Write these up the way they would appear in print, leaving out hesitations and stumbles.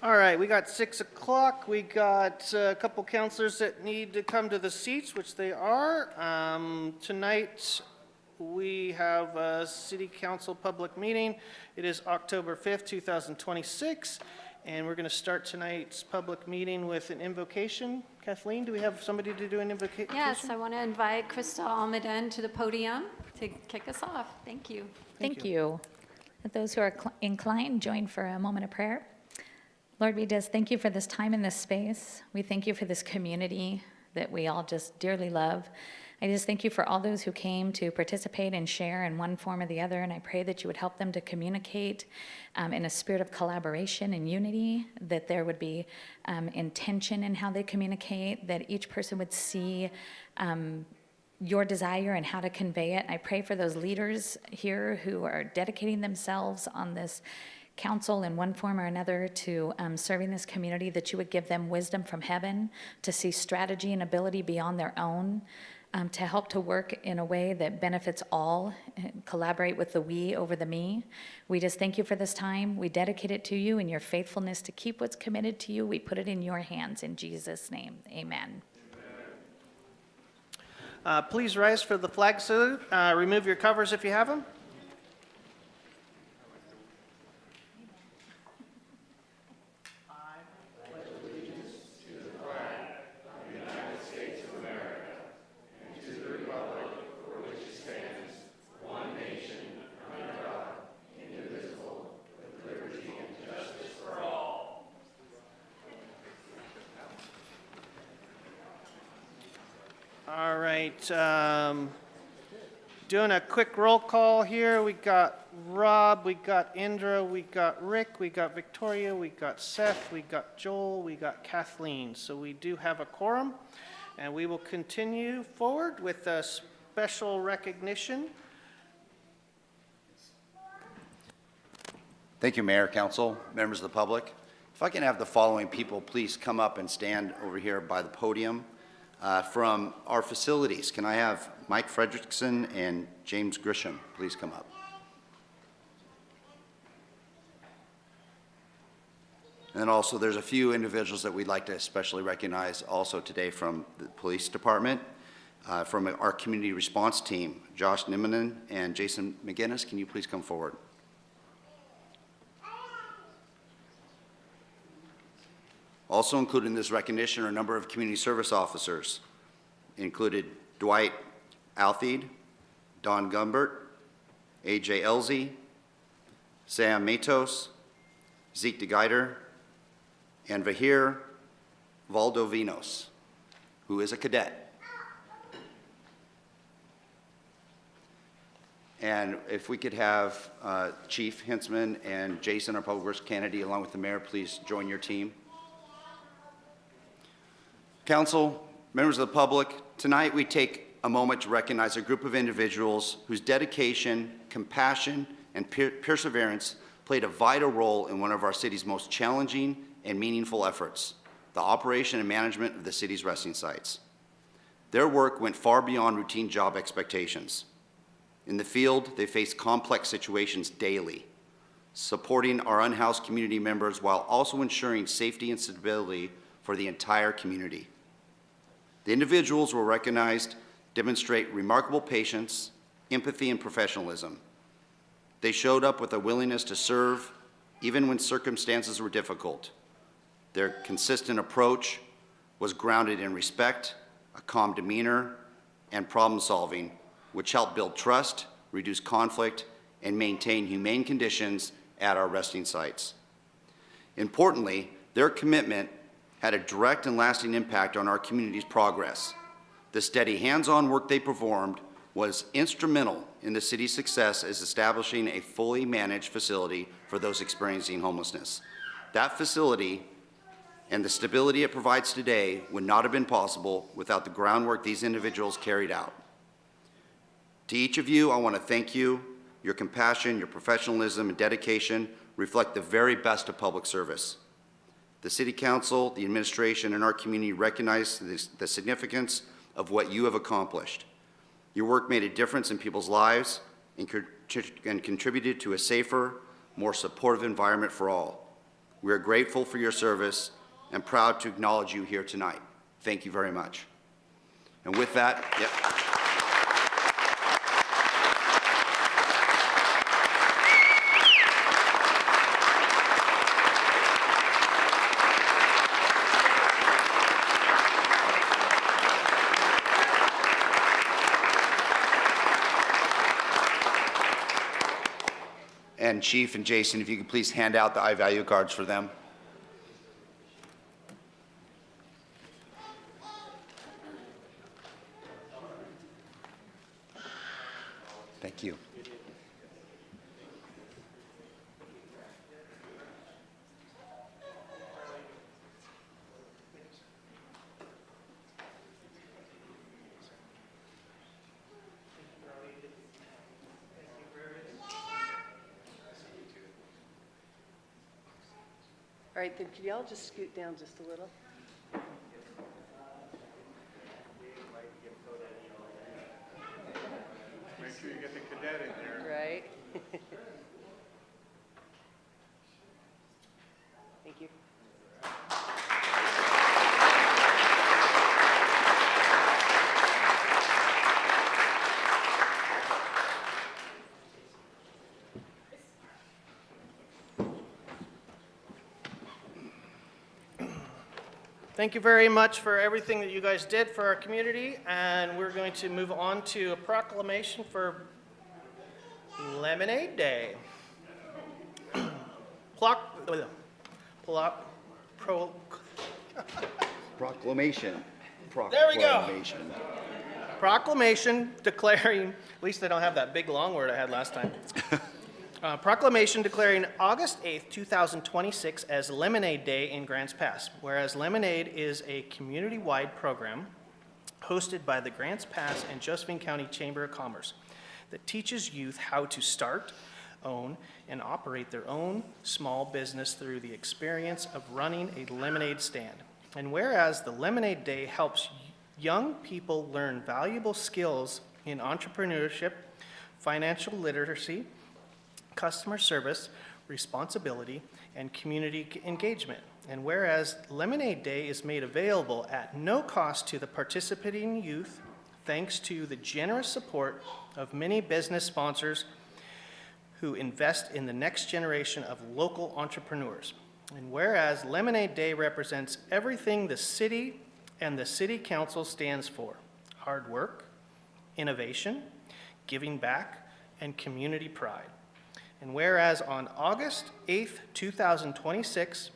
All right, we got 6 o'clock. We got a couple counselors that need to come to the seats, which they are. Tonight, we have a city council public meeting. It is October 5th, 2026, and we're going to start tonight's public meeting with an invocation. Kathleen, do we have somebody to do an invocation? Yes, I want to invite Krista Almaden to the podium to kick us off. Thank you. Thank you. Let those who are inclined join for a moment of prayer. Lord, we just thank you for this time in this space. We thank you for this community that we all just dearly love. I just thank you for all those who came to participate and share in one form or the other, and I pray that you would help them to communicate in a spirit of collaboration and unity, that there would be intention in how they communicate, that each person would see your desire and how to convey it. I pray for those leaders here who are dedicating themselves on this council in one form or another to serving this community, that you would give them wisdom from heaven to see strategy and ability beyond their own, to help to work in a way that benefits all, and collaborate with the we over the me. We just thank you for this time. We dedicate it to you and your faithfulness to keep what's committed to you. We put it in your hands in Jesus' name. Amen. Please rise for the flag salute. Remove your covers if you have them. All right, doing a quick roll call here. We got Rob, we got Indra, we got Rick, we got Victoria, we got Seth, we got Joel, we got Kathleen. So we do have a quorum, and we will continue forward with a special recognition. Thank you, Mayor, Council, members of the public. If I can have the following people please come up and stand over here by the podium. From our facilities, can I have Mike Fredrickson and James Grisham please come up? And also there's a few individuals that we'd like to especially recognize also today from the police department, from our community response team, Josh Nimmanen and Jason McGinnis. Can you please come forward? Also included in this recognition are a number of community service officers, included Dwight Altheed, Don Gumbert, AJ Elzy, Sam Matos, Zeke DeGuider, and Vahir Valdovinos, who is a cadet. And if we could have Chief Hintzman and Jason, our Public Works candidate, along with the mayor, please join your team. Council, members of the public, tonight we take a moment to recognize a group of individuals whose dedication, compassion, and perseverance played a vital role in one of our city's most challenging and meaningful efforts, the operation and management of the city's resting sites. Their work went far beyond routine job expectations. In the field, they faced complex situations daily, supporting our unhoused community members while also ensuring safety and stability for the entire community. The individuals were recognized demonstrate remarkable patience, empathy, and professionalism. They showed up with a willingness to serve even when circumstances were difficult. Their consistent approach was grounded in respect, a calm demeanor, and problem solving, which helped build trust, reduce conflict, and maintain humane conditions at our resting sites. Importantly, their commitment had a direct and lasting impact on our community's progress. The steady hands-on work they performed was instrumental in the city's success as establishing a fully managed facility for those experiencing homelessness. That facility and the stability it provides today would not have been possible without the groundwork these individuals carried out. To each of you, I want to thank you. Your compassion, your professionalism, and dedication reflect the very best of public service. The City Council, the administration, and our community recognize the significance of what you have accomplished. Your work made a difference in people's lives and contributed to a safer, more supportive environment for all. We are grateful for your service and proud to acknowledge you here tonight. Thank you very much. And with that, and Chief and Jason, if you could please hand out the I value cards for them. Thank you. All right, then can y'all just scoot down just a little? Make sure you get the cadet in there. Right? Thank you. Thank you very much for everything that you guys did for our community, and we're going to move on to a proclamation for Lemonade Day. Proclamation. There we go. Proclamation. Proclamation declaring, at least I don't have that big long word I had last time. Proclamation declaring August 8th, 2026 as Lemonade Day in Grants Pass. Whereas Lemonade is a community-wide program hosted by the Grants Pass and Josephine County Chamber of Commerce that teaches youth how to start, own, and operate their own small business through the experience of running a lemonade stand. And whereas the Lemonade Day helps young people learn valuable skills in entrepreneurship, financial literacy, customer service, responsibility, and community engagement. And whereas Lemonade Day is made available at no cost to the participating youth, thanks to the generous support of many business sponsors who invest in the next generation of local entrepreneurs. And whereas Lemonade Day represents everything the city and the city council stands for: hard work, innovation, giving back, and community pride. And whereas on August 8th, 2026,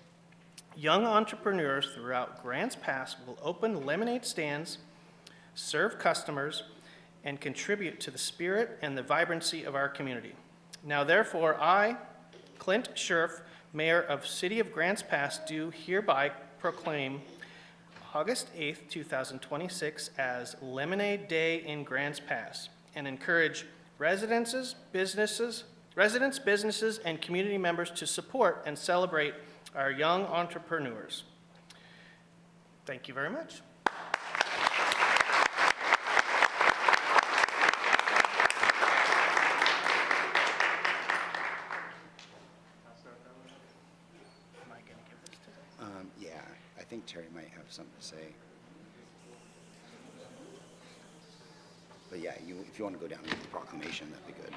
young entrepreneurs throughout Grants Pass will open lemonade stands, serve customers, and contribute to the spirit and the vibrancy of our community. Now therefore, I, Clint Scherf, Mayor of City of Grants Pass, do hereby proclaim August 8th, 2026 as Lemonade Day in Grants Pass, and encourage residents, businesses, and community members to support and celebrate our young entrepreneurs. Thank you very much. Am I gonna give this to? Yeah, I think Terry might have something to say. But yeah, if you want to go down and get the proclamation, that'd be good.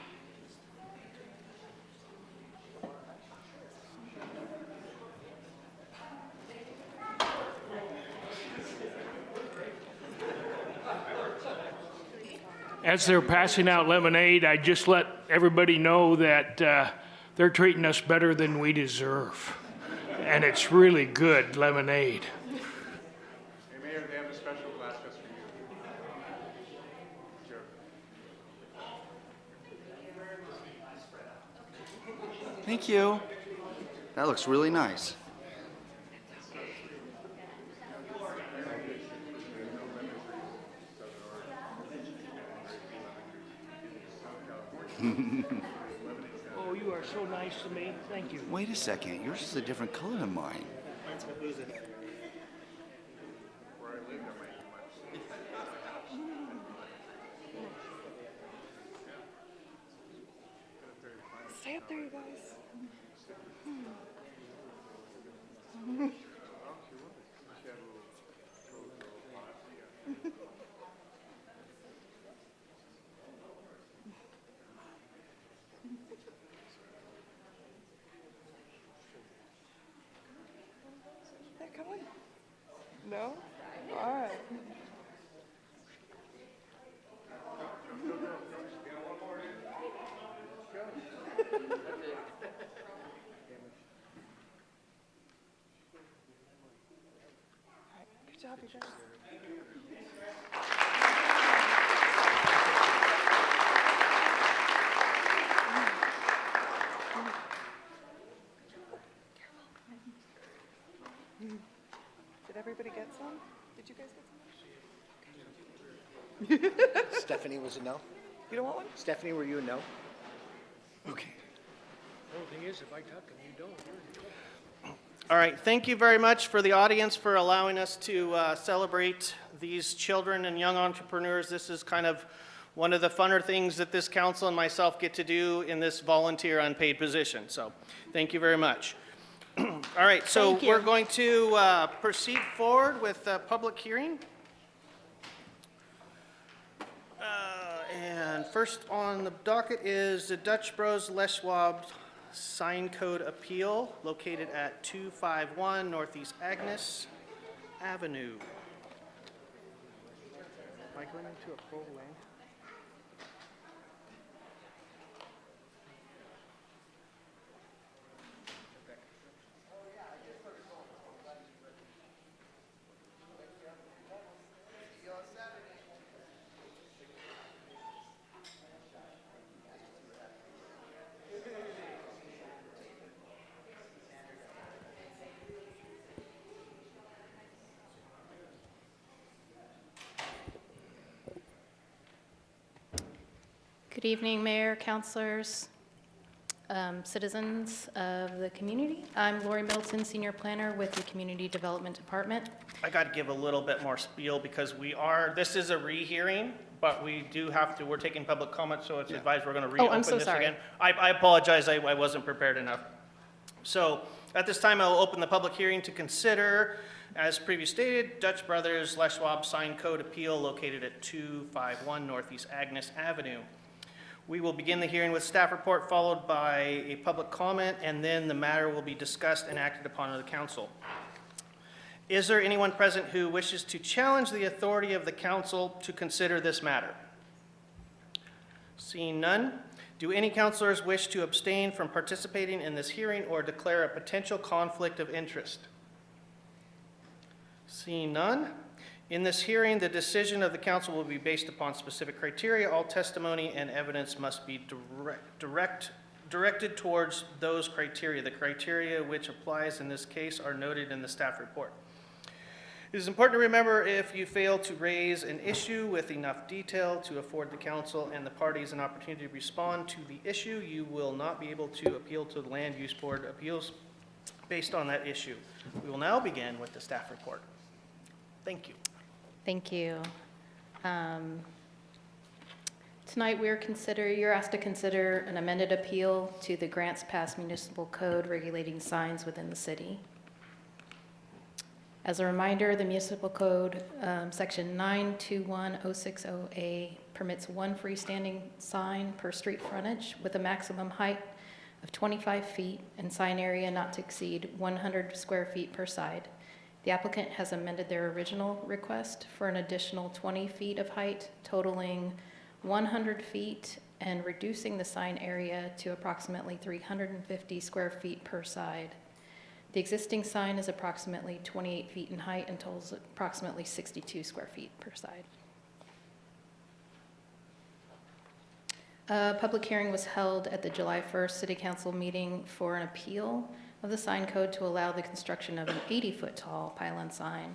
As they're passing out lemonade, I just let everybody know that they're treating us better than we deserve. And it's really good lemonade. Hey, Mayor, they have a special glass just for you. Sure. Thank you. That looks really nice. Oh, you are so nice to me. Thank you. Wait a second, yours is a different color than mine. Stay up there, you guys. right, come on. No? All right. Good job, you guys. Did everybody get some? Did you guys get some? Stephanie was a no? You don't want one? Stephanie, were you a no? Okay. The only thing is, if I tuck them, you don't. All right, thank you very much for the audience for allowing us to celebrate these children and young entrepreneurs. This is kind of one of the funner things that this council and myself get to do in this volunteer unpaid position. So thank you very much. All right, so we're going to proceed forward with the public hearing. And first on the docket is the Dutch Bros Les Schwab Sign Code Appeal located at 251 Northeast Agnes Avenue. Am I going into a full lane? Good evening, Mayor, councilors, citizens of the community. I'm Lori Middleton, Senior Planner with the Community Development Department. I got to give a little bit more spiel because this is a rehearing, but we do have to, we're taking public comment, so it's advised we're going to reopen I'm so this sorry. again. I apologize, I wasn't prepared enough. So at this time, I'll open the public hearing to consider, as previously stated, Dutch Brothers Les Schwab Sign Code Appeal located at 251 Northeast Agnes Avenue. We will begin the hearing with staff report followed by a public comment, and then the matter will be discussed and acted upon by the council. Is there anyone present who wishes to challenge the authority of the council to consider this matter? Seeing none, do any councilors wish to abstain from participating in this hearing or declare a potential conflict of interest? Seeing none, in this hearing, the decision of the council will be based upon specific criteria. All testimony and evidence must be directed towards those criteria. The criteria which applies in this case are noted in the staff report. It is important to remember if you fail to raise an issue with enough detail to afford the council and the parties an opportunity to respond to the issue, you will not be able to appeal to the Land Use Board appeals based on that issue. We will now begin with the staff report. Thank you. Thank you. Tonight, you're asked to consider an amended appeal to the Grants Pass Municipal Code regulating signs within the city. As a reminder, the Municipal Code, Section 921-060A, permits one freestanding sign per street frontage with a maximum height of 25 feet and sign area not to exceed 100 square feet per side. The applicant has amended their original request for an additional 20 feet of height, totaling 100 feet, and reducing the sign area to approximately 350 square feet per side. The existing sign is approximately 28 feet in height and totals approximately 62 square feet per side. A public hearing was held at the July 1st City Council meeting for an appeal of the sign code to allow the construction of an 80-foot tall pylon sign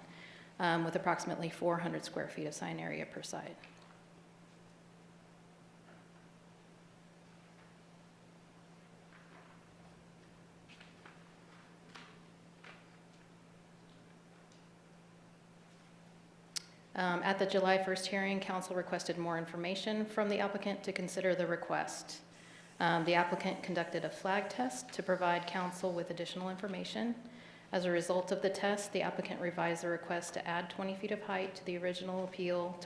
with approximately 400 square feet of sign area per side. At the July 1st hearing, council requested more information from the applicant to consider the request. The applicant conducted a flag test to provide council with additional information. As a result of the test, the applicant revised the request to add 20 feet of height to the original appeal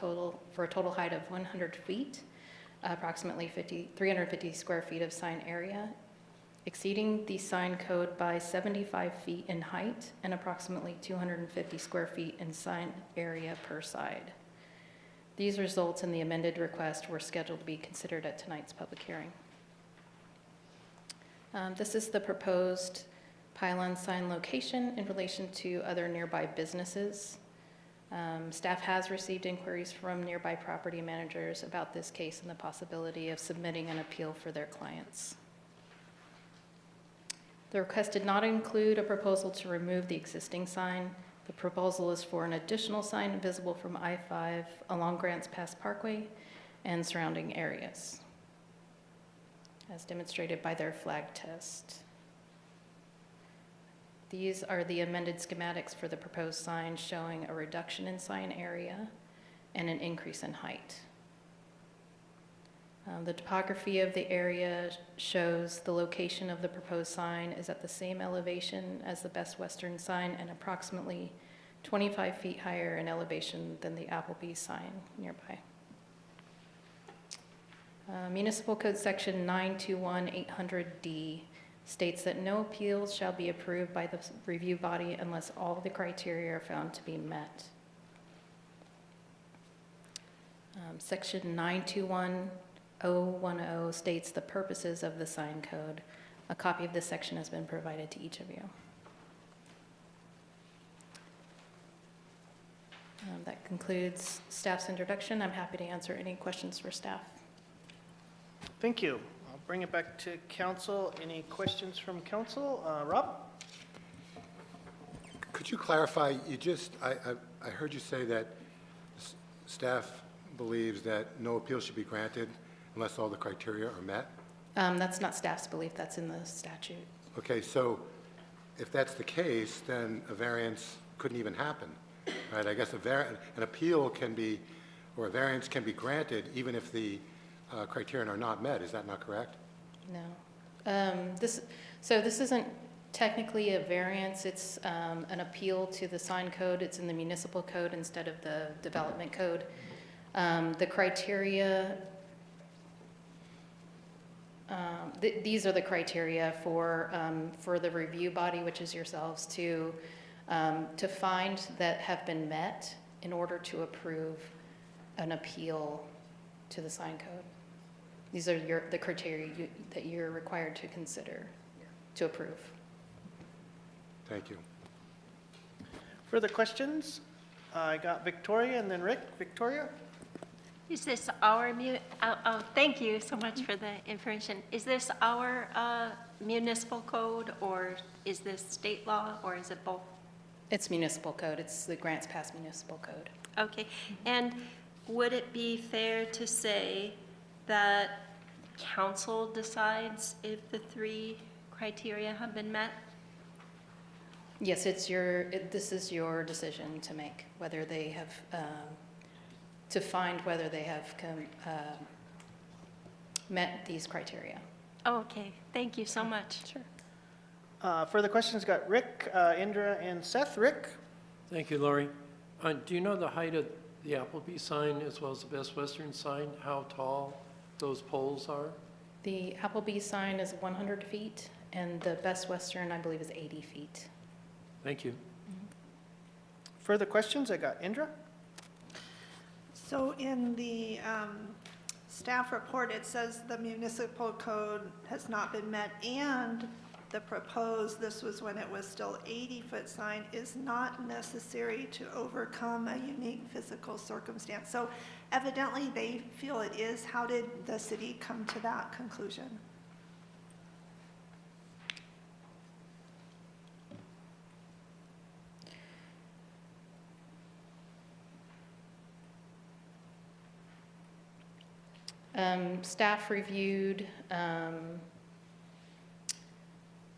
for a total height of 100 feet, approximately 350 square feet of sign area. exceeding the sign code by 75 feet in height and approximately 250 square feet in sign area per side. These results in the amended request were scheduled to be considered at tonight's public hearing. This is the proposed pylon sign location in relation to other nearby businesses. Staff has received inquiries from nearby property managers about this case and the possibility of submitting an appeal for their clients. The request did not include a proposal to remove the existing sign. The proposal is for an additional sign visible from I-5 along Grants Pass Parkway and surrounding areas, as demonstrated by their flag test. These are the amended schematics for the proposed sign, showing a reduction in sign area and an increase in height. The topography of the area shows the location of the proposed sign is at the same elevation as the Best Western sign and approximately 25 feet higher in elevation than the Applebee's sign nearby. Municipal Code Section 921-800D states that no appeals shall be approved by the review body unless all the criteria are found to be met. Section 921-010 states the purposes of the sign code. A copy of this section has been provided to each of you. That concludes staff's introduction. I'm happy to answer any questions for staff. Thank you. I'll bring it back to council. Any questions from council? Rob? Could you clarify, I heard you say that staff believes that no appeal should be granted unless all the criteria are met? That's not staff's belief, that's in the statute. Okay, so if that's the case, then a variance couldn't even happen, right? I guess an appeal can be, or a variance can be granted even if the criterion are not met. Is that not correct? No. This isn't technically a variance. It's an appeal to the sign code. It's in the municipal code instead of the development code. The criteria, these are the criteria for the review body, which is yourselves, to find that have been met in order to approve an appeal to the sign code. These are the criteria that you're required to consider to approve. Thank you. Further questions? I got Victoria and then Rick. Victoria? Is this our, thank you so much for the information. Is this our municipal code, or is this state law, or is it both? It's municipal code. It's the Grants Pass Municipal Code. Okay, and would it be fair to say that council decides if the 3 criteria have been met? Yes, this is your decision to make, whether they have, to find whether they have met these criteria. Okay, thank you so much. Sure. Further questions? Got Rick, Indra, and Seth. Rick? Thank you, Lori. Do you know the height of the Applebee sign as well as the Best Western sign, how tall those poles are? The Applebee sign is 100 feet, and the Best Western, I believe, is 80 feet. Thank you. Further questions? I got Indra. So in the staff report, it says the municipal code has not been met, and the proposed, this was when it was still 80-foot sign, is not necessary to overcome a unique physical circumstance. So evidently they feel it is. How did the city come to that conclusion? Staff reviewed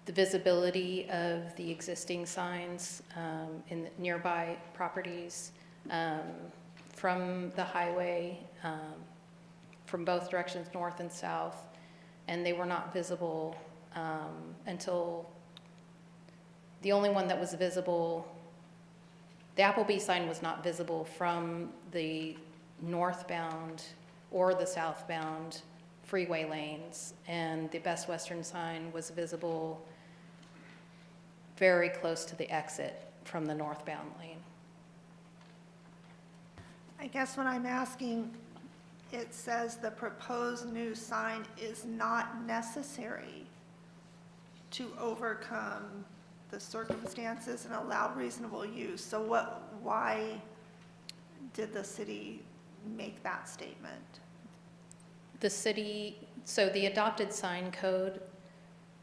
the visibility of the existing signs in nearby properties from the highway, from both directions, north and south, and they were not visible until the only one that was visible, the Applebee sign was not visible from the northbound or the southbound freeway lanes, and the Best Western sign was visible very close to the exit from the northbound lane. I guess what I'm asking, it says the proposed new sign is not necessary to overcome the circumstances and allow reasonable use. So why did the city make that statement? The city, so the adopted sign code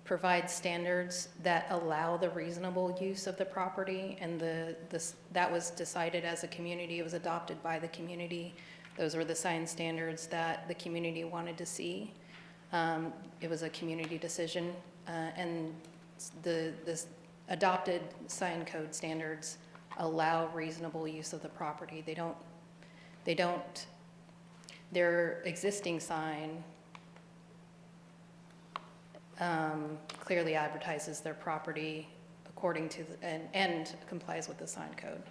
provides standards that allow the reasonable use of the property, and that was decided as a community. It was adopted by the community. Those were the sign standards that the community wanted to see. It was a community decision, and this adopted sign code standards allow reasonable use of the property. Their existing sign clearly advertises their property according to, and complies with the sign code.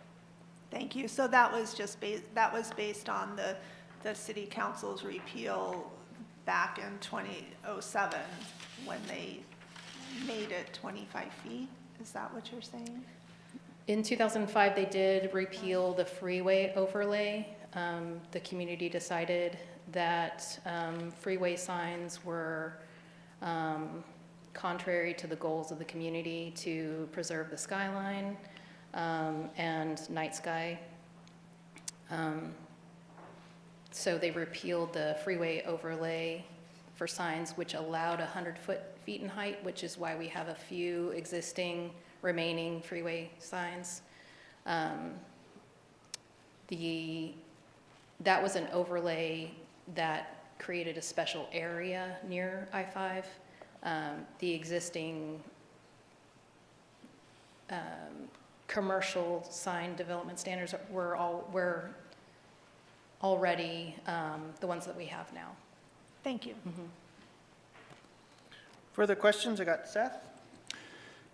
Thank you. So that was just that was based on the city council's repeal back in 2007 when they made it 25 feet? Is that what you're saying? In 2005, they did repeal the freeway overlay. The community decided that freeway signs were contrary to the goals of the community to preserve the skyline and night sky. So they repealed the freeway overlay for signs which allowed 100 feet in height, which is why we have a few existing remaining freeway signs. That was an overlay that created a special area near I-5. The existing commercial sign development standards were already the ones that we have now. Thank you. Further questions? I got Seth.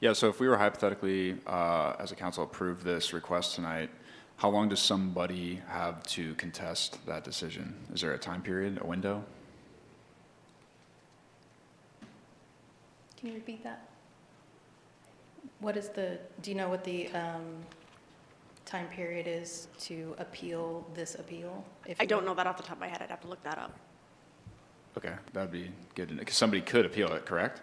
Yeah, so if we were hypothetically, as a council, approve this request tonight, how long does somebody have to contest that decision? Is there a time period, a window? Can you repeat that? Do you know what the time period is to appeal this appeal? I don't know that off the top of my head. I'd have to look that up. Okay, that'd be good to know, because somebody could appeal it, correct?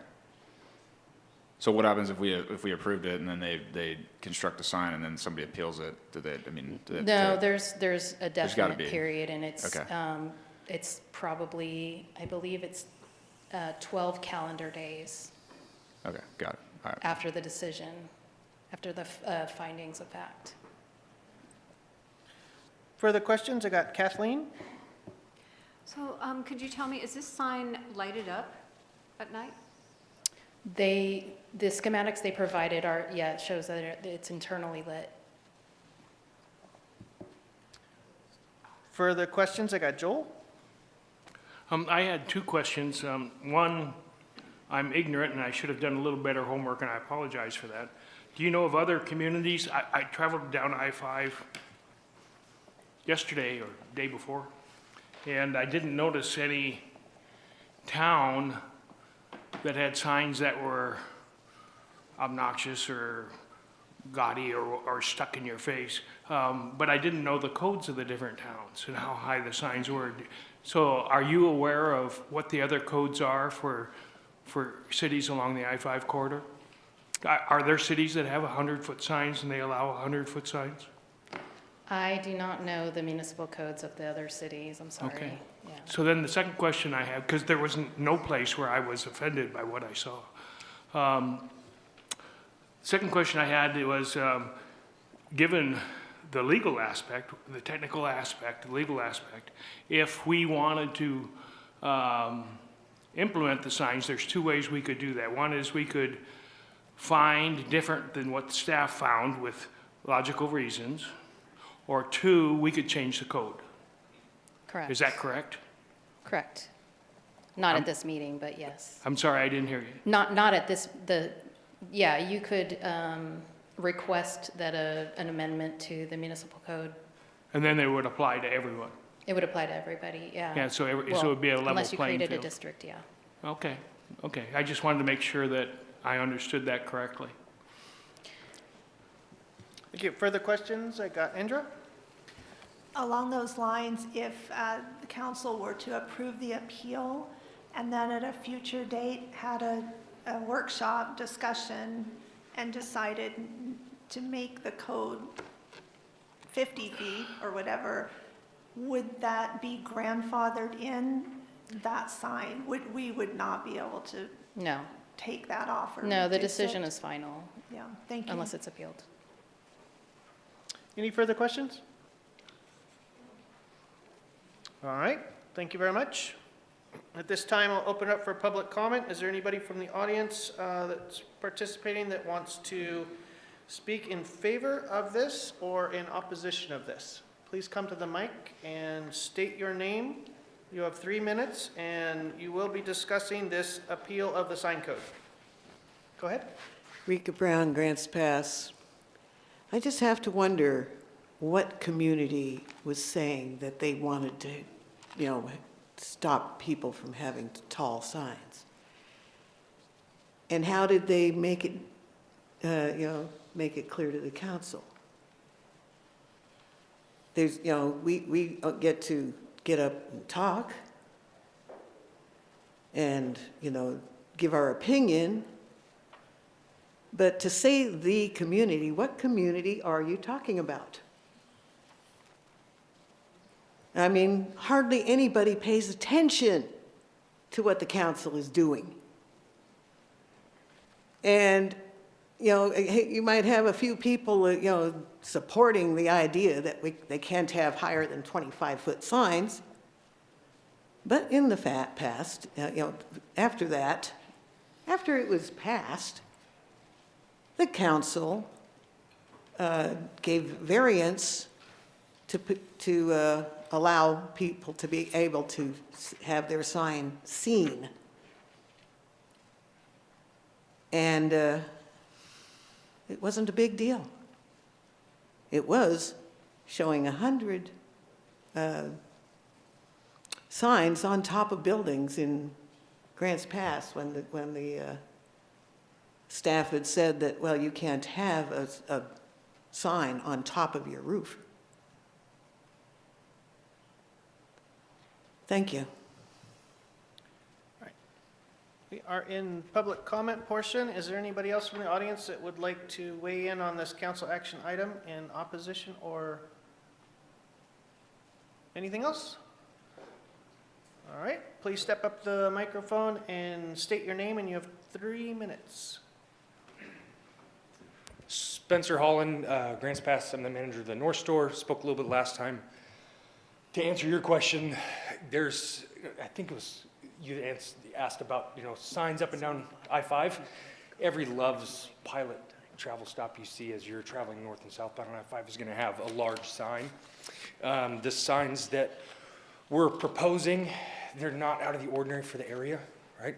So what happens if we approved it and then they construct a sign and then somebody appeals it? No, there's a gotta definite be. period, and it's Okay. it's probably, I believe it's 12 calendar days Okay, got it. All right. after the decision, after the findings of fact. Further questions? I got Kathleen. So could you tell me, is this sign lighted up at night? The schematics they provided are, yeah, it shows that it's internally lit. Further questions? I got Joel. I had two questions. One, I'm ignorant and I should have done a little better homework, and I apologize for that. Do you know of other communities? I traveled down I-5 yesterday or day before, and I didn't notice any town that had signs that were obnoxious or gaudy or stuck in your face. But I didn't know the codes of the different towns and how high the signs were. So are you aware of what the other codes are for cities along the I-5 corridor? Are there cities that have 100-foot signs and they allow 100-foot signs? I do not know the municipal codes of the other cities, I'm sorry. Okay. Yeah. So then the second question I have, because there was no place where I was offended by what I saw. Second question I had was, given the legal aspect, the technical aspect, the legal aspect, if we wanted to implement the signs, there's two ways we could do that. One is we could find different than what the staff found with logical reasons, or two, we could change the code. Correct. Is that correct? Correct. Not at this meeting, but yes. I'm sorry, I didn't hear you. Not at this, yeah, you could request that an amendment to the municipal code. And then they would apply to everyone. It would apply to everybody, yeah. Yeah, so it Well, would be a level unless you playing created a field. district, yeah. Okay, okay. I just wanted to make sure that I understood that correctly. Thank you. Further questions? I got Indra. Along those lines, if the council were to approve the appeal and then at a future date had a workshop discussion and decided to make the code 50 feet or whatever, would that be grandfathered in, that sign? We would not be able to No, take that off or no, the reduce decision it? is final, Yeah, thank you. unless it's appealed. Any further questions? All right, thank you very much. At this time, I'll open up for public comment. Is there anybody from the audience that's participating that wants to speak in favor of this or in opposition of this? Please come to the mic and state your name. You have 3 minutes, and you will be discussing this appeal of the sign code. Go ahead. Rika Brown, Grants Pass. I just have to wonder what community was saying that they wanted to, stop people from having tall signs. And how did they make it, make it clear to the council? There's, we get to get up and talk and, give our opinion. But to say the community, what community are you talking about? I mean, hardly anybody pays attention to what the council is doing. And, you might have a few people, supporting the idea that they can't have higher than 25-foot signs. But in the past, after that, after it was passed, the council gave variance to allow people to be able to have their sign seen. And it wasn't a big deal. It was showing 100 signs on top of buildings in Grants Pass when the staff had said that, well, you can't have a sign on top of your roof. Thank you. We are in public comment portion. Is there anybody else from the audience that would like to weigh in on this council action item in opposition or anything else? All right, please step up the microphone and state your name, and you have 3 minutes. Spencer Holland, Grants Pass. I'm the manager of the North Store. Spoke a little bit last time. To answer your question, I think it was you asked about, signs up and down I-5. Every Love's Pilot travel stop you see as you're traveling north and southbound on I-5 is going to have a large sign. The signs that we're proposing, they're not out of the ordinary for the area, right?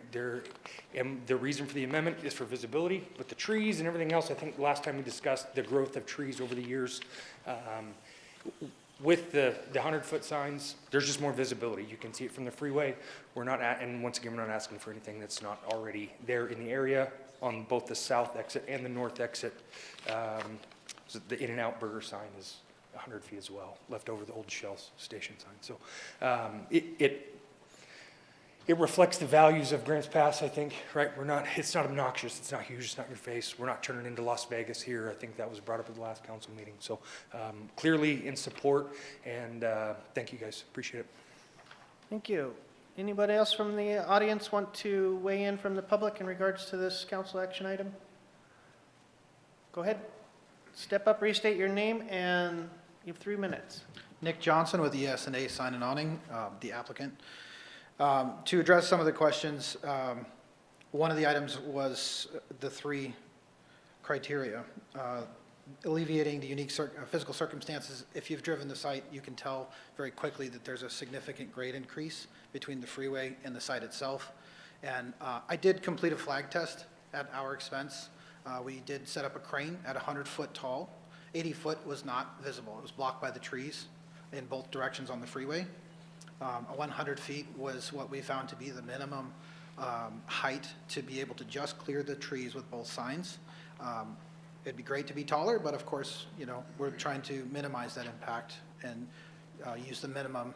And the reason for the amendment is for visibility. With the trees and everything else, I think last time we discussed the growth of trees over the years. With the 100-foot signs, there's just more visibility. You can see it from the freeway. And once again, we're not asking for anything that's not already there in the area on both the south exit and the north exit. So the In-N-Out Burger sign is 100 feet as well, left over the old Shell station sign. So it reflects the values of Grants Pass, I think, right? It's not obnoxious, it's not huge, it's not in your face. We're not turning into Las Vegas here. I think that was brought up at the last council meeting. So clearly in support, and thank you guys, appreciate it. Thank you. Anybody else from the audience want to weigh in from the public in regards to this council action item? Go ahead. Step up, restate your name, and you have 3 minutes. Nick Johnson with ES&A Sign and Awning, the applicant. To address some of the questions, one of the items was the 3 criteria. Alleviating the unique physical circumstances. If you've driven the site, you can tell very quickly that there's a significant grade increase between the freeway and the site itself. And I did complete a flag test at our expense. We did set up a crane at 100 foot tall. 80 foot was not visible. It was blocked by the trees. in both directions on the freeway. 100 feet was what we found to be the minimum height to be able to just clear the trees with both signs. It'd be great to be taller, but of course, you know, we're trying to minimize that impact and use the minimum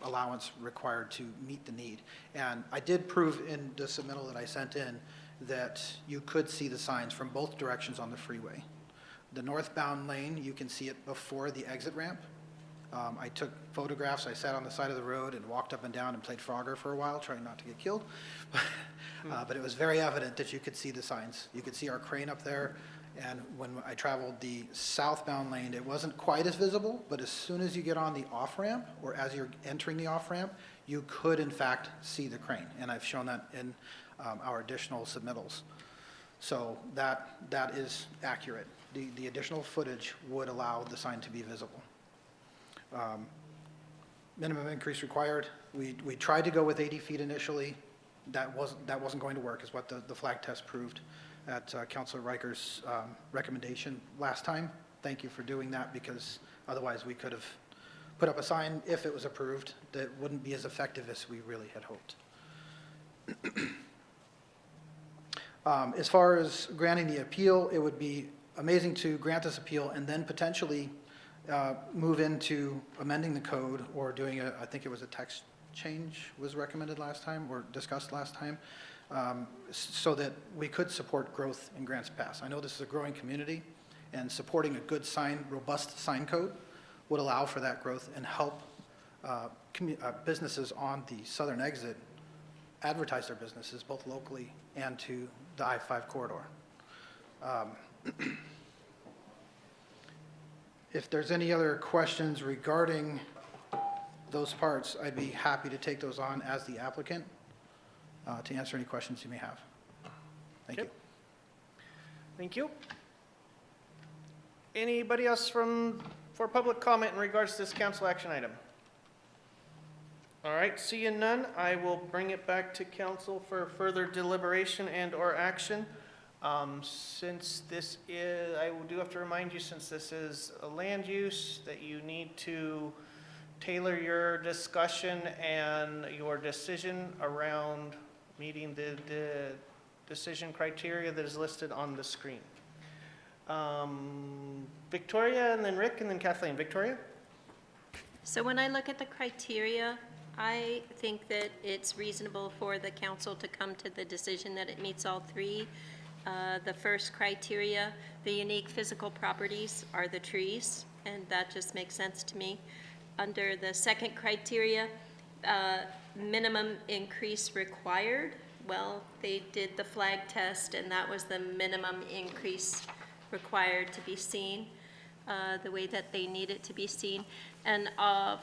allowance required to meet the need. And I did prove in the submittal that I sent in that you could see the signs from both directions on the freeway. The northbound lane, you can see it before the exit ramp. I took photographs. I sat on the side of the road and walked up and down and played Frogger for a while, trying not to get killed. But it was very evident that you could see the signs. You could see our crane up there. And when I traveled the southbound lane, it wasn't quite as visible, but as soon as you get on the off-ramp, or as you're entering the off-ramp, you could in fact see the crane. And I've shown that in our additional submittals. So that is accurate. The additional footage would allow the sign to be visible. Minimum increase required. We tried to go with 80 feet initially. That wasn't going to work, is what the flag test proved at Councilor Riker's recommendation last time. Thank you for doing that, because otherwise we could have put up a sign, if it was approved, that wouldn't be as effective as we really had hoped. As far as granting the appeal, it would be amazing to grant this appeal and then potentially move into amending the code or doing I think it was a text change was recommended last time or discussed last time, so that we could support growth in Grants Pass. I know this is a growing community, and supporting a good robust sign code would allow for that growth and help businesses on the southern exit advertise their businesses both locally and to the I-5 corridor. If there's any other questions regarding those parts, I'd be happy to take those on as the applicant to answer any questions you may have. Thank you. Thank you. Anybody else for public comment in regards to this council action item? All right, seeing none, I will bring it back to council for further deliberation and or action. Since this is, I do have to remind you, since this is a land use, that you need to tailor your discussion and your decision around meeting the decision criteria that is listed on the screen. Victoria, and then Rick, and then Kathleen. Victoria? So when I look at the criteria, I think that it's reasonable for the council to come to the decision that it meets all three. The first criteria, the unique physical properties are the trees, and that just makes sense to me. Under the second criteria, minimum increase required. Well, they did the flag test, and that was the minimum increase required to be seen, the way that they need it to be seen. And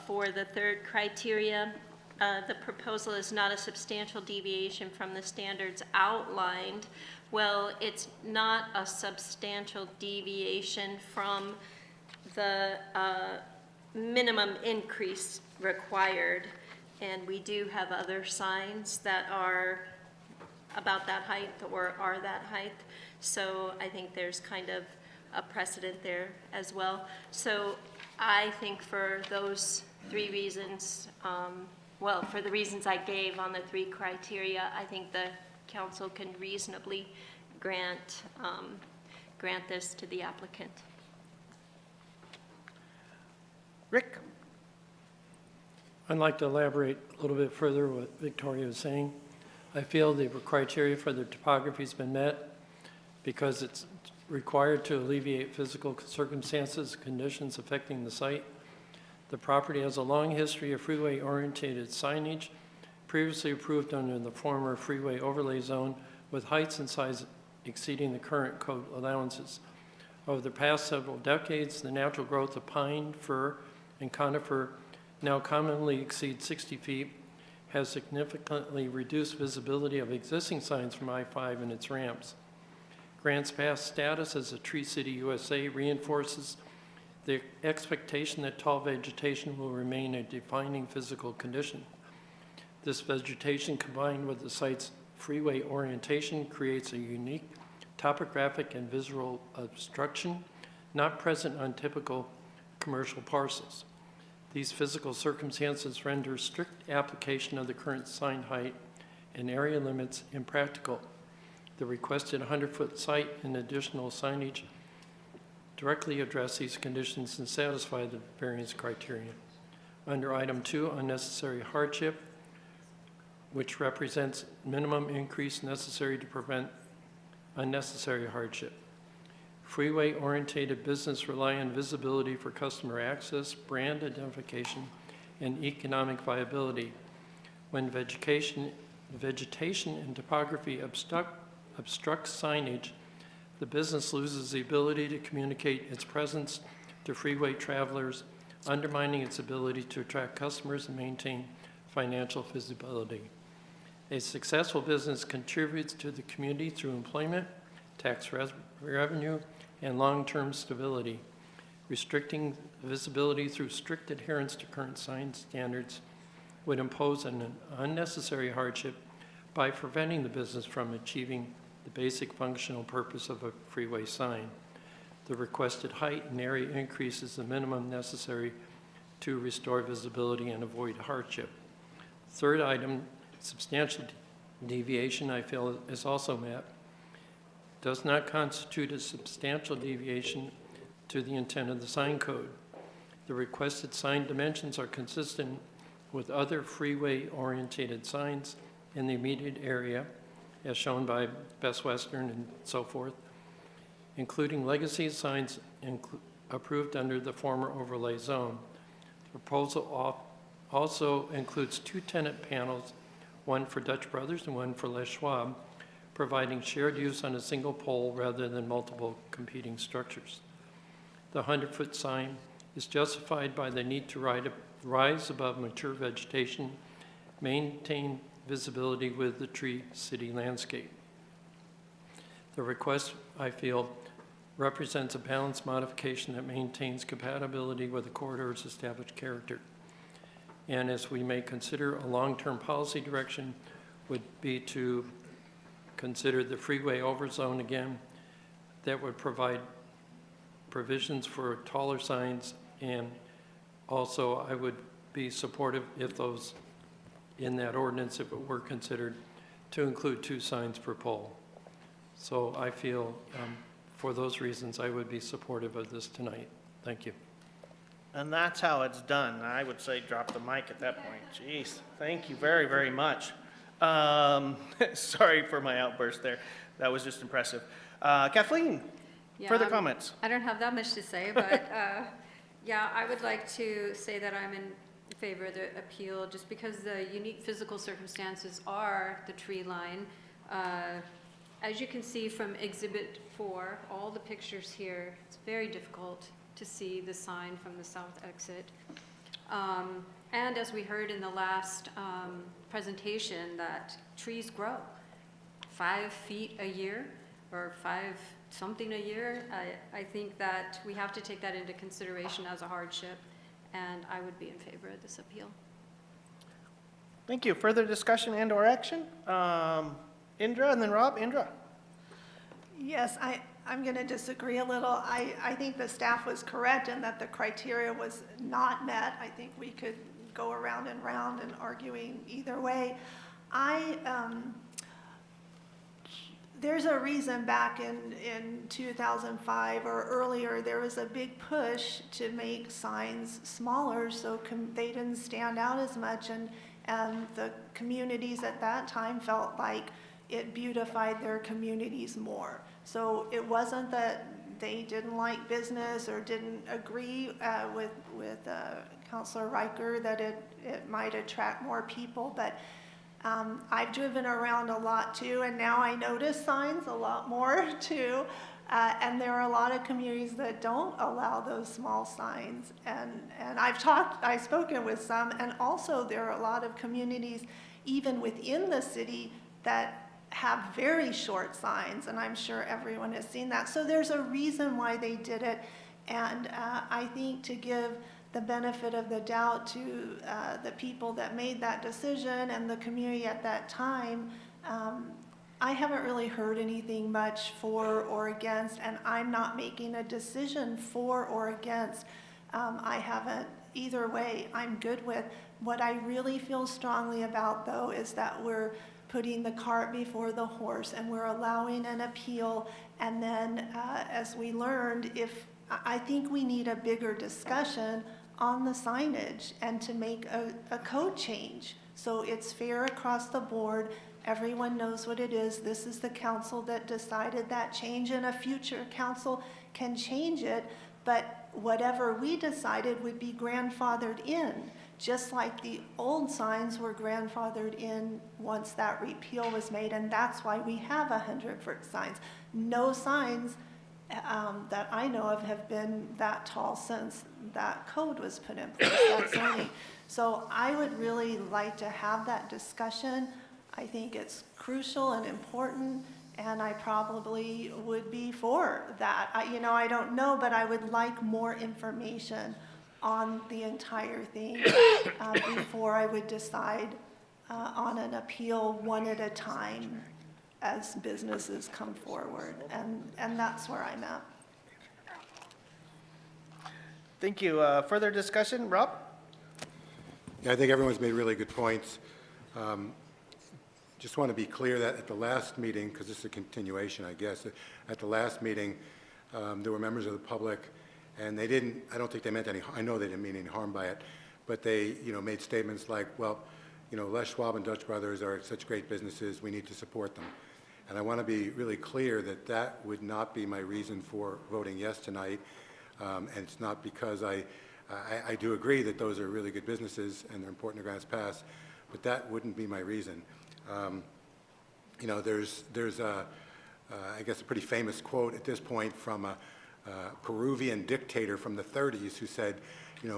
for the third criteria, the proposal is not a substantial deviation from the standards outlined. Well, it's not a substantial deviation from the minimum increase required. And we do have other signs that are about that height or are that height. So I think there's kind of a precedent there as well. So I think for those three reasons, well, for the reasons I gave on the three criteria, I think the council can reasonably grant this to the applicant. Rick? I'd like to elaborate a little bit further what Victoria was saying. I feel the criteria for the topography has been met because it's required to alleviate physical circumstances, conditions affecting the site. The property has a long history of freeway-oriented signage, previously approved under the former freeway overlay zone, with heights and size exceeding the current code allowances. Over the past several decades, the natural growth of pine, fir, and conifer now commonly exceeds 60 feet, has significantly reduced visibility of existing signs from I-5 and its ramps. Grants Pass status as a Tree City USA reinforces the expectation that tall vegetation will remain a defining physical condition. This vegetation, combined with the site's freeway orientation, creates a unique topographic and visual obstruction not present on typical commercial parcels. These physical circumstances render strict application of the current sign height and area limits impractical. The requested 100-foot site and additional signage directly address these conditions and satisfy the variance criteria. Under item 2, unnecessary hardship, which represents minimum increase necessary to prevent unnecessary hardship. Freeway-oriented business rely on visibility for customer access, brand identification, and economic viability. When vegetation and topography obstructs signage, the business loses the ability to communicate its presence to freeway travelers, undermining its ability to attract customers and maintain financial visibility. A successful business contributes to the community through employment, tax revenue, and long-term stability. Restricting visibility through strict adherence to current sign standards would impose an unnecessary hardship by preventing the business from achieving the basic functional purpose of a freeway sign. The requested height and area increase is the minimum necessary to restore visibility and avoid hardship. Third item, substantial deviation, I feel is also met. Does not constitute a substantial deviation to the intent of the sign code. The requested sign dimensions are consistent with other freeway-oriented signs in the immediate area, as shown by Best Western and so forth, including legacy signs approved under the former overlay zone. The proposal also includes 2 tenant panels, one for Dutch Brothers and one for Les Schwab, providing shared use on a single pole rather than multiple competing structures. The 100-foot sign is justified by the need to rise above mature vegetation, maintain visibility with the tree city landscape. The request, I feel, represents a balanced modification that maintains compatibility with the corridor's established character. And as we may consider, a long-term policy direction would be to consider the freeway overzone again. That would provide provisions for taller signs, and also I would be supportive if those in that ordinance, if it were considered, to include 2 signs per pole. So I feel for those reasons I would be supportive of this tonight. Thank you. And that's how it's done. I would say drop the mic at that point. Jeez, thank you very, very much. Sorry for my outburst there. That was just impressive. Kathleen, Yeah, further comments? I don't have that much to say, but yeah, I would like to say that I'm in favor of the appeal just because the unique physical circumstances are the tree line. As you can see from Exhibit 4, all the pictures here, it's very difficult to see the sign from the south exit. And as we heard in the last presentation, that trees grow 5 feet a year or 5 something a year. I think that we have to take that into consideration as a hardship, and I would be in favor of this appeal. Thank you. Further discussion and or action? Indra and then Rob. Indra. Yes, I'm going to disagree a little. I think the staff was correct in that the criteria was not met. I think we could go around and round and arguing either way. There's a reason back in 2005 or earlier, there was a big push to make signs smaller so they didn't stand out as much, and the communities at that time felt like it beautified their communities more. So it wasn't that they didn't like business or didn't agree with Councilor Riker that it might attract more people, but I've driven around a lot too, and now I notice signs a lot more too. And there are a lot of communities that don't allow those small signs. And I've spoken with some, and also there are a lot of communities, even within the city, that have very short signs, and I'm sure everyone has seen that. So there's a reason why they did it, and I think to give the benefit of the doubt to the people that made that decision and the community at that time, I haven't really heard anything much for or against, and I'm not making a decision for or against. I haven't either way, I'm good with. What I really feel strongly about, though, is that we're putting the cart before the horse, and we're allowing an appeal. And then, as we learned, I think we need a bigger discussion on the signage and to make a code change. So it's fair across the board. Everyone knows what it is. This is the council that decided that change, and a future council can change it. But whatever we decided would be grandfathered in, just like the old signs were grandfathered in once that repeal was made. And that's why we have 100-foot signs. No signs that I know of have been that tall since that code was put in place, that zoning. So I would really like to have that discussion. I think it's crucial and important, and I probably would be for that. I don't know, but I would like more information on the entire thing before I would decide on an appeal one at a time as businesses come forward, and that's where I'm at. Thank you. Further discussion, Rob? Yeah, I think everyone's made really good points. Just want to be clear that at the last meeting, because this is a continuation, I guess, at the last meeting, there were members of the public, and they didn't, I don't think they meant any, I know they didn't mean any harm by it, but they, made statements like, well, Les Schwab and Dutch Brothers are such great businesses, we need to support them. And I want to be really clear that that would not be my reason for voting yes tonight. And it's not because I do agree that those are really good businesses and they're important to Grants Pass, but that wouldn't be my reason. There's I guess a pretty famous quote at this point from a Peruvian dictator from the 30s who said,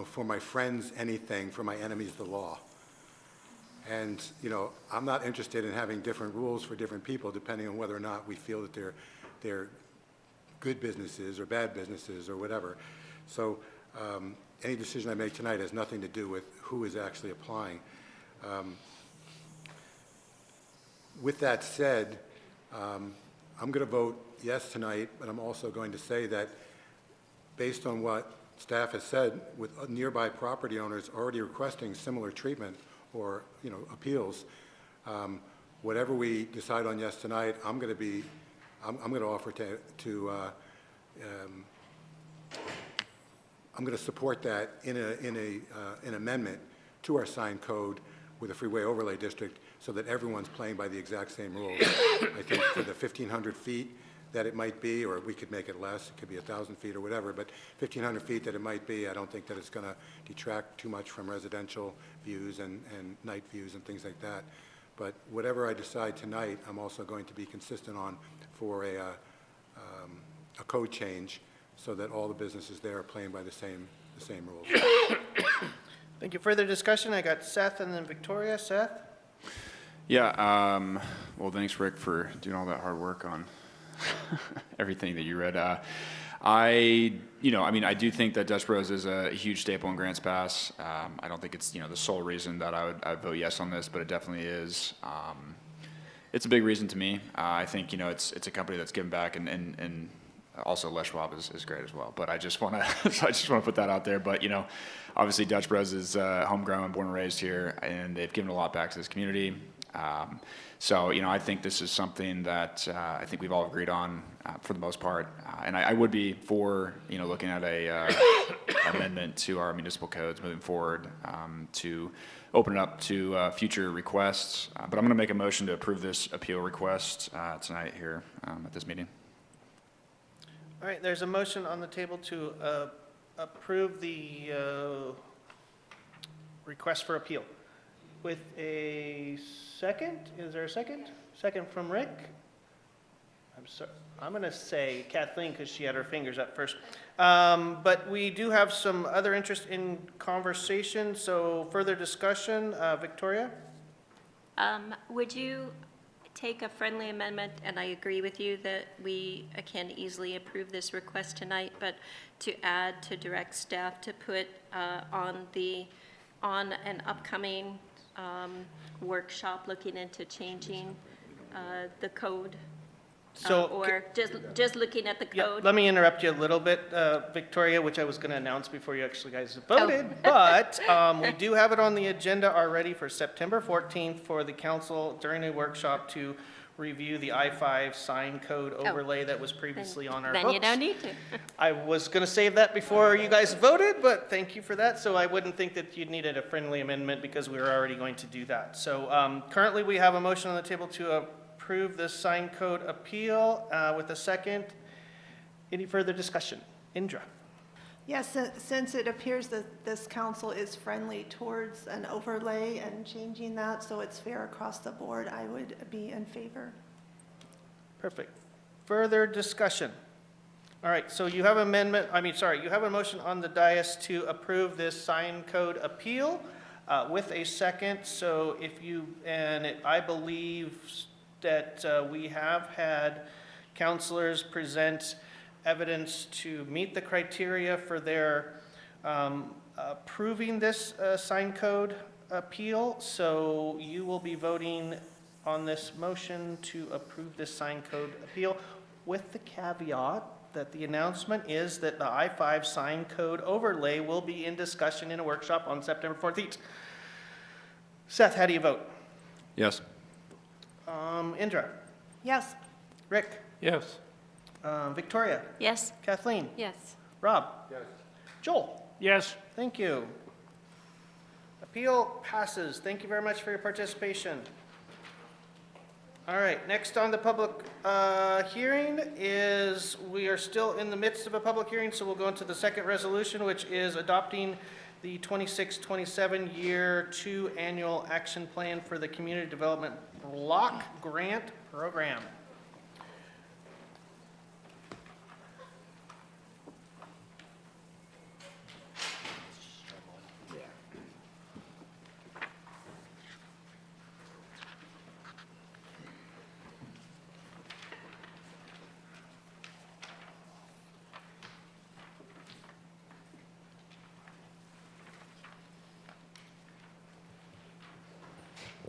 for my friends anything, for my enemies the law. And, I'm not interested in having different rules for different people depending on whether or not we feel that they're good businesses or bad businesses or whatever. So any decision I make tonight has nothing to do with who is actually applying. With that said, I'm going to vote yes tonight, but I'm also going to say that based on what staff has said, with nearby property owners already requesting similar treatment or appeals, whatever we decide on yes tonight, I'm going to offer I'm going to support that in an amendment to our sign code with a freeway overlay district so that everyone's playing by the exact same rules. I think for the 1,500 feet that it might be, or we could make it less, it could be 1,000 feet or whatever, but 1,500 feet that it might be, I don't think that it's going to detract too much from residential views and night views and things like that. But whatever I decide tonight, I'm also going to be consistent on for a code change so that all the businesses there are playing by the same rules. Thank you. Further discussion? I got Seth and then Victoria. Seth? Yeah, well, thanks, Rick, for doing all that hard work on everything that you read. I do think that Dutch Bros is a huge staple in Grants Pass. I don't think it's, the sole reason that I'd vote yes on this, but it definitely is. It's a big reason to me. I think, it's a company that's given back, and also Les Schwab is great as well. But I just want to put that out there. But, obviously Dutch Bros is homegrown, born and raised here, and they've given a lot back to this community. So, I think this is something that I think we've all agreed on for the most part. And I would be for, looking at a amendment to our municipal codes moving forward to open it up to future requests. But I'm going to make a motion to approve this appeal request tonight here at this meeting. All right, there's a motion on the table to approve the request for appeal. With a second, is there a second? Second from Rick? I'm sorry, I'm going to say Kathleen because she had her fingers up first. But we do have some other interest in conversation, so further discussion. Victoria? Would you take a friendly amendment, and I agree with you that we can easily approve this request tonight, but to add to direct staff to put on an upcoming workshop looking into changing the code So, or just looking at the yeah, code? let me interrupt you a little bit, Victoria, which I was going to announce before you actually guys voted. But we do have it on the agenda already for September 14th for the council during a workshop to review the I-5 sign code overlay that was previously on our books. Then you don't need to. I was going to save that before you guys voted, but thank you for that. So I wouldn't think that you'd needed a friendly amendment because we were already going to do that. So currently we have a motion on the table to approve this sign code appeal with a second. Any further discussion? Indra? Yes, since it appears that this council is friendly towards an overlay and changing that so it's fair across the board, I would be in favor. Perfect. Further discussion? All right, so you have you have a motion on the dais to approve this sign code appeal with a second. So I believe that we have had counselors present evidence to meet the criteria for their approving this sign code appeal. So you will be voting on this motion to approve this sign code appeal with the caveat that the announcement is that the I-5 sign code overlay will be in discussion in a workshop on September 14th. Seth, how do you vote? Yes. Indra? Yes. Rick? Yes. Victoria? Yes? Kathleen? Yes. Rob? Yes. Joel? Yes. Thank you. Appeal passes. Thank you very much for your participation. All right, next on the public hearing is, we are still in the midst of a public hearing, so we'll go into the second resolution, which is adopting the 26-27 Year 2 Annual Action Plan for the Community Development Block Grant Program.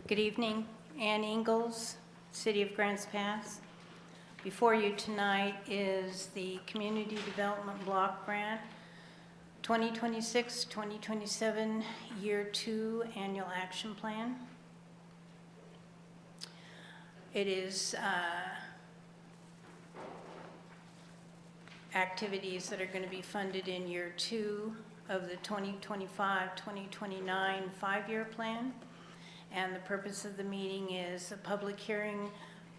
Good evening. Ann Ingalls, City of Grants Pass. Before you tonight is the Community Development Block Grant 2026-2027 Year 2 Annual Action Plan. It is activities that are going to be funded in Year 2 of the 2025-2029 5-year plan. And the purpose of the meeting is a public hearing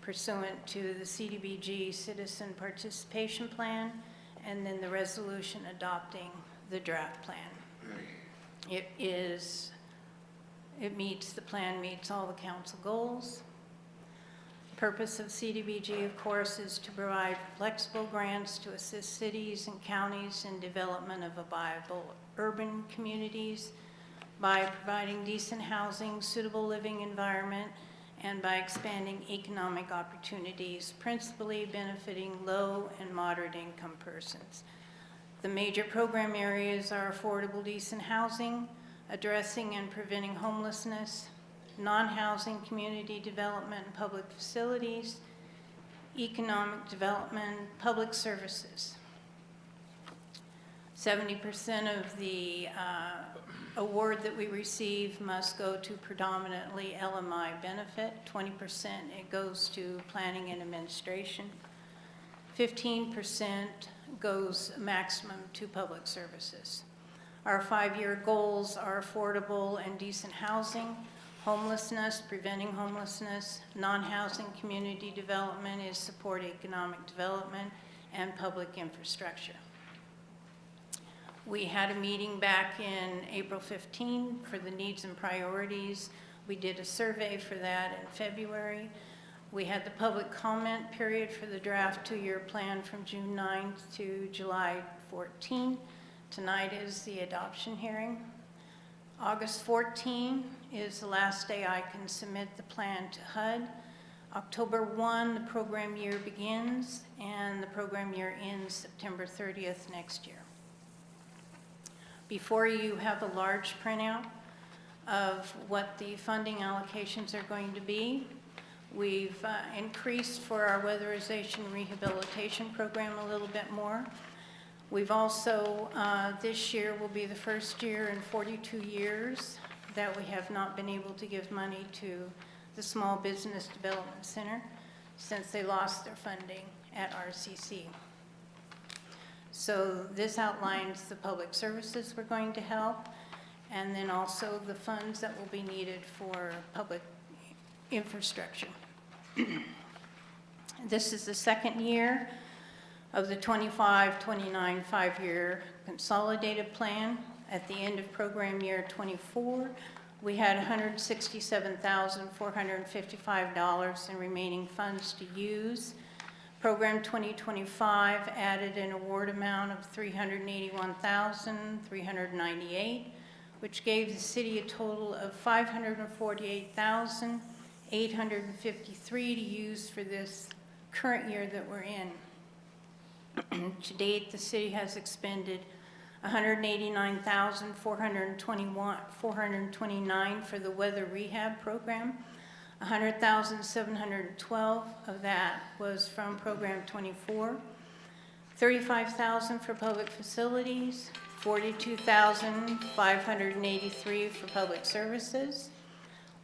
pursuant to the CDBG Citizen Participation Plan, and then the resolution adopting the draft plan. The plan meets all the council goals. The purpose of CDBG, of course, is to provide flexible grants to assist cities and counties in development of viable urban communities, by providing decent housing, suitable living environment, and by expanding economic opportunities, principally benefiting low and moderate income persons. The major program areas are affordable decent housing, addressing and preventing homelessness, non-housing community development and public facilities, economic development, public services. 70% of the award that we receive must go to predominantly LMI benefit. 20% it goes to planning and administration. 15% goes maximum to public services. Our 5-year goals are affordable and decent housing, homelessness, preventing homelessness, non-housing community development is support economic development, and public infrastructure. We had a meeting back in April 15 for the needs and priorities. We did a survey for that in February. We had the public comment period for the draft 2-year plan from June 9th to July 14. Tonight is the adoption hearing. August 14 is the last day I can submit the plan to HUD. October 1, the program year begins, and the program year ends September 30th next year. Before you have a large printout of what the funding allocations are going to be. We've increased for our weatherization rehabilitation program a little bit more. We've also, this year will be the first year in 42 years that we have not been able to give money to the Small Business Development Center since they lost their funding at RCC. So this outlines the public services we're going to help, and then also the funds that will be needed for public infrastructure. This is the second year of the 25-29 five-year consolidated plan. At the end of program year 24, we had $167,455 in remaining funds to use. Program 2025 added an award amount of $381,398, which gave the city a total of $548,853 to use for this current year that we're in. To date, the city has expended $189,429 for the weather rehab program. $100,712 of that was from program 24. $35,000 for public facilities, $42,583 for public services,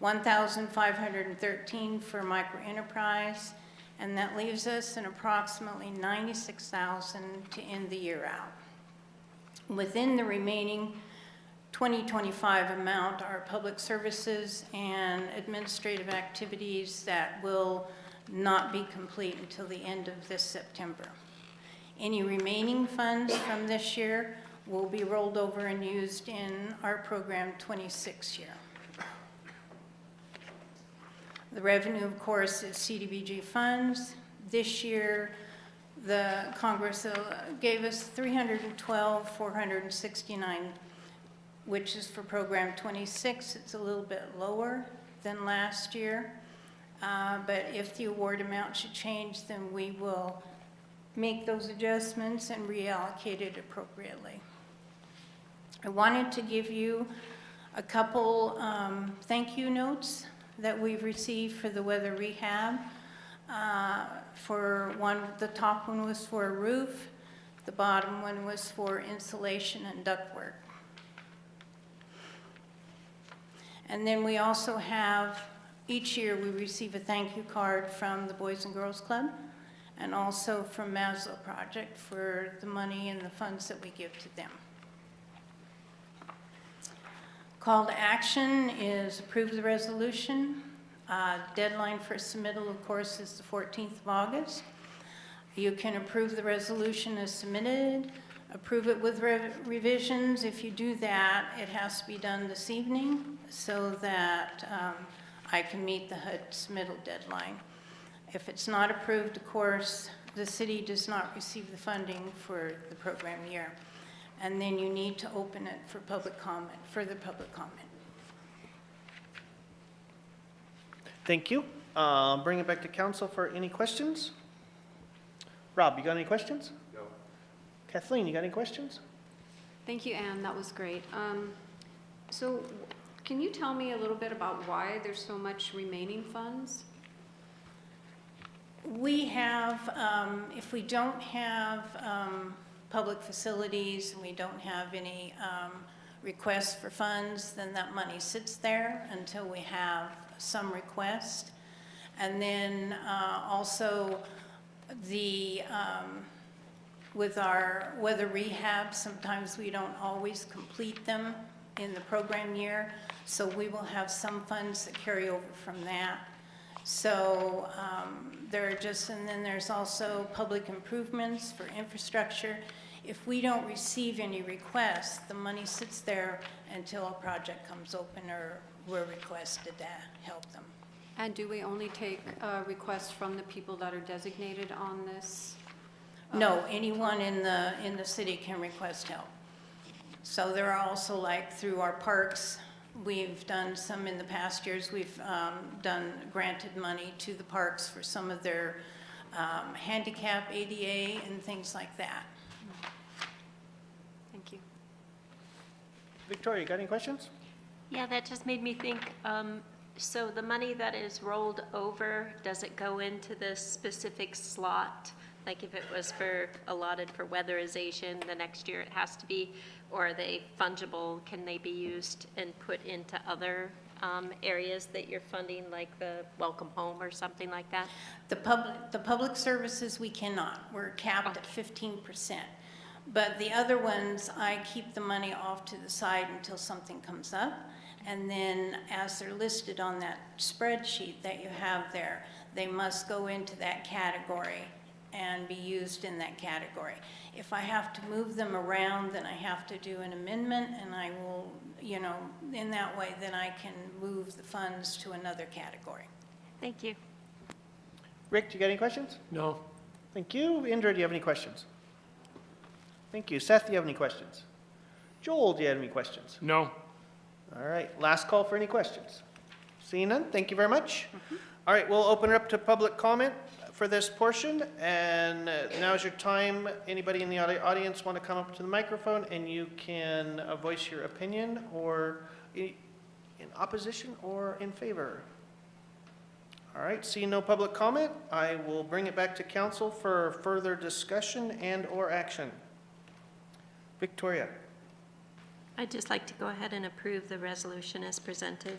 $1,513 for microenterprise, and that leaves us in approximately $96,000 to end the year out. Within the remaining 2025 amount are public services and administrative activities that will not be complete until the end of this September. Any remaining funds from this year will be rolled over and used in our program 26 year. The revenue, of course, is CDBG funds. This year, the Congress gave us $312,469, which is for program 26. It's a little bit lower than last year. But if the award amount should change, then we will make those adjustments and reallocate it appropriately. I wanted to give you a couple thank you notes that we've received for the weather rehab. For one, the top one was for a roof. The bottom one was for insulation and ductwork. And then we also have, each year we receive a thank you card from the Boys and Girls Club and also from Maslow Project for the money and the funds that we give to them. Call to action is approve the resolution. Deadline for submittal, of course, is the 14th of August. You can approve the resolution as submitted, approve it with revisions. If you do that, it has to be done this evening so that I can meet the HUD submittal deadline. If it's not approved, of course, the city does not receive the funding for the program year. And then you need to open it for public comment, further public comment. Thank you. Bring it back to council for any questions. Rob, you got any questions? No. Kathleen, you got any questions? Thank you, Ann. That was great. So can you tell me a little bit about why there's so much remaining funds? We have, if we don't have public facilities and we don't have any requests for funds, then that money sits there until we have some request. And then also the, with our weather rehab, sometimes we don't always complete them in the program year. So we will have some funds that carry over from that. So there are just, and then there's also public improvements for infrastructure. If we don't receive any requests, the money sits there until a project comes open or we're requested to help them. And do we only take requests from the people that are designated on this? No, anyone in the city can request help. So there are also, like, through our parks, we've done some in the past years. We've done granted money to the parks for some of their handicap, ADA, and things like that. Thank you. Victoria, you got any questions? Yeah, that just made me think, So the money that is rolled over, does it go into the specific slot? Like if it was allotted for weatherization, the next year it has to be, or are they fungible? Can they be used and put into other areas that you're funding, like the welcome home or something like that? The public services, we cannot. We're capped at 15%. But the other ones, I keep the money off to the side until something comes up. And then as they're listed on that spreadsheet that you have there, they must go into that category and be used in that category. If I have to move them around, then I have to do an amendment, and I will, in that way, then I can move the funds to another category. Thank you. Rick, do you got any questions? No. Thank you. Indra, do you have any questions? Thank you. Seth, do you have any questions? Joel, do you have any questions? No. All right, last call for any questions. Seeing none, thank you very much. All right, we'll open it up to public comment for this portion, and now's your time. Anybody in the audience want to come up to the microphone, and you can voice your opinion, or in opposition or in favor. All right, seeing no public comment, I will bring it back to council for further discussion and or action. Victoria. I'd just like to go ahead and approve the resolution as presented.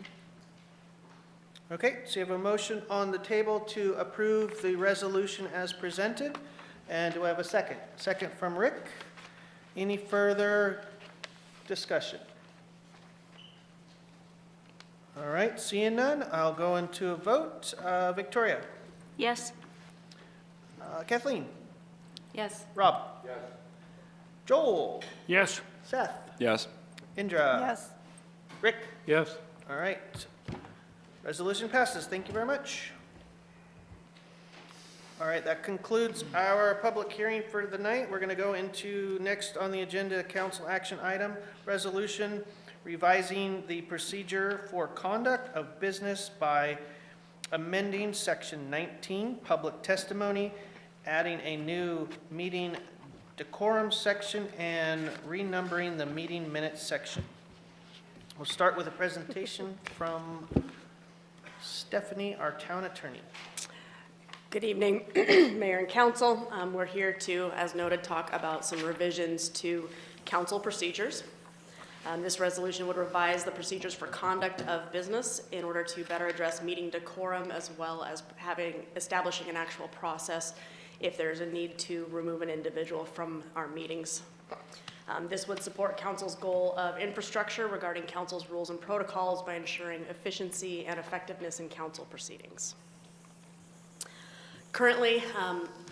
Okay, so you have a motion on the table to approve the resolution as presented. And do I have a second? Second from Rick. Any further discussion? All right, seeing none, I'll go into a vote. Victoria? Yes? Kathleen? Yes. Rob? Yes. Joel? Yes. Seth? Yes. Indra? Yes. Rick? Yes. All right. Resolution passes. Thank you very much. All right, that concludes our public hearing for the night. We're going to go into next on the agenda, council action item, resolution revising the procedure for conduct of business by amending Section 19 Public Testimony, adding a new Meeting Decorum Section, and renumbering the meeting minutes section. We'll start with a presentation from Stephanie, our town attorney. Good evening, Mayor and Council. We're here to, as noted, talk about some revisions to council procedures. This resolution would revise the procedures for conduct of business in order to better address meeting decorum, as well as establishing an actual process if there's a need to remove an individual from our meetings. This would support council's goal of infrastructure regarding council's rules and protocols by ensuring efficiency and effectiveness in council proceedings. Currently,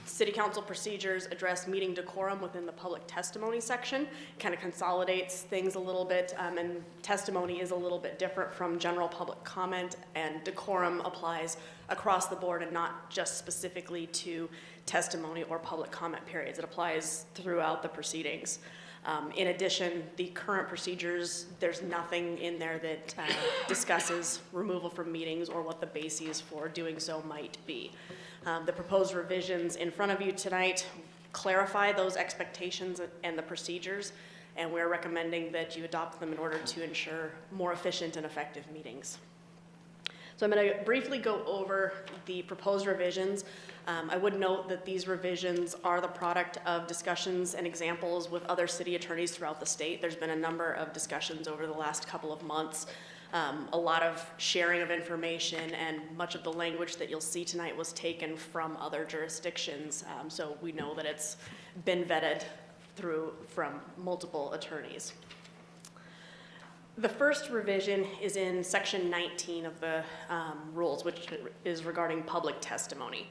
city council procedures address meeting decorum within the public testimony section, kind of consolidates things a little bit, and testimony is a little bit different from general public comment, and decorum applies across the board and not just specifically to testimony or public comment periods. It applies throughout the proceedings. In addition, the current procedures, there's nothing in there that discusses removal from meetings or what the bases for doing so might be. The proposed revisions in front of you tonight clarify those expectations and the procedures, and we're recommending that you adopt them in order to ensure more efficient and effective meetings. So I'm going to briefly go over the proposed revisions. I would note that these revisions are the product of discussions and examples with other city attorneys throughout the state. There's been a number of discussions over the last couple of months. A lot of sharing of information, and much of the language that you'll see tonight was taken from other jurisdictions. So we know that it's been vetted from multiple attorneys. The first revision is in Section 19 of the rules, which is regarding public testimony.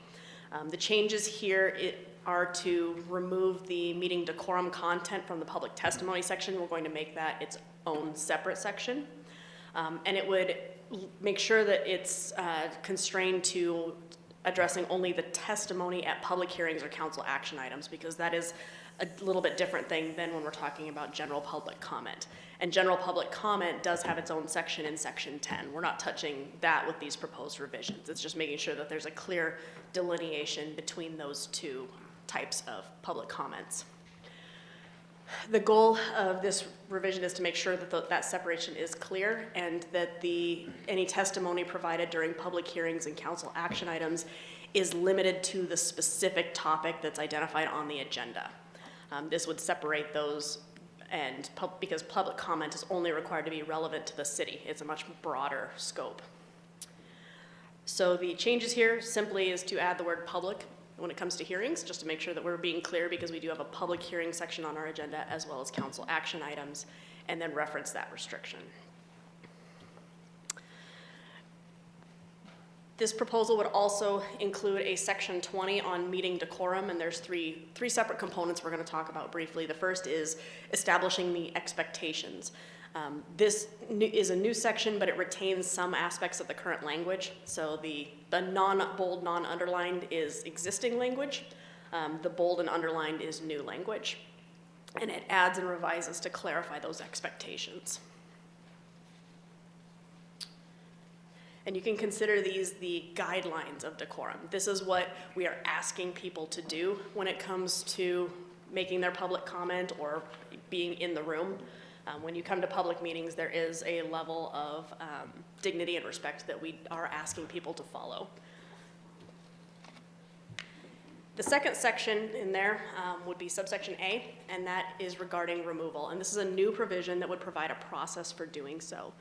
The changes here are to remove the meeting decorum content from the public testimony section. We're going to make that its own separate section. And it would make sure that it's constrained to addressing only the testimony at public hearings or council action items, because that is a little bit different thing than when we're talking about general public comment. And general public comment does have its own section in Section 10. We're not touching that with these proposed revisions. It's just making sure that there's a clear delineation between those two types of public comments. The goal of this revision is to make sure that that separation is clear and that any testimony provided during public hearings and council action items is limited to the specific topic that's identified on the agenda. This would separate those, and because public comment is only required to be relevant to the city. It's a much broader scope. So the changes here simply is to add the word public when it comes to hearings, just to make sure that we're being clear, because we do have a public hearing section on our agenda as well as council action items, and then reference that restriction. This proposal would also include a Section 20 on meeting decorum, and there's three separate components we're going to talk about briefly. The first is establishing the expectations. This is a new section, but it retains some aspects of the current language. So the non-bold, non-underlined is existing language. The bold and underlined is new language. And it adds and revises to clarify those expectations. And you can consider these the guidelines of decorum. This is what we are asking people to do when it comes to making their public comment or being in the room. When you come to public meetings, there is a level of dignity and respect that we are asking people to follow. The second section in there would be subsection A, and that is regarding removal. And this is a new provision that would provide a process for doing so.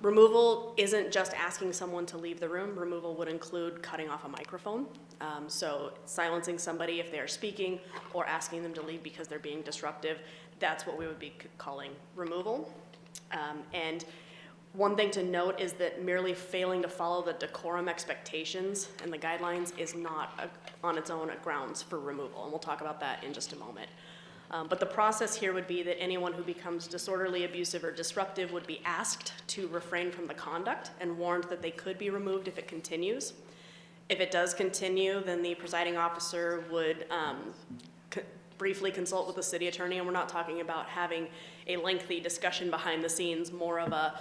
Removal isn't just asking someone to leave the room. Removal would include cutting off a microphone. So silencing somebody if they are speaking or asking them to leave because they're being disruptive. That's what we would be calling removal. And one thing to note is that merely failing to follow the decorum expectations and the guidelines is not on its own grounds for removal. And we'll talk about that in just a moment. But the process here would be that anyone who becomes disorderly, abusive, or disruptive would be asked to refrain from the conduct and warned that they could be removed if it continues. If it does continue, then the presiding officer would briefly consult with the city attorney, and we're not talking about having a lengthy discussion behind the scenes, more of a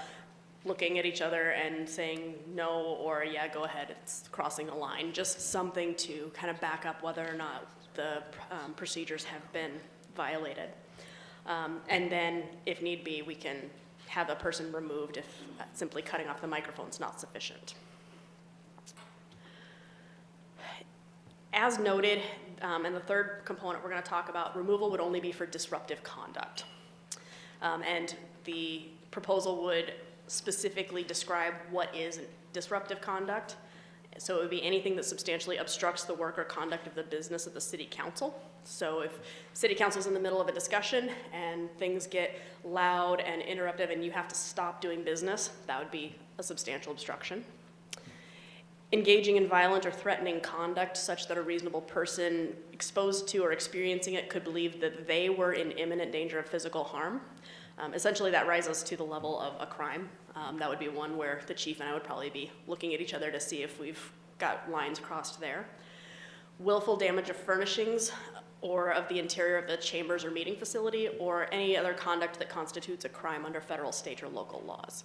looking at each other and saying no or yeah, go ahead, it's crossing a line. Just something to kind of back up whether or not the procedures have been violated. And then, if need be, we can have a person removed if simply cutting off the microphone is not sufficient. As noted, and the third component we're going to talk about, removal would only be for disruptive conduct. And the proposal would specifically describe what is disruptive conduct. So it would be anything that substantially obstructs the work or conduct of the business of the city council. So if city council's in the middle of a discussion and things get loud and interruptive and you have to stop doing business, that would be a substantial obstruction. Engaging in violent or threatening conduct such that a reasonable person exposed to or experiencing it could believe that they were in imminent danger of physical harm. Essentially, that rises to the level of a crime. That would be one where the chief and I would probably be looking at each other to see if we've got lines crossed there. Willful damage of furnishings or of the interior of the chambers or meeting facility, or any other conduct that constitutes a crime under federal, state, or local laws.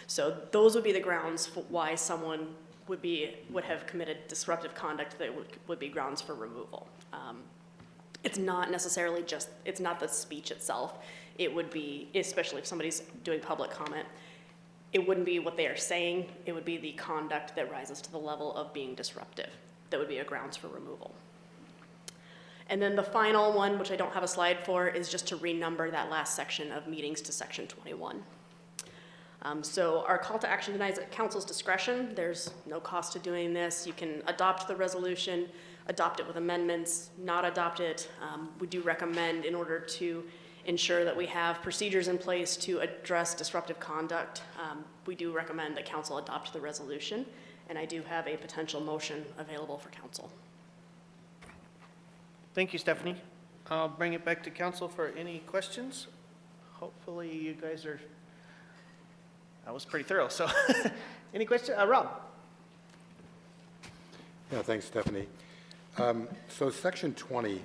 So those would be the grounds for why someone would have committed disruptive conduct that would be grounds for removal. It's not necessarily it's not the speech itself. It would be, especially if somebody's doing public comment, it wouldn't be what they are saying, it would be the conduct that rises to the level of being disruptive. That would be a grounds for removal. And then the final one, which I don't have a slide for, is just to renumber that last section of meetings to Section 21. So our call to action tonight is at council's discretion. There's no cost to doing this. You can adopt the resolution, adopt it with amendments, not adopt it. We do recommend, in order to ensure that we have procedures in place to address disruptive conduct, we do recommend that council adopt the resolution. And I do have a potential motion available for council. Thank you, Stephanie. I'll bring it back to council for any questions. Hopefully you guys are, that was pretty thorough, so. Any questions? Rob? Yeah, thanks, Stephanie. So Section 20,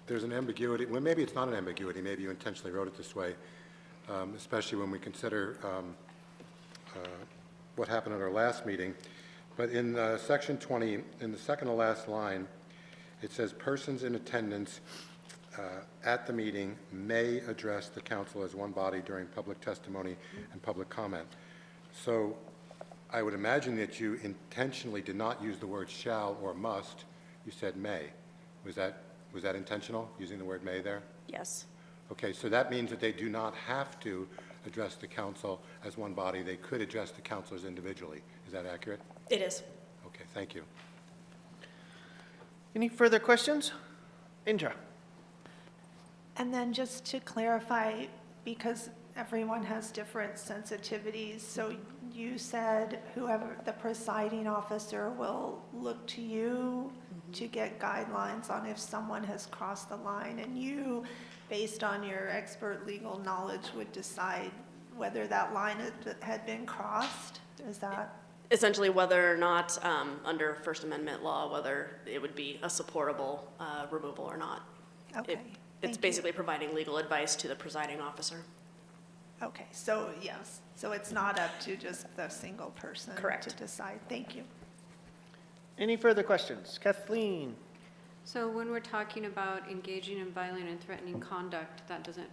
there's an ambiguity. Well, maybe it's not an ambiguity. Maybe you intentionally wrote it this way, especially when we consider what happened at our last meeting. But in Section 20, in the second to last line, it says persons in attendance at the meeting may address the council as one body during public testimony and public comment. So I would imagine that you intentionally did not use the word shall or must. You said may. Was that intentional, using the word may there? Yes. Okay, so that means that they do not have to address the council as one body. They could address the councilors individually. Is that accurate? It is. Okay, thank you. Any further questions? Indra? And then just to clarify, because everyone has different sensitivities, so you said whoever, the presiding officer will look to you to get guidelines on if someone has crossed the line, and you, based on your expert legal knowledge, would decide whether that line had been crossed? Is that? Essentially, whether or not, under First Amendment law, whether it would be a supportable removal or not. Okay. It's basically providing legal advice to the presiding officer. Okay, so yes, so it's not up to just the single person Correct. to decide. Thank you. Any further questions? Kathleen? So when we're talking about engaging in violent and threatening conduct, that doesn't,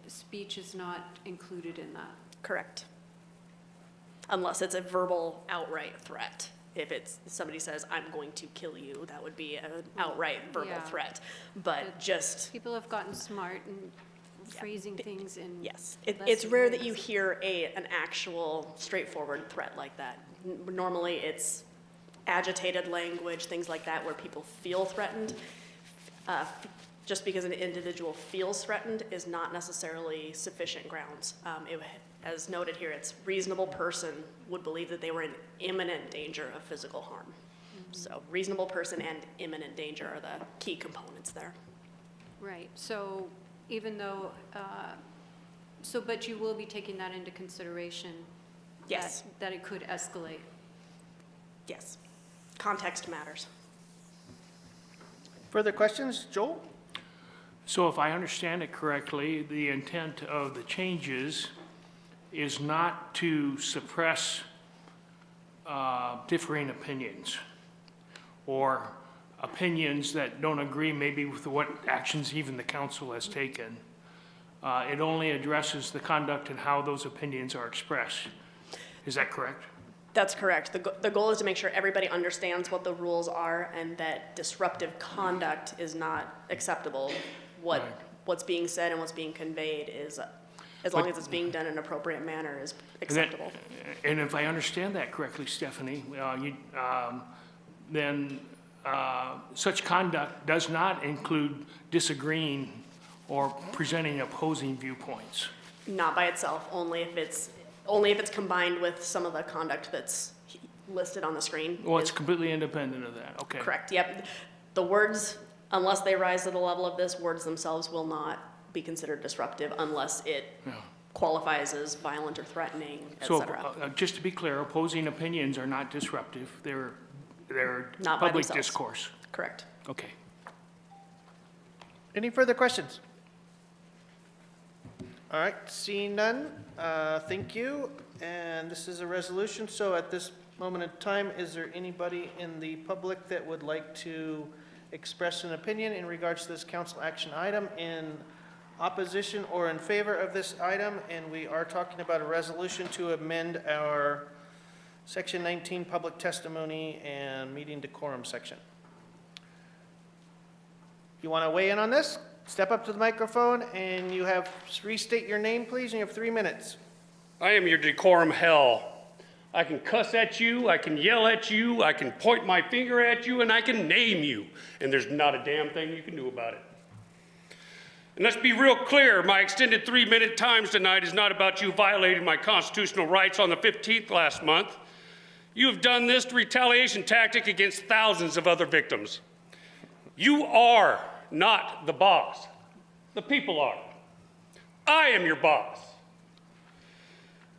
speech is not included in that. Correct. Unless it's a verbal outright threat. If it's, somebody says, I'm going to kill you, that would be an outright verbal Yeah. threat. But just, People have gotten smart and phrasing things in. yes, less it's rare that ways. you hear an actual straightforward threat like that. Normally, it's agitated language, things like that, where people feel threatened. Just because an individual feels threatened is not necessarily sufficient grounds. As noted here, it's reasonable person would believe that they were in imminent danger of physical harm. So reasonable person and imminent danger are the key components there. Right, so even though, but you will be taking that into consideration? Yes. That it could escalate? Yes. Context matters. Further questions? Joel? So if I understand it correctly, the intent of the changes is not to suppress differing opinions or opinions that don't agree maybe with what actions even the council has taken. It only addresses the conduct and how those opinions are expressed. Is that correct? That's correct. The goal is to make sure everybody understands what the rules are and that disruptive conduct is not acceptable. What's being said and what's being conveyed is, as long as it's being done in an appropriate manner, is acceptable. And if I understand that correctly, Stephanie, then such conduct does not include disagreeing or presenting opposing viewpoints. Not by itself, only if it's combined with some of the conduct that's listed on the screen. Well, it's completely independent of that, okay. Correct, yep. The words, unless they rise to the level of this, words themselves will not be considered disruptive unless it qualifies as violent or threatening, et cetera. So, just to be clear, opposing opinions are not disruptive. They're Not by public themselves. discourse. Correct. Okay. Any further questions? All right, seeing none, thank you. And this is a resolution, so at this moment in time, is there anybody in the public that would like to express an opinion in regards to this council action item in opposition or in favor of this item? And we are talking about a resolution to amend our Section 19 Public Testimony and Meeting Decorum Section. You want to weigh in on this? Step up to the microphone and you have, restate your name, please, and you have 3 minutes. I am your decorum hell. I can cuss at you, I can yell at you, I can point my finger at you, and I can name you. And there's not a damn thing you can do about it. And let's be real clear, my extended 3-minute times tonight is not about you violating my constitutional rights on the 15th last month. You have done this retaliation tactic against thousands of other victims. You are not the boss. The people are. I am your boss.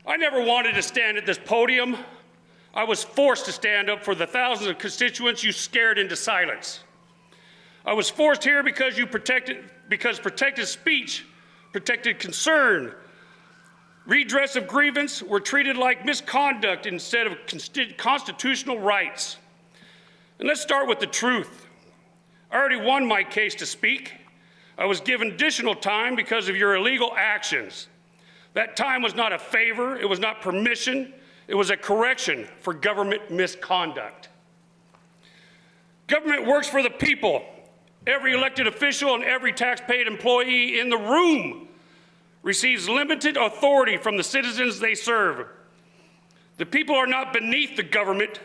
I never wanted to stand at this podium. I was forced to stand up for the thousands of constituents you scared into silence. I was forced here because protected speech, protected concern, redress of grievance were treated like misconduct instead of constitutional rights. And let's start with the truth. I already won my case to speak, I was given additional time because of your illegal actions. That time was not a favor, it was not permission, it was a correction for government misconduct. Government works for the people. Every elected official and every tax-paid employee in the room receives limited authority from the citizens they serve. The people are not beneath the government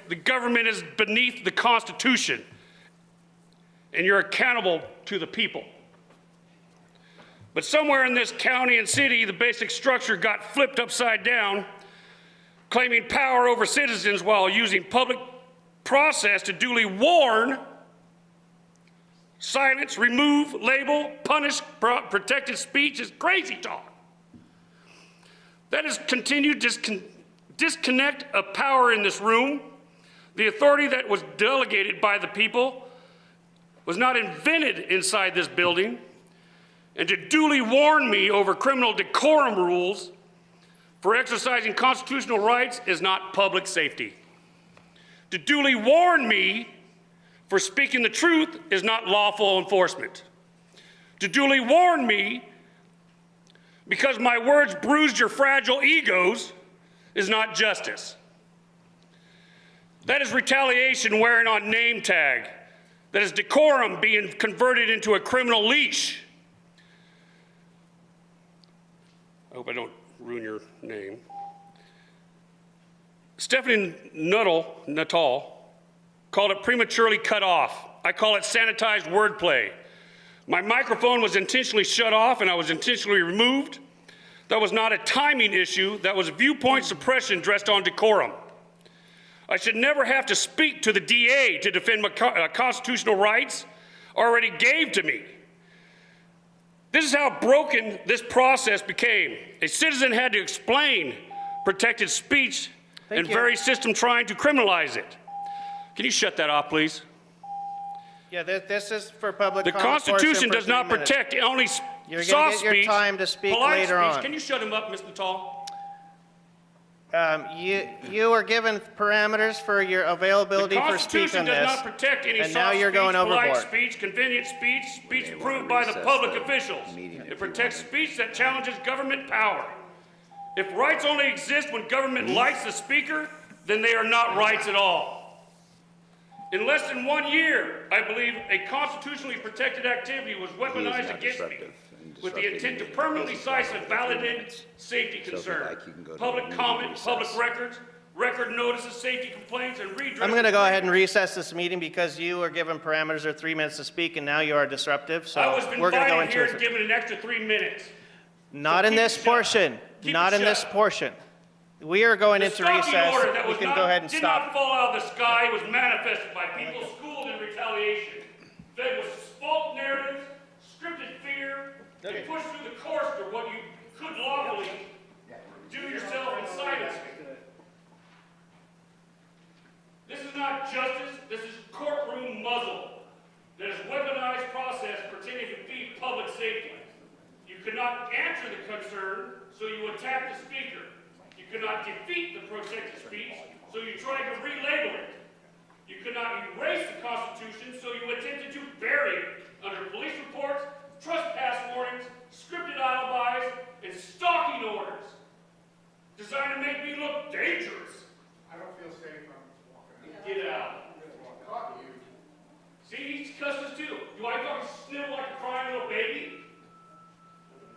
is beneath the Constitution, and you're accountable to the people. But somewhere in this county and city, the basic structure got flipped upside down, claiming power over citizens while using public process to duly warn, silence, remove, label, punish protected speech is crazy talk. That is continued disconnect of power in this room. The authority that was delegated by the people was not invented inside this building. And to duly warn me over criminal decorum rules for exercising constitutional rights is not public safety. To duly warn me for speaking the truth is not lawful enforcement. To duly warn me because my words bruised your fragile egos is not justice. That is retaliation wearing on name tag. That is decorum being converted into a criminal leash. I hope I don't ruin your name. Stephanie Nuttall called it prematurely cut off. I call it sanitized wordplay. My microphone was intentionally shut off and I was intentionally removed. That was not a timing issue, that was viewpoint suppression dressed on decorum. I should never have to speak to the DA to defend my constitutional rights already gave to me. This is how broken this process became. A citizen had to explain protected speech and very system trying to criminalize it. Can you shut that off, please? Yeah, this is for public The comment portion Constitution for does not 3 minutes. protect only You're soft going to get your speech, time to speak polite later speech. on. Can you shut him up, Mr. Tall? You were given parameters for your availability for speak on The Constitution does this, not protect any and soft now you're speech, going polite overboard. speech, convenient speech, speech approved by the public officials. It protects speech that challenges government power. If rights only exist when government likes the speaker, then they are not rights at all. In less than 1 year, I believe a constitutionally protected activity was weaponized against me with the intent to permanently silence a validated safety concern. Public comment, public records, record notices, safety complaints, and redress. I'm going to go ahead and recess this meeting because you were given parameters of 3 minutes to speak, and now you are disruptive, so I was we're going to go invited here into and it. given an extra 3 minutes. Not So in keep this it shut. portion, Keep not it in this shut. portion. We are going The into stalking recess. order that We was can not- go ahead and did stop. not fall out of the sky was manifested by people schooled in retaliation. Fed with false narratives, scripted fear, and pushed through the course to what you could lawfully do yourself in silence. This is not justice, this is courtroom muzzle. That is weaponized process pertaining to feed public safety. You cannot answer the concern, so you attack the speaker. You cannot defeat the protected speech, so you try to relabel it. You cannot erase the Constitution, so you attempted to bury it under police reports, trespass warnings, scripted alibis, and stalking orders designed to make me look dangerous. I don't feel safe. I'm walking out. Get out. Caught you. See, he cusses too. Do I fucking snivel like a crying little baby?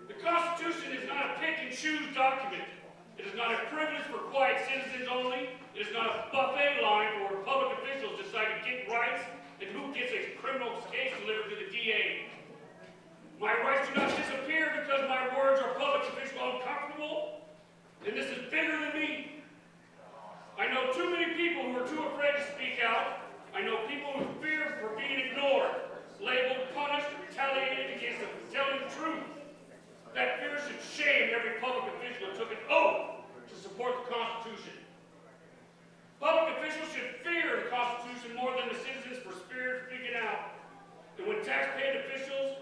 The Constitution is not a pick and choose document. It is not a privilege for quiet citizens only. It is not a buffet line for where public officials decide to get rights and who gets a criminal case delivered to the DA. My rights do not disappear because my words are public official uncomfortable, and this is bigger than me. I know too many people who are too afraid to speak out. I know people who fear for being ignored, labeled, punished, retaliated against them telling the truth. That fear should shame every public official who took an oath to support the Constitution. Public officials should fear the Constitution more than the citizens for speaking out. And when tax-paid officials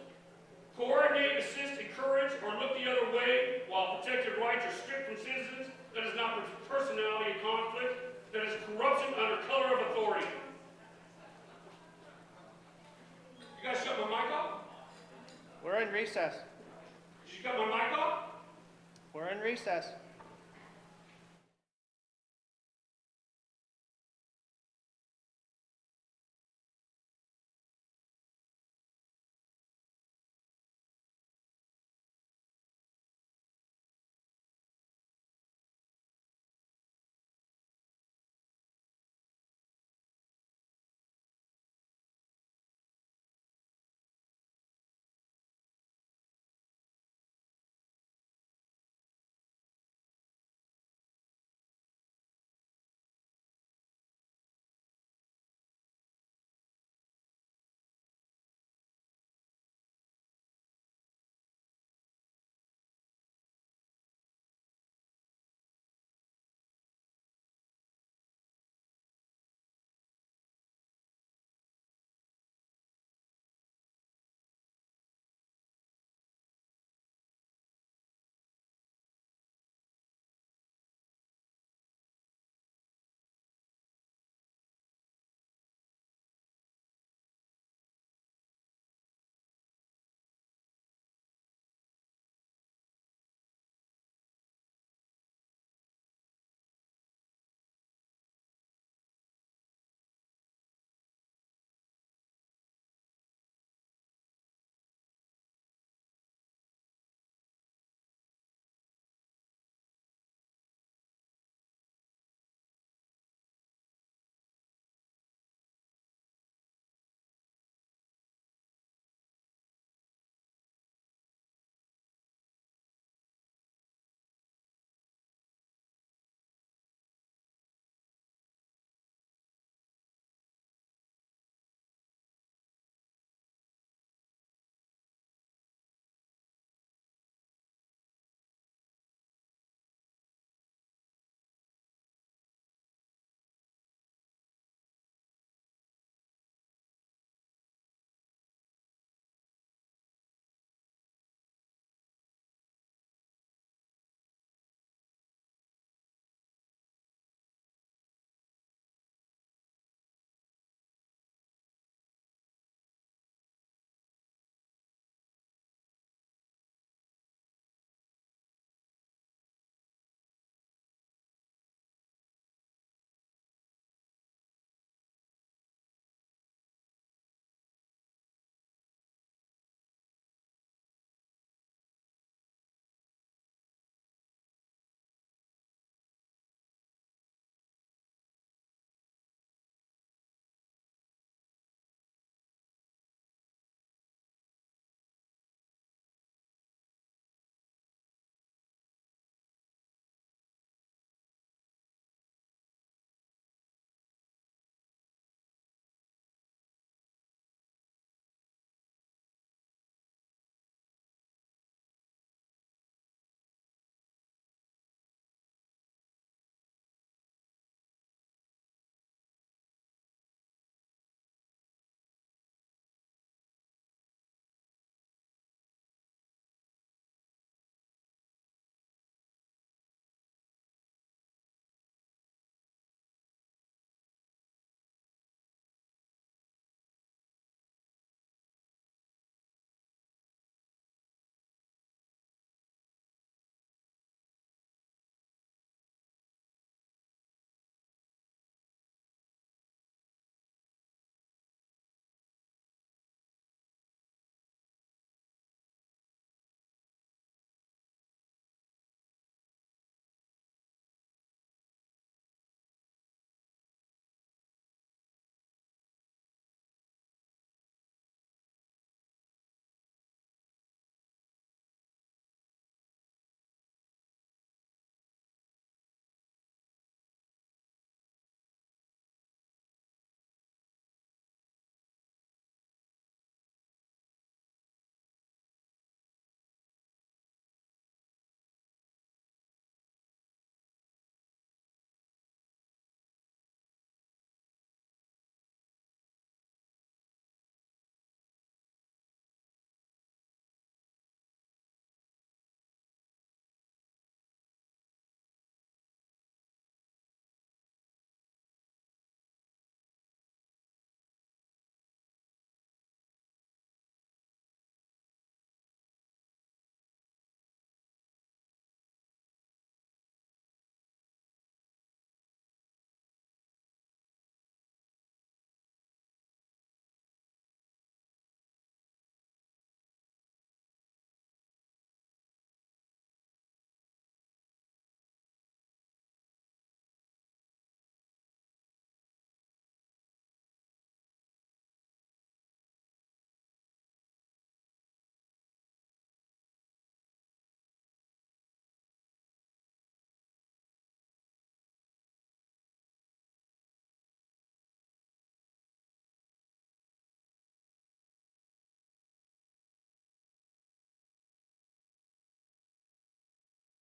coordinate, assist, encourage, or look the other way while protected rights are stripped from citizens, that is not personality and conflict, that is corruption under color of authority. recess. You got my mic off? We're in recess.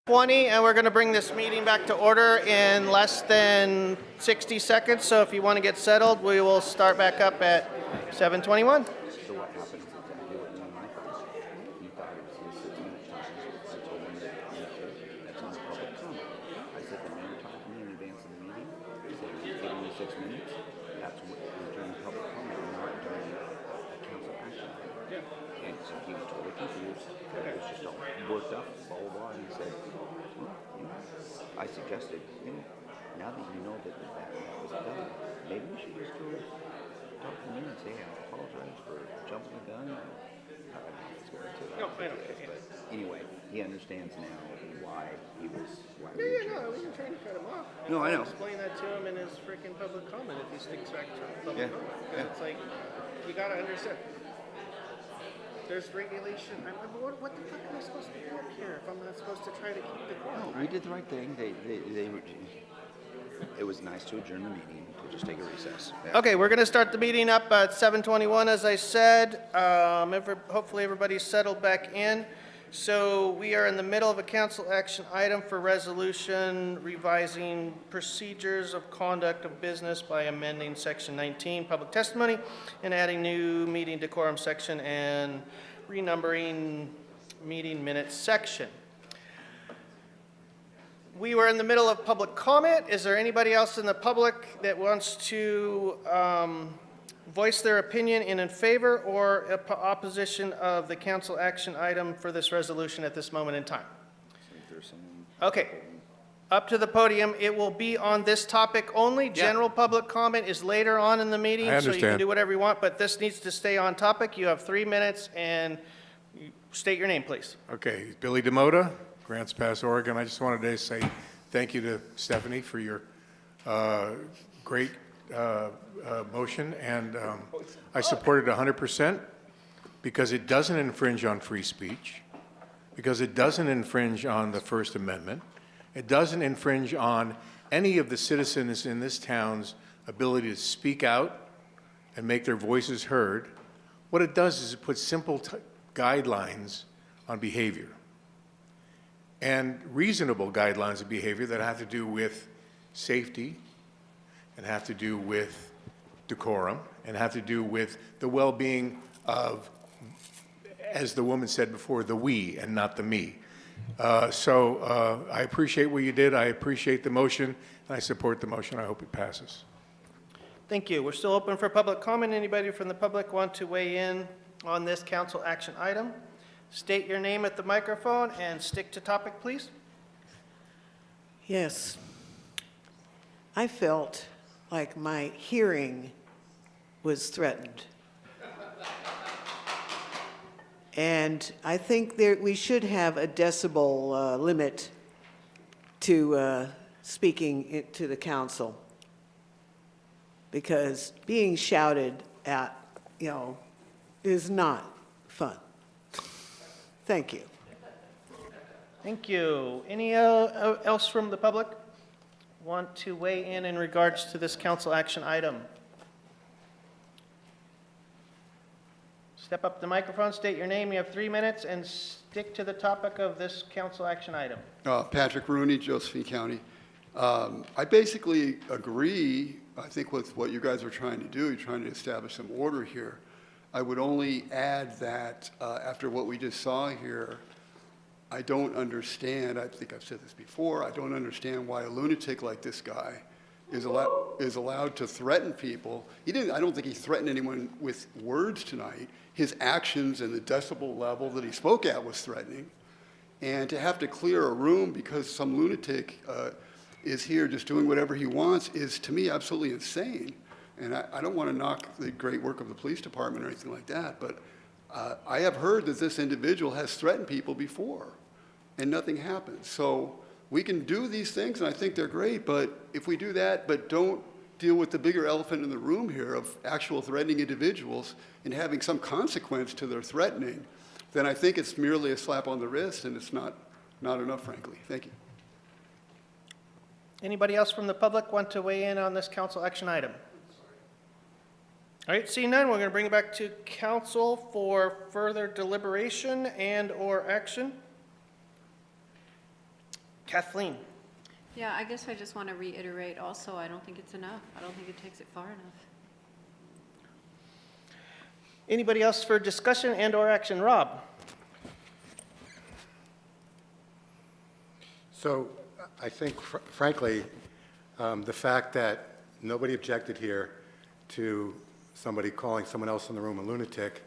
20, and we're going to bring this meeting back to order in less than 60 seconds. So if you want to get settled, we will start back up at 7:21. So what happens is I do it in my phone. You thought it was his 6-minute time. I told him that that's on public comment. I said the mayor talked to me in advance of the meeting. He said, "You're giving me 6 minutes." That's what we're during public comment, not during a council action. And so he was totally confused. It was just all worked up, blah, blah, blah. And he said, I suggested, now that you know that was done, maybe we should just go talk to me and say, I apologize for jumping the gun. I don't know if it's going to. No, I know. But anyway, he understands now why he was. No, we can try to cut him off. No, I know. Explain that to him in his freaking public comment if he sticks back to public Yeah, comment. 'Cause yeah. it's like, you got to understand. There's regulation. What the fuck am I supposed to do up here if I'm not supposed to try to keep the quorum? No, we did the right thing. They were. It was nice to adjourn the meeting. We'll just take a recess. Yeah. Okay, we're going to start the meeting up at 7:21, as I said. Hopefully everybody's settled back in. So we are in the middle of a council action item for resolution revising procedures of conduct of business by amending Section 19 Public Testimony and adding new Meeting Decorum Section and renumbering Meeting Minutes Section. We were in the middle of public comment. Is there anybody else in the public that wants to voice their opinion in favor or opposition of the council action item for this resolution at this moment in time? Okay, up to the podium. It will be on this topic only. General public comment is later on in the meeting, so you can do whatever you want, but this needs to stay on topic. You have 3 minutes, and state your name, please. Okay, Billy Demota, Grants Pass, Oregon. I just wanted to say thank you to Stephanie for your great motion, and I support it 100% because it doesn't infringe on free speech, because it doesn't infringe on the First Amendment, it doesn't infringe on any of the citizens in this town's ability to speak out and make their voices heard. What it does is it puts simple guidelines on behavior, and reasonable guidelines of behavior that have to do with safety and have to do with decorum and have to do with the well-being of, as the woman said before, the we and not the me. So I appreciate what you did. I appreciate the motion, and I support the motion. I hope it passes. Thank you. We're still open for public comment. Anybody from the public want to weigh in on this council action item? State your name at the microphone and stick to topic, please. Yes. I felt like my hearing was threatened. And I think we should have a decibel limit to speaking to the council, because being shouted at, is not fun. Thank you. Thank you. Any else from the public want to weigh in regards to this council action item? Step up to the microphone, state your name. You have 3 minutes, and stick to the topic of this council action item. Patrick Rooney, Josephine County. I basically agree, I think, with what you guys are trying to do. You're trying to establish some order here. I would only add that after what we just saw here, I don't understand, I think I've said this before, I don't understand why a lunatic like this guy is allowed to threaten people. I don't think he threatened anyone with words tonight. His actions and the decibel level that he spoke at was threatening. And to have to clear a room because some lunatic is here just doing whatever he wants is, to me, absolutely insane. And I don't want to knock the great work of the police department or anything like that, but I have heard that this individual has threatened people before, and nothing happens. So we can do these things, and I think they're great, but if we do that, but don't deal with the bigger elephant in the room here of actual threatening individuals and having some consequence to their threatening, then I think it's merely a slap on the wrist, and it's not enough, frankly. Thank you. Anybody else from the public want to weigh in on this council action item? All right, seeing none, we're going to bring it back to council for further deliberation and/or action. Kathleen? Yeah, I guess I just want to reiterate also, I don't think it's enough. I don't think it takes it far enough. Anybody else for discussion and/or action? Rob? So I think, frankly, the fact that nobody objected here to somebody calling someone else in the room a lunatic,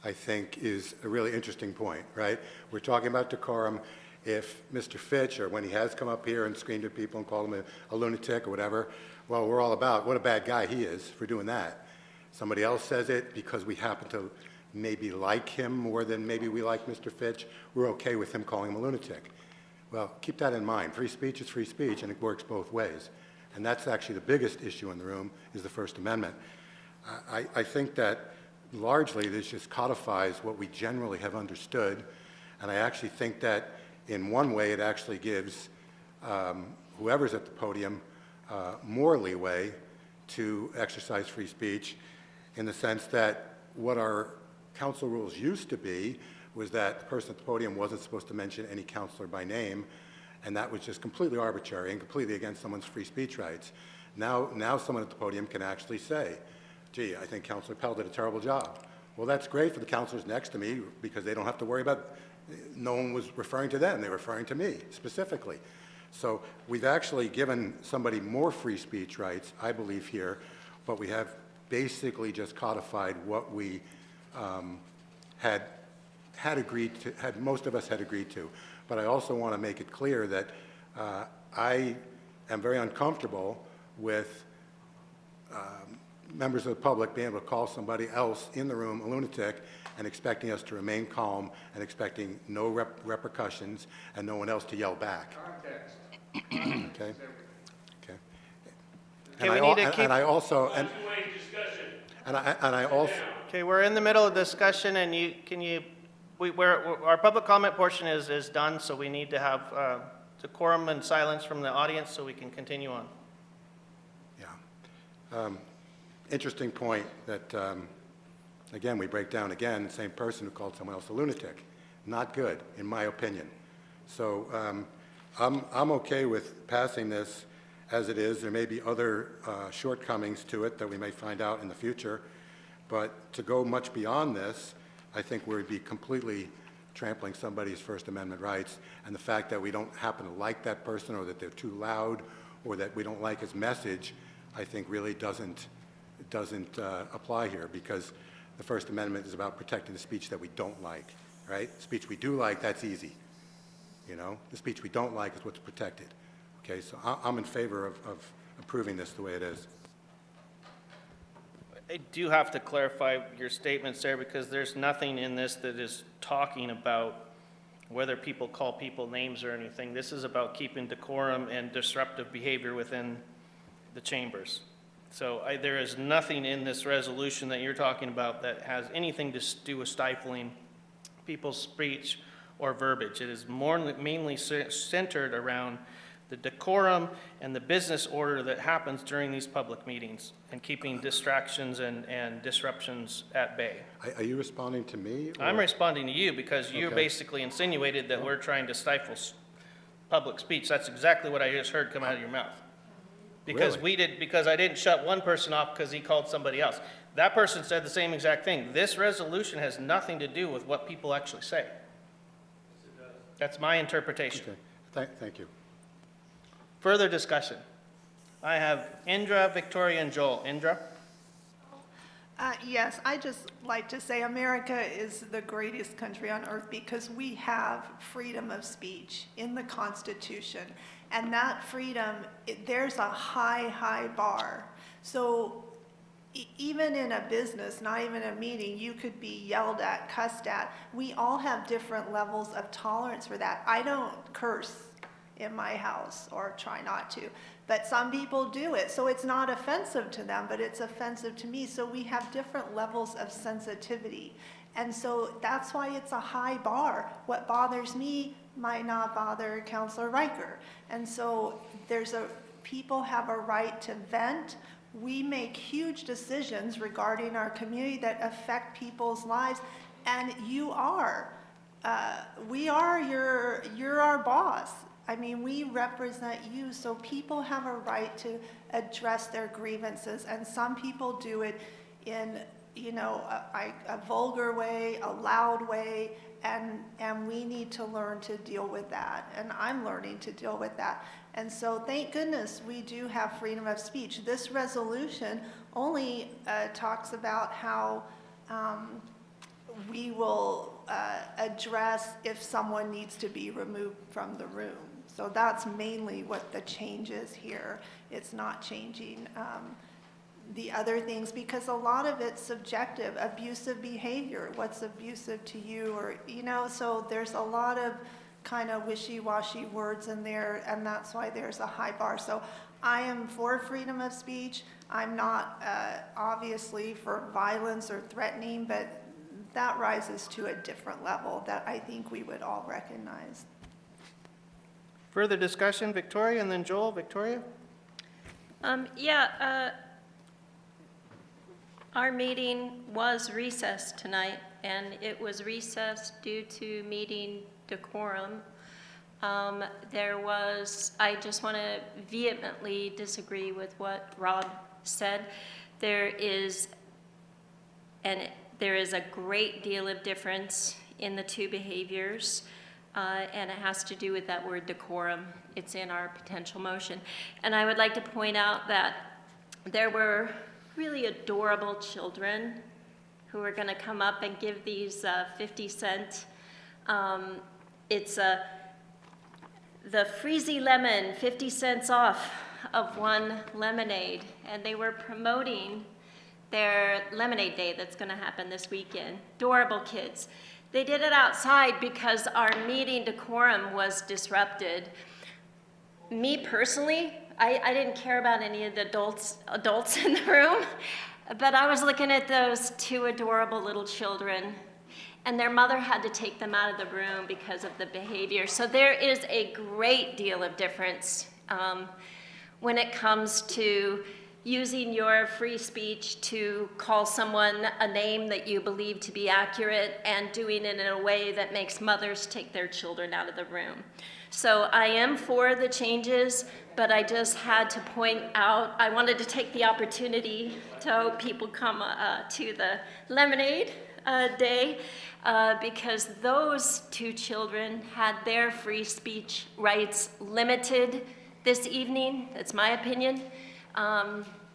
I think is a really interesting point, right? We're talking about decorum. If Mr. Fitch, or when he has come up here and screamed at people and called them a lunatic or whatever, well, we're all about what a bad guy he is for doing that. Somebody else says it because we happen to maybe like him more than maybe we like Mr. Fitch, we're okay with him calling him a lunatic. Well, keep that in mind. Free speech is free speech, and it works both ways. And that's actually the biggest issue in the room, is the First Amendment. I think that largely this just codifies what we generally have understood, and I actually think that in one way it actually gives whoever's at the podium more leeway to exercise free speech, in the sense that what our council rules used to be was that the person at the podium wasn't supposed to mention any counselor by name, and that was just completely arbitrary and completely against someone's free speech rights. Now someone at the podium can actually say, gee, I think Councilor Pell did a terrible job. Well, that's great for the counselors next to me, because they don't have to worry about, no one was referring to them, they were referring to me specifically. So we've actually given somebody more free speech rights, I believe, here, but we have basically just codified what we had most of us had agreed to. But I also want to make it clear that I am very uncomfortable with members of the public being able to call somebody else in the room a lunatic and expecting us to remain calm and expecting no repercussions and no one else to yell back. Context. Okay? Okay. Okay, we need to keep- And I also, Two-way discussion. and I also, Okay, we're in the middle of discussion, and our public comment portion is done, so we need to have decorum and silence from the audience so we can continue on. yeah. Interesting point that, again, we break down again, the same person who called someone else a lunatic. Not good, in my opinion. So I'm okay with passing this as it is. There may be other shortcomings to it that we may find out in the future, but to go much beyond this, I think we'd be completely trampling somebody's First Amendment rights, and the fact that we don't happen to like that person, or that they're too loud, or that we don't like his message, I think really doesn't apply here, because the First Amendment is about protecting the speech that we don't like, right? Speech we do like, that's easy. You know, the speech we don't like is what's protected. Okay, so I'm in favor of approving this the way it is. I do have to clarify your statements there, because there's nothing in this that is talking about whether people call people names or anything. This is about keeping decorum and disruptive behavior within the chambers. So there is nothing in this resolution that you're talking about that has anything to do with stifling people's speech or verbiage. It is mainly centered around the decorum and the business order that happens during these public meetings, and keeping distractions and disruptions at bay. Are you responding to me? Or? I'm responding to you, because you Okay. basically insinuated that we're trying to stifle public speech. That's exactly what I just heard come out of your mouth. Because Really? because I didn't shut one person off because he called somebody else. That person said the same exact thing. This resolution has nothing to do with what people actually say. That's my interpretation. Okay, thank you. Further discussion. I have Indra, Victoria, and Joel. Indra? Yes, I just like to say America is the greatest country on earth because we have freedom of speech in the Constitution. And that freedom, there's a high, high bar. So even in a business, not even a meeting, you could be yelled at, cussed at. We all have different levels of tolerance for that. I don't curse in my house, or try not to, but some people do it. So it's not offensive to them, but it's offensive to me. So we have different levels of sensitivity. And so that's why it's a high bar. What bothers me might not bother Councilor Riker. And so people have a right to vent. We make huge decisions regarding our community that affect people's lives, and you're our boss. I mean, we represent you, so people have a right to address their grievances, and some people do it in, you know, a vulgar way, a loud way, and we need to learn to deal with that, and I'm learning to deal with that. And so thank goodness we do have freedom of speech. This resolution only talks about how we will address if someone needs to be removed from the room. So that's mainly what the change is here. It's not changing the other things, because a lot of it's subjective. Abusive behavior, what's abusive to you, or, you know, so there's a lot of kind of wishy-washy words in there, and that's why there's a high bar. So I am for freedom of speech. I'm not obviously for violence or threatening, but that rises to a different level that I think we would all recognize. Further discussion, Victoria, and then Joel. Victoria? Our meeting was recessed tonight, and it was recessed due to meeting decorum. I just want to vehemently disagree with what Rob said. There is a great deal of difference in the two behaviors, and it has to do with that word decorum. It's in our potential motion. And I would like to point out that there were really adorable children who are going to come up and give these 50-cent, it's the Freezy Lemon, 50 cents off of one lemonade, and they were promoting their Lemonade Day that's going to happen this weekend. Adorable kids. They did it outside because our meeting decorum was disrupted. Me personally, I didn't care about any of the adults in the room, but I was looking at those two adorable little children, and their mother had to take them out of the room because of the behavior. So there is a great deal of difference when it comes to using your free speech to call someone a name that you believe to be accurate and doing it in a way that makes mothers take their children out of the room. So I am for the changes, but I just had to point out, I wanted to take the opportunity to hope people come to the Lemonade Day because those two children had their free speech rights limited this evening. That's my opinion.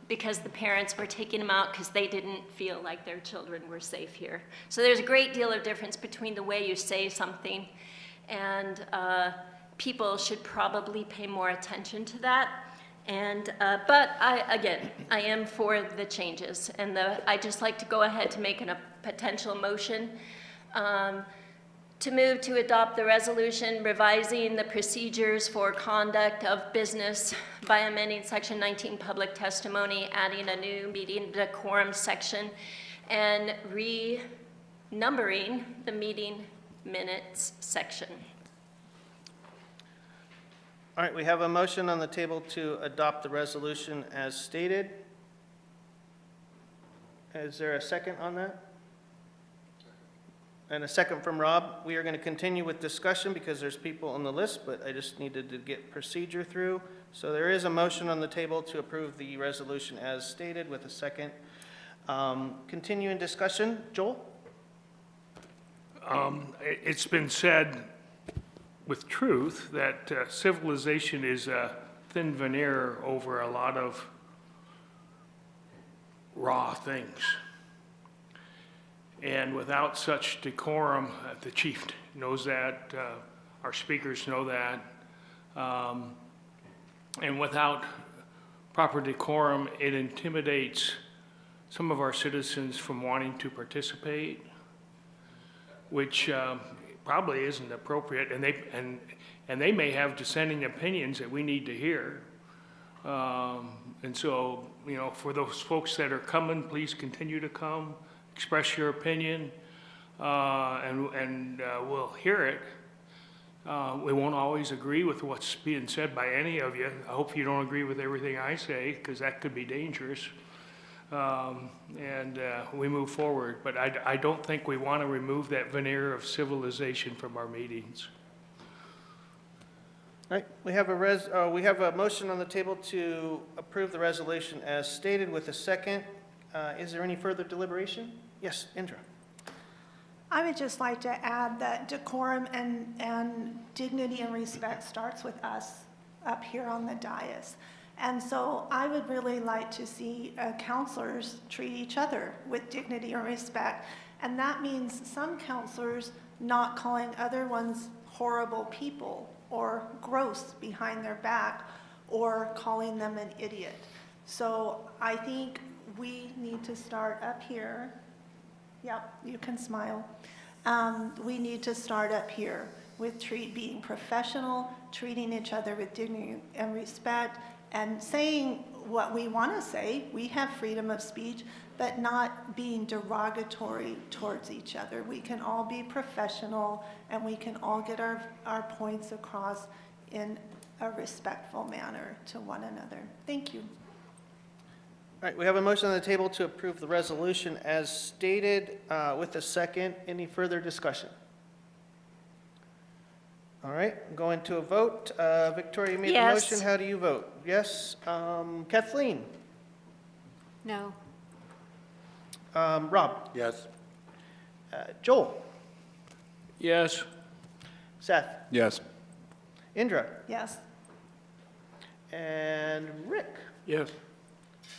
Because the parents were taking them out because they didn't feel like their children were safe here. So there's a great deal of difference between the way you say something, and people should probably pay more attention to that. And but I am for the changes, and I just like to go ahead to make a potential motion to move to adopt the resolution revising the procedures for conduct of business by amending Section 19 Public Testimony, adding a new Meeting Decorum Section, and renumbering the meeting minutes section. All right, we have a motion on the table to adopt the resolution as stated. Is there a second on that? And a second from Rob. We are going to continue with discussion because there's people on the list, but I just needed to get procedure through. So there is a motion on the table to approve the resolution as stated with a second. Continue in discussion. Joel? It's been said with truth that civilization is a thin veneer over a lot of raw things. And without such decorum, the chief knows that, our speakers know that, and without proper decorum, it intimidates some of our citizens from wanting to participate, which probably isn't appropriate, and they may have dissenting opinions that we need to hear. And so, you know, for those folks that are coming, please continue to come. Express your opinion, and we'll hear it. We won't always agree with what's being said by any of you. I hope you don't agree with everything I say, because that could be dangerous. And we move forward. But I don't think we want to remove that veneer of civilization from our meetings. All right, we have a motion on the table to approve the resolution as stated with a second. Is there any further deliberation? Yes, Indra. I would just like to add that decorum and dignity and respect starts with us up here on the dais. And so I would really like to see counselors treat each other with dignity and respect. And that means some counselors not calling other ones horrible people or gross behind their back or calling them an idiot. So I think we need to start up here. Yep, you can smile. We need to start up here with being professional, treating each other with dignity and respect, and saying what we want to say. We have freedom of speech, but not being derogatory towards each other. We can all be professional, and we can all get our points across in a respectful manner to one another. Thank you. All right, we have a motion on the table to approve the resolution as stated with a second. Any further discussion? All right, going to a vote. Victoria, you made the Yes. motion. How do you vote? Yes. Kathleen? No. Rob? Yes. Joel? Yes. Seth? Yes. Indra? Yes. And Rick? Yes.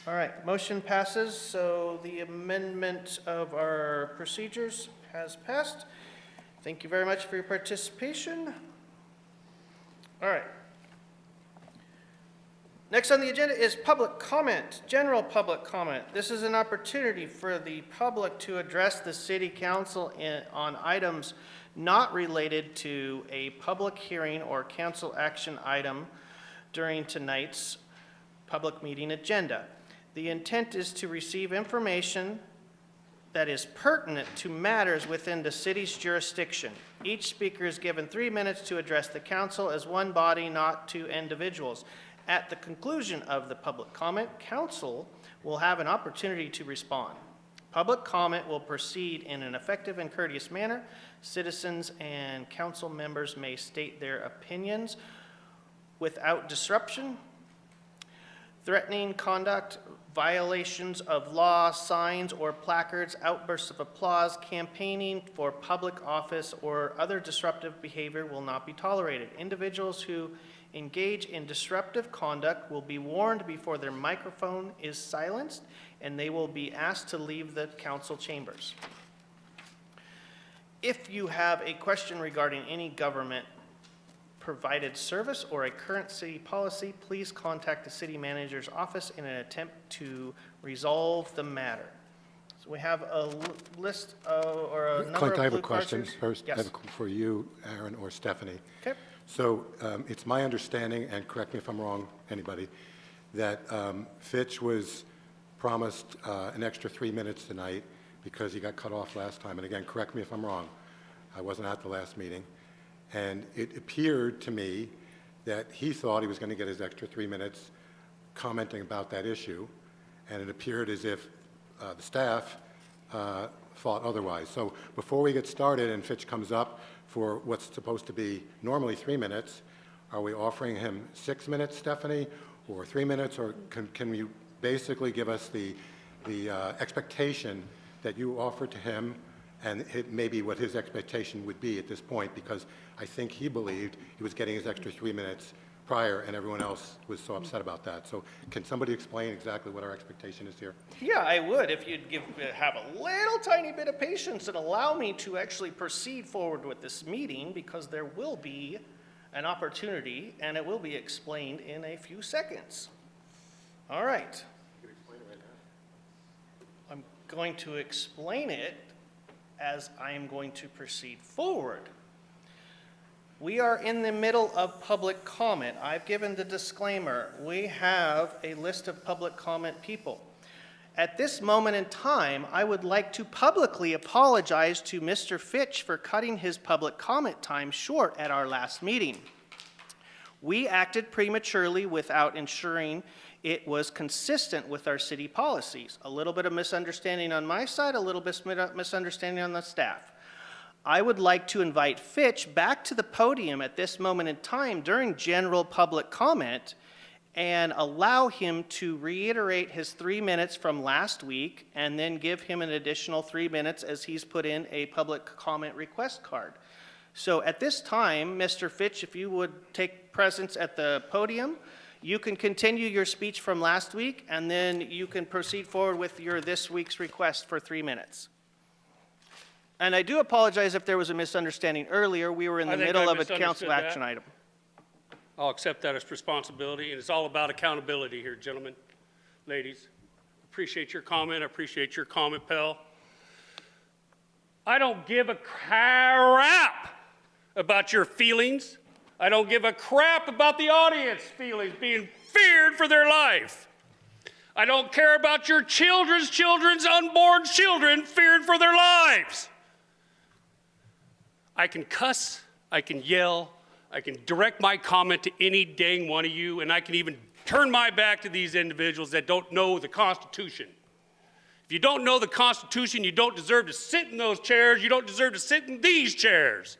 All right, motion passes, so the amendment of our procedures has passed. Thank you very much for your participation. All right. Next on the agenda is public comment, general public comment. This is an opportunity for the public to address the city council on items not related to a public hearing or council action item during tonight's public meeting agenda. The intent is to receive information that is pertinent to matters within the city's jurisdiction. Each speaker is given 3 minutes to address the council as one body, not two individuals. At the conclusion of the public comment, council will have an opportunity to respond. Public comment will proceed in an effective and courteous manner. Citizens and council members may state their opinions without disruption, threatening conduct, violations of law, signs or placards, outbursts of applause, campaigning for public office, or other disruptive behavior will not be tolerated. Individuals who engage in disruptive conduct will be warned before their microphone is silenced, and they will be asked to leave the council chambers. If you have a question regarding any government provided service or a current city policy, please contact the city manager's office in an attempt to resolve the matter. So we have a list or a number Clint, of I have a blue question cards. first. I Yes. have for you, Aaron, or Stephanie. Okay. So it's my understanding, and correct me if I'm wrong, anybody, that Fitch was promised an extra 3 minutes tonight because he got cut off last time. And again, correct me if I'm wrong. I wasn't at the last meeting. And it appeared to me that he thought he was going to get his extra 3 minutes commenting about that issue, and it appeared as if the staff thought otherwise. So before we get started and Fitch comes up for what's supposed to be normally 3 minutes, are we offering him 6 minutes, Stephanie, or 3 minutes, or can you basically give us the expectation that you offer to him, and maybe what his expectation would be at this point, because I think he believed he was getting his extra 3 minutes prior, and everyone else was so upset about that. So can somebody explain exactly what our expectation is here? Yeah, I would if you'd have a little tiny bit of patience and allow me to actually proceed forward with this meeting, because there will be an opportunity and it will be explained in a few seconds. All right. I'm going to explain it as I am going to proceed forward. We are in the middle of public comment. I've given the disclaimer. We have a list of public comment people. At this moment in time, I would like to publicly apologize to Mr. Fitch for cutting his public comment time short at our last meeting. We acted prematurely without ensuring it was consistent with our city policies. A little bit of misunderstanding on my side, a little bit of misunderstanding on the staff. I would like to invite Fitch back to the podium at this moment in time during general public comment and allow him to reiterate his 3 minutes from last week and then give him an additional 3 minutes as he's put in a public comment request card. So at this time, Mr. Fitch, if you would take presence at the podium, you can continue your speech from last week, and then you can proceed forward with your this week's request for 3 minutes. And I do apologize if there was a misunderstanding earlier. We were in the middle of a council action item. I'll accept that as responsibility, and it's all about accountability here, gentlemen, ladies. Appreciate your comment. I appreciate your comment, pal. I don't give a crap about your feelings. I don't give a crap about the audience feelings being feared for their life. I don't care about your children's unborn children feared for their lives. I can cuss, I can yell, I can direct my comment to any dang one of you, and I can even turn my back to these individuals that don't know the Constitution. If you don't know the Constitution, you don't deserve to sit in those chairs. You don't deserve to sit in these chairs.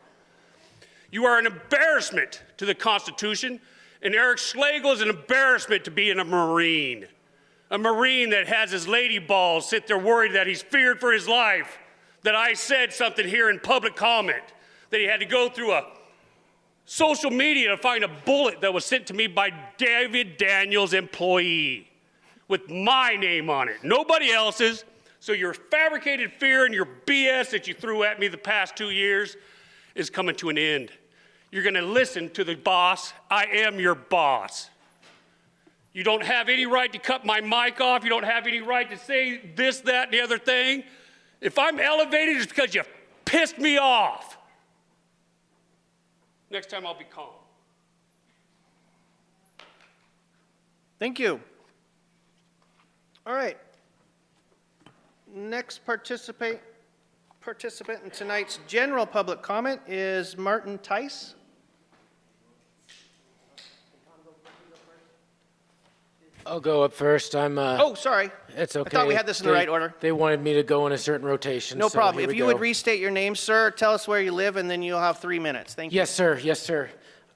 You are an embarrassment to the Constitution, and Eric Schlegel is an embarrassment to being a Marine. A Marine that has his lady balls sit there worried that he's feared for his life, that I said something here in public comment, that he had to go through a social media to find a bullet that was sent to me by David Daniels' employee with my name on it, nobody else's. So your fabricated fear and your BS that you threw at me the past 2 years is coming to an end. You're going to listen to the boss. I am your boss. You don't have any right to cut my mic off. You don't have any right to say this, that, and the other thing. If I'm elevated, it's because you pissed me off. Next time I'll be calm. Thank you. All right. Next participant in tonight's general public comment is Martin Tice. I'll go up first. Oh, sorry. It's okay. I thought we had this in the right order. They wanted me to go in a certain rotation. No so problem. here If we you go. would restate your name, sir, tell us where you live, and then you'll have 3 minutes. Thank you. Yes, sir. Yes, sir.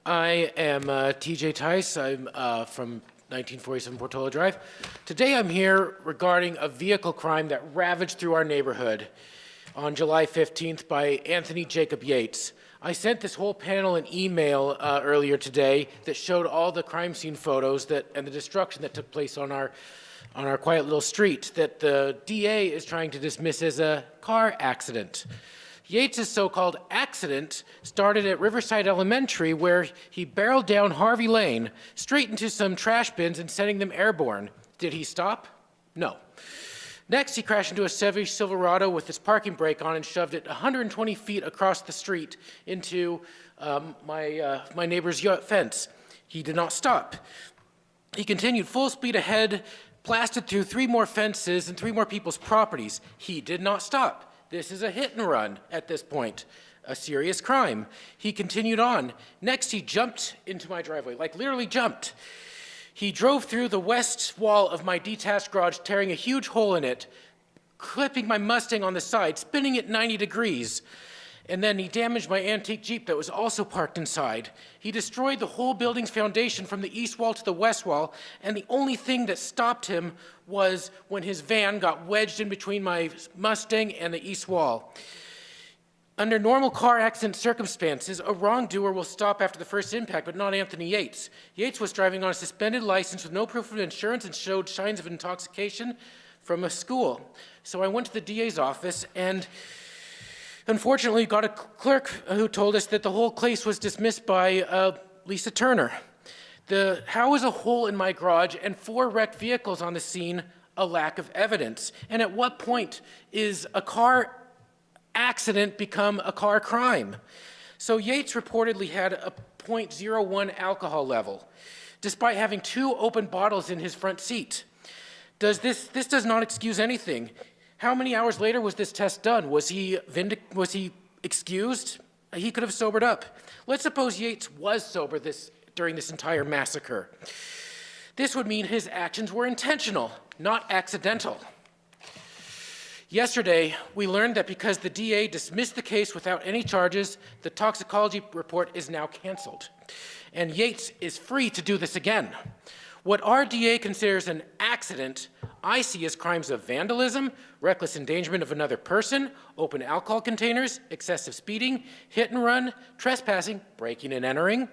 I am TJ Tice. I'm from 1947 Portola Drive. Today I'm here regarding a vehicle crime that ravaged through our neighborhood on July 15th by Anthony Jacob Yates. I sent this whole panel an email earlier today that showed all the crime scene photos and the destruction that took place on our quiet little street that the DA is trying to dismiss as a car accident. Yates' so-called accident started at Riverside Elementary, where he barreled down Harvey Lane straight into some trash bins and sending them airborne. Did he stop? No. Next, he crashed into a Chevy Silverado with his parking brake on and shoved it 120 feet across the street into my neighbor's fence. He did not stop. He continued full speed ahead, blasted through 3 more fences and 3 more people's properties. He did not stop. This is a hit and run at this point, a serious crime. He continued on. Next, he jumped into my driveway, like literally jumped. He drove through the west wall of my detached garage, tearing a huge hole in it, clipping my Mustang on the side, spinning it 90 degrees. And then he damaged my antique Jeep that was also parked inside. He destroyed the whole building's foundation from the east wall to the west wall, and the only thing that stopped him was when his van got wedged in between my Mustang and the east wall. Under normal car accident circumstances, a wrongdoer will stop after the first impact, but not Anthony Yates. Yates was driving on a suspended license with no proof of insurance and showed signs of intoxication from a school. So I went to the DA's office and unfortunately got a clerk who told us that the whole case was dismissed by Lisa Turner. How is a hole in my garage and 4 wrecked vehicles on the scene a lack of evidence? And at what point is a car accident become a car crime? So Yates reportedly had a 0.01 alcohol level, despite having 2 open bottles in his front seat. This does not excuse anything. How many hours later was this test done? Was he excused? He could have sobered up. Let's suppose Yates was sober during this entire massacre. This would mean his actions were intentional, not accidental. Yesterday, we learned that because the DA dismissed the case without any charges, the toxicology report is now canceled. And Yates is free to do this again. What our DA considers an accident, I see as crimes of vandalism, reckless endangerment of another person, open alcohol containers, excessive speeding, hit and run, trespassing, breaking and entering,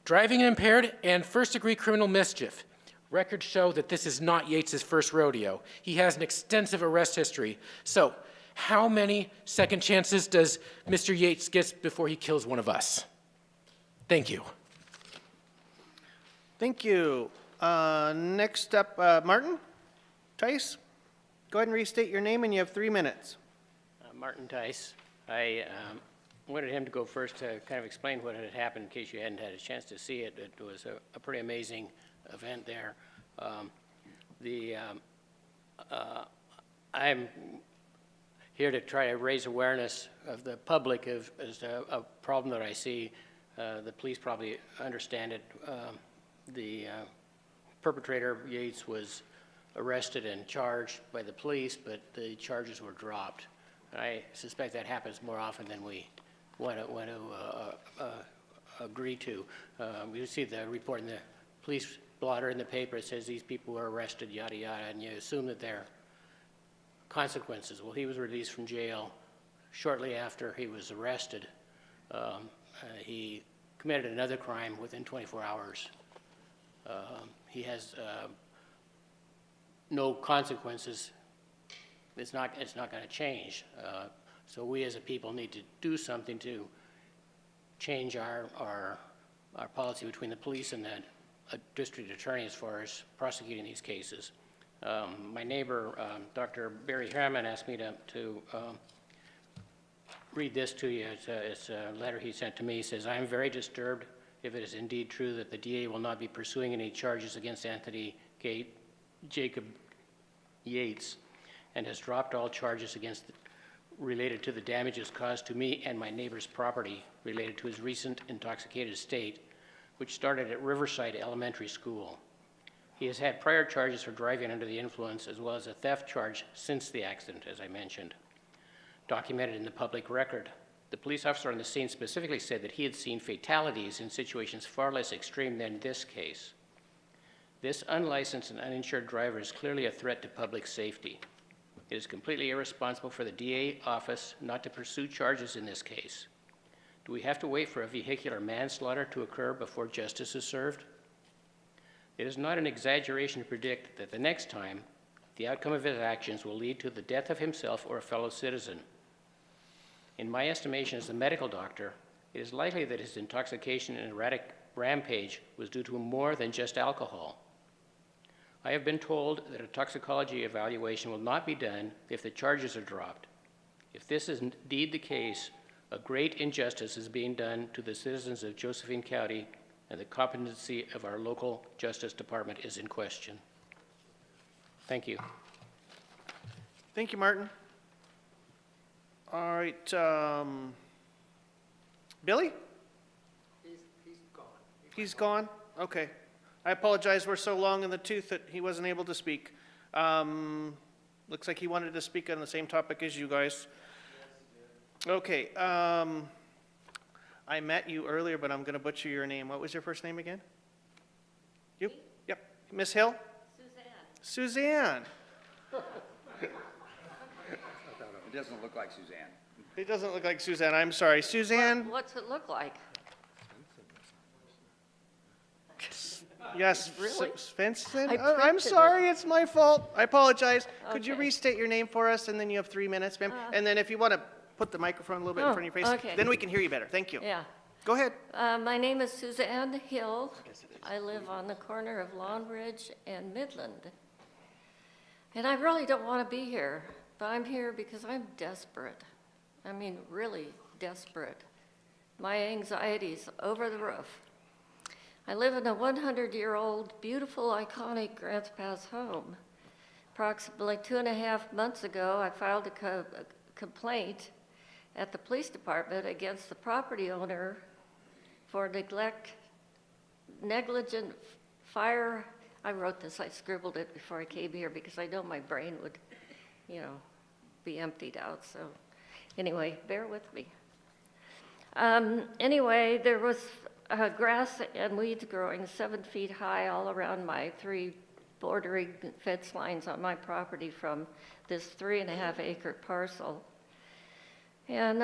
driving impaired, and first-degree criminal mischief. Records show that this is not Yates's first rodeo. He has an extensive arrest history. So, how many second chances does Mr. Yates get before he kills one of us? Thank you. Thank you. Next up, Martin Tice. Go ahead and restate your name, and you have 3 minutes. Martin Tice. I wanted him to go first to kind of explain what had happened in case you hadn't had a chance to see it. It was a pretty amazing event there. I'm here to try to raise awareness of the public as a problem that I see. The police probably understand it. The perpetrator, Yates, was arrested and charged by the police, but the charges were dropped. I suspect that happens more often than we want to agree to. You see the report in the police blotter in the paper. It says these people were arrested, yada, yada, and you assume that there are consequences. Well, he was released from jail shortly after he was arrested. He committed another crime within 24 hours. He has no consequences. It's not going to change. So we as a people need to do something to change our policy between the police and the district attorney as far as prosecuting these cases. My neighbor, Dr. Barry Harriman, asked me to read this to you. It's a letter he sent to me. He says, "I am very disturbed if it is indeed true that the DA will not be pursuing any charges against Anthony Jacob Yates and has dropped all charges related to the damages caused to me and my neighbor's property related to his recent intoxicated state, which started at Riverside Elementary School. He has had prior charges for driving under the influence as well as a theft charge since the accident, as I mentioned, documented in the public record. The police officer on the scene specifically said that he had seen fatalities in situations far less extreme than this case. This unlicensed and uninsured driver is clearly a threat to public safety. It is completely irresponsible for the DA office not to pursue charges in this case. Do we have to wait for a vehicular manslaughter to occur before justice is served? It is not an exaggeration to predict that the next time, the outcome of his actions will lead to the death of himself or a fellow citizen. In my estimation as a medical doctor, it is likely that his intoxication and erratic rampage was due to more than just alcohol. I have been told that a toxicology evaluation will not be done if the charges are dropped. If this is indeed the case, a great injustice is being done to the citizens of Josephine County, and the competency of our local justice department is in question. Thank you. Thank you, Martin. All right, Billy? He's gone. He's gone? Okay. I apologize, we're so long in the tooth that he wasn't able to speak. Looks like he wanted to speak on the same topic as you guys. Okay, I met you earlier, but I'm going to butcher your name. What was your first name again? You? Yep. Miss Hill? Suzanne. It doesn't look like Suzanne. It doesn't look like Suzanne. I'm sorry. Suzanne? What's it look like? Yes. Really? Svensson? I I'm printed sorry. it. It's my fault. I apologize. Could you Okay. restate your name for us, and then you have 3 minutes, ma'am? And then if you want to put the microphone a little bit in front of your face, okay. then we can hear you better. Thank you. Yeah. Go ahead. My name is Suzanne Hill. I live on the corner of Long Ridge and Midland. And I really don't want to be here, but I'm here because I'm desperate. I mean, really desperate. My anxiety's over the roof. I live in a 100-year-old, beautiful, iconic Grants Pass home. Approximately 2.5 months ago, I filed a complaint at the police department against the property owner for negligent fire. I wrote this, I scribbled it before I came here because I know my brain would, be emptied out, so anyway, bear with me. Anyway, there was grass and weeds growing 7 feet high all around my 3 bordering fence lines on my property from this 3.5 acre parcel. And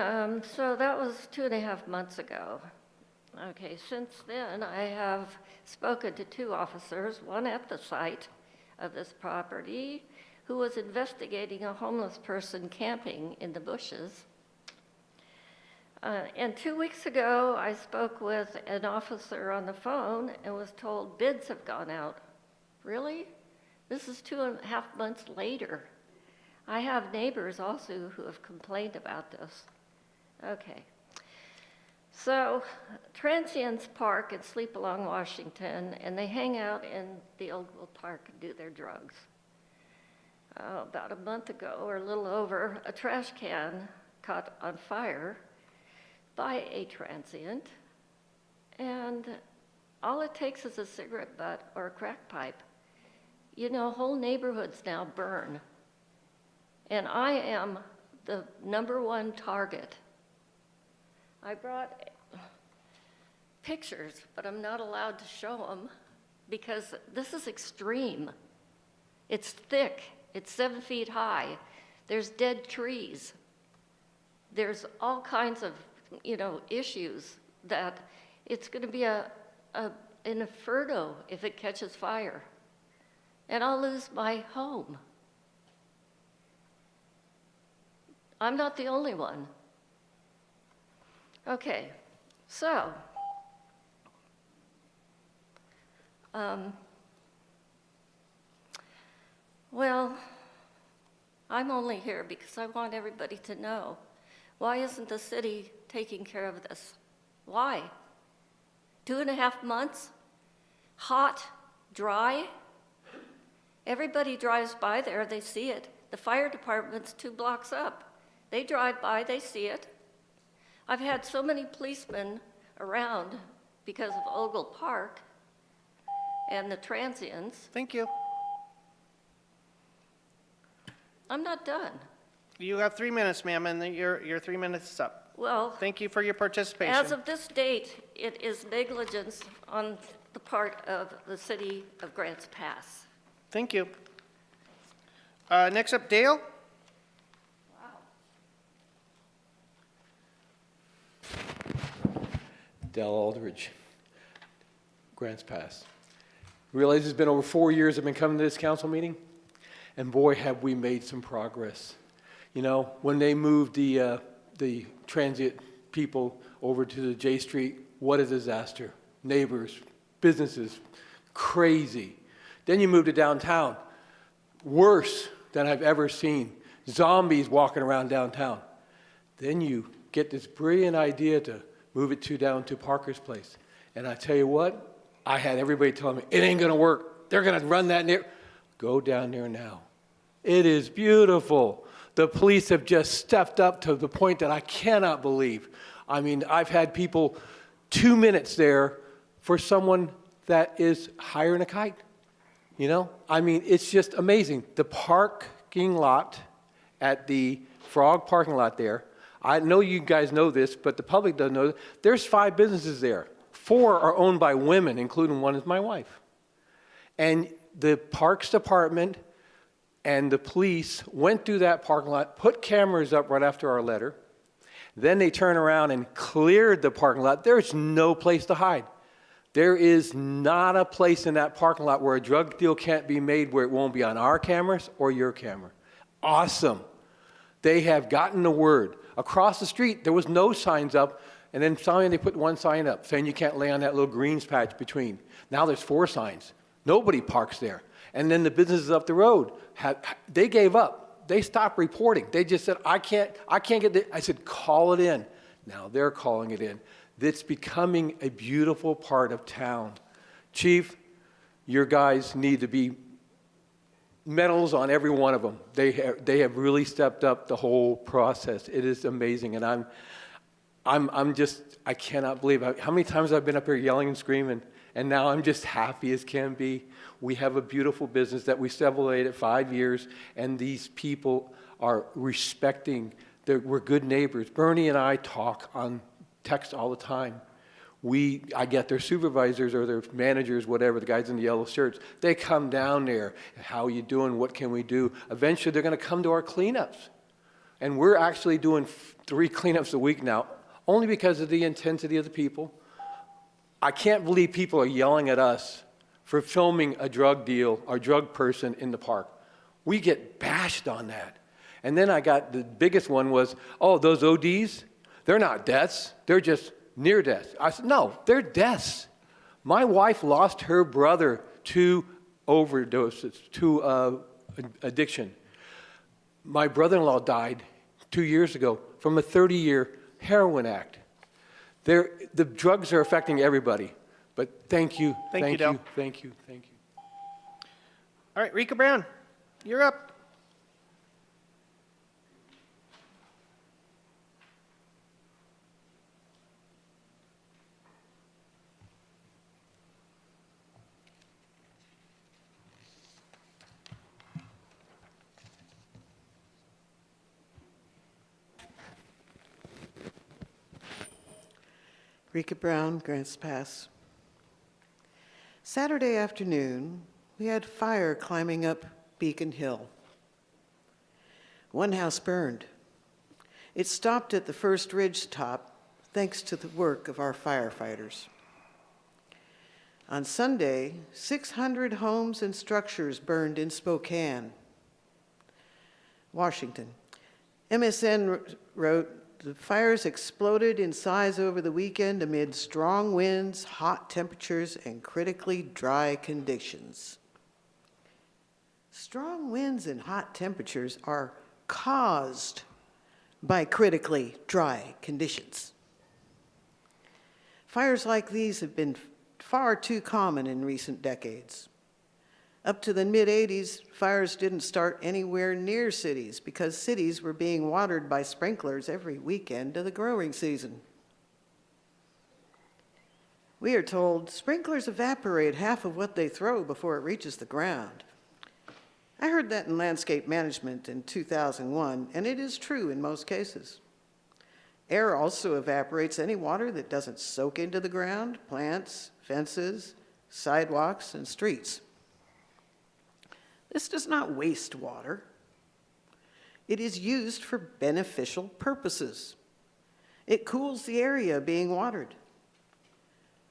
so that was 2.5 months ago. Okay, since then I have spoken to 2 officers, one at the site of this property who was investigating a homeless person camping in the bushes. And 2 weeks ago, I spoke with an officer on the phone and was told bids have gone out. Really? This is 2.5 months later. I have neighbors also who have complained about this. Okay. So transients park and sleep along Washington, and they hang out in the Oakville Park and do their drugs. About a month ago, or a little over, a trash can caught on fire by a transient, and all it takes is a cigarette butt or a crack pipe. You know, whole neighborhoods now burn, and I am the #1 target. I brought pictures, but I'm not allowed to show them because this is extreme. It's thick, it's 7 feet high, there's dead trees. There's all kinds of, issues that it's gonna be an inferno if it catches fire. And I'll lose my home. I'm not the only one. Okay, so, well, I'm only here because I want everybody to know. Why isn't the city taking care of this? Why? 2.5 months? Hot, dry? Everybody drives by there, they see it. The fire department's 2 blocks up. They drive by, they see it. I've had so many policemen around because of Ogle Park and the transients. Thank you. I'm not done. You have 3 minutes, ma'am, and then your 3 minutes is up. Well, Thank you for your participation. as of this date, it is negligence on the part of the city of Grants Pass. Thank you. Next up, Dale. Dale Aldridge, Grants Pass. Realize it's been over 4 years I've been coming to this council meeting, and boy, have we made some progress. You know, when they moved the transient people over to the J Street, what a disaster. Neighbors, businesses, crazy. Then you move to downtown, worse than I've ever seen. Zombies walking around downtown. Then you get this brilliant idea to move it down to Parker's Place. And I tell you what, I had everybody telling me, it ain't gonna work. They're gonna run that near. Go down there now. It is beautiful. The police have just stepped up to the point that I cannot believe. I mean, I've had people 2 minutes there for someone that is higher than a kite. You know, I mean, it's just amazing. The parking lot at the Frog parking lot there, I know you guys know this, but the public doesn't know. There's 5 businesses there. 4 are owned by women, including one is my wife. And the Parks Department and the police went through that parking lot, put cameras up right after our letter. Then they turned around and cleared the parking lot. There's no place to hide. There is not a place in that parking lot where a drug deal can't be made where it won't be on our cameras or your camera. Awesome. They have gotten the word. Across the street, there was no signs up, and then finally they put 1 sign up saying you can't lay on that little greens patch between. Now there's 4 signs. Nobody parks there. And then the businesses up the road, they gave up. They stopped reporting. They just said, I can't get it. I said, call it in. Now they're calling it in. It's becoming a beautiful part of town. Chief, your guys need to be medals on every one of them. They have really stepped up the whole process. It is amazing, and I'm just, I cannot believe how many times I've been up here yelling and screaming, and now I'm just happy as can be. We have a beautiful business that we celebrated 5 years, and these people are respecting, we're good neighbors. Bernie and I talk on text all the time. I get their supervisors or their managers, whatever, the guys in the yellow shirts, they come down there. How are you doing? What can we do? Eventually, they're going to come to our cleanups. And we're actually doing 3 cleanups a week now, only because of the intensity of the people. I can't believe people are yelling at us for filming a drug deal or drug person in the park. We get bashed on that. And then I got the biggest one was, oh, those ODs, they're not deaths. They're just near death. I said, no, they're deaths. My wife lost her brother to overdoses, to addiction. My brother-in-law died 2 years ago from a 30-year heroin act. The drugs are affecting everybody. But thank you, Thank you, Del. thank you. All right, Rika Brown, you're up. Rika Brown, Grants Pass. Saturday afternoon, we had fire climbing up Beacon Hill. One house burned. It stopped at the first ridge top, thanks to the work of our firefighters. On Sunday, 600 homes and structures burned in Spokane, Washington. MSN wrote, the fires exploded in size over the weekend amid strong winds, hot temperatures, and critically dry conditions. Strong winds and hot temperatures are caused by critically dry conditions. Fires like these have been far too common in recent decades. Up to the mid-'80s, fires didn't start anywhere near cities because cities were being watered by sprinklers every weekend of the growing season. We are told sprinklers evaporate half of what they throw before it reaches the ground. I heard that in landscape management in 2001, and it is true in most cases. Air also evaporates any water that doesn't soak into the ground, plants, fences, sidewalks, and streets. This does not waste water. It is used for beneficial purposes. It cools the area being watered.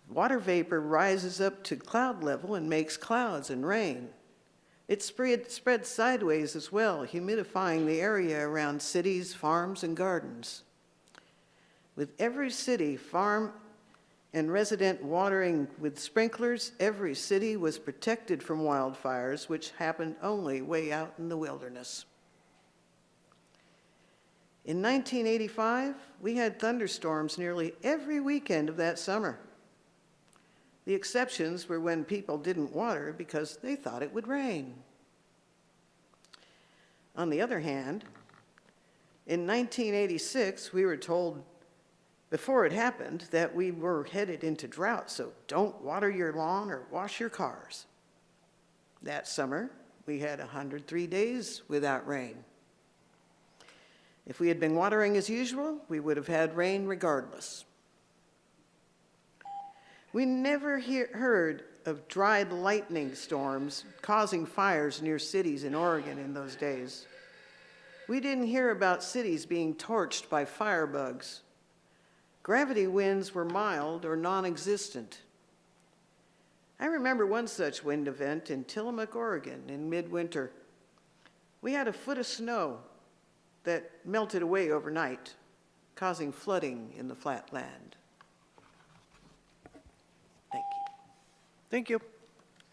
Water vapor rises up to cloud level and makes clouds and rain. It spreads sideways as well, humidifying the area around cities, farms, and gardens. With every city, farm, and resident watering with sprinklers, every city was protected from wildfires, which happened only way out in the wilderness. In 1985, we had thunderstorms nearly every weekend of that summer. The exceptions were when people didn't water because they thought it would rain. On the other hand, in 1986, we were told before it happened that we were headed into drought, so don't water your lawn or wash your cars. That summer, we had 103 days without rain. If we had been watering as usual, we would have had rain regardless. We never heard of dried lightning storms causing fires near cities in Oregon in those days. We didn't hear about cities being torched by firebugs. Gravity winds were mild or non-existent. I remember one such wind event in Tillamook, Oregon in midwinter. We had a foot of snow that melted away overnight, causing flooding in the flat land. Thank you. Thank you.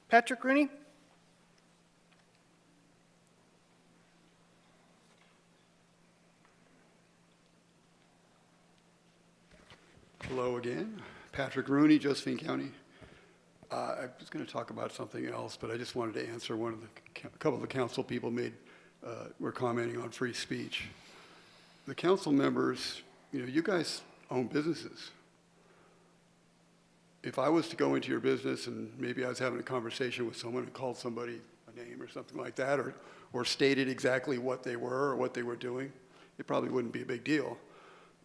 Patrick Rooney? Hello again. Patrick Rooney, Josephine County. I was going to talk about something else, but I just wanted to answer a couple of the council people were commenting on free speech. The council members, you guys own businesses. If I was to go into your business and maybe I was having a conversation with someone and called somebody a name or something like that, or stated exactly what they were or what they were doing, it probably wouldn't be a big deal.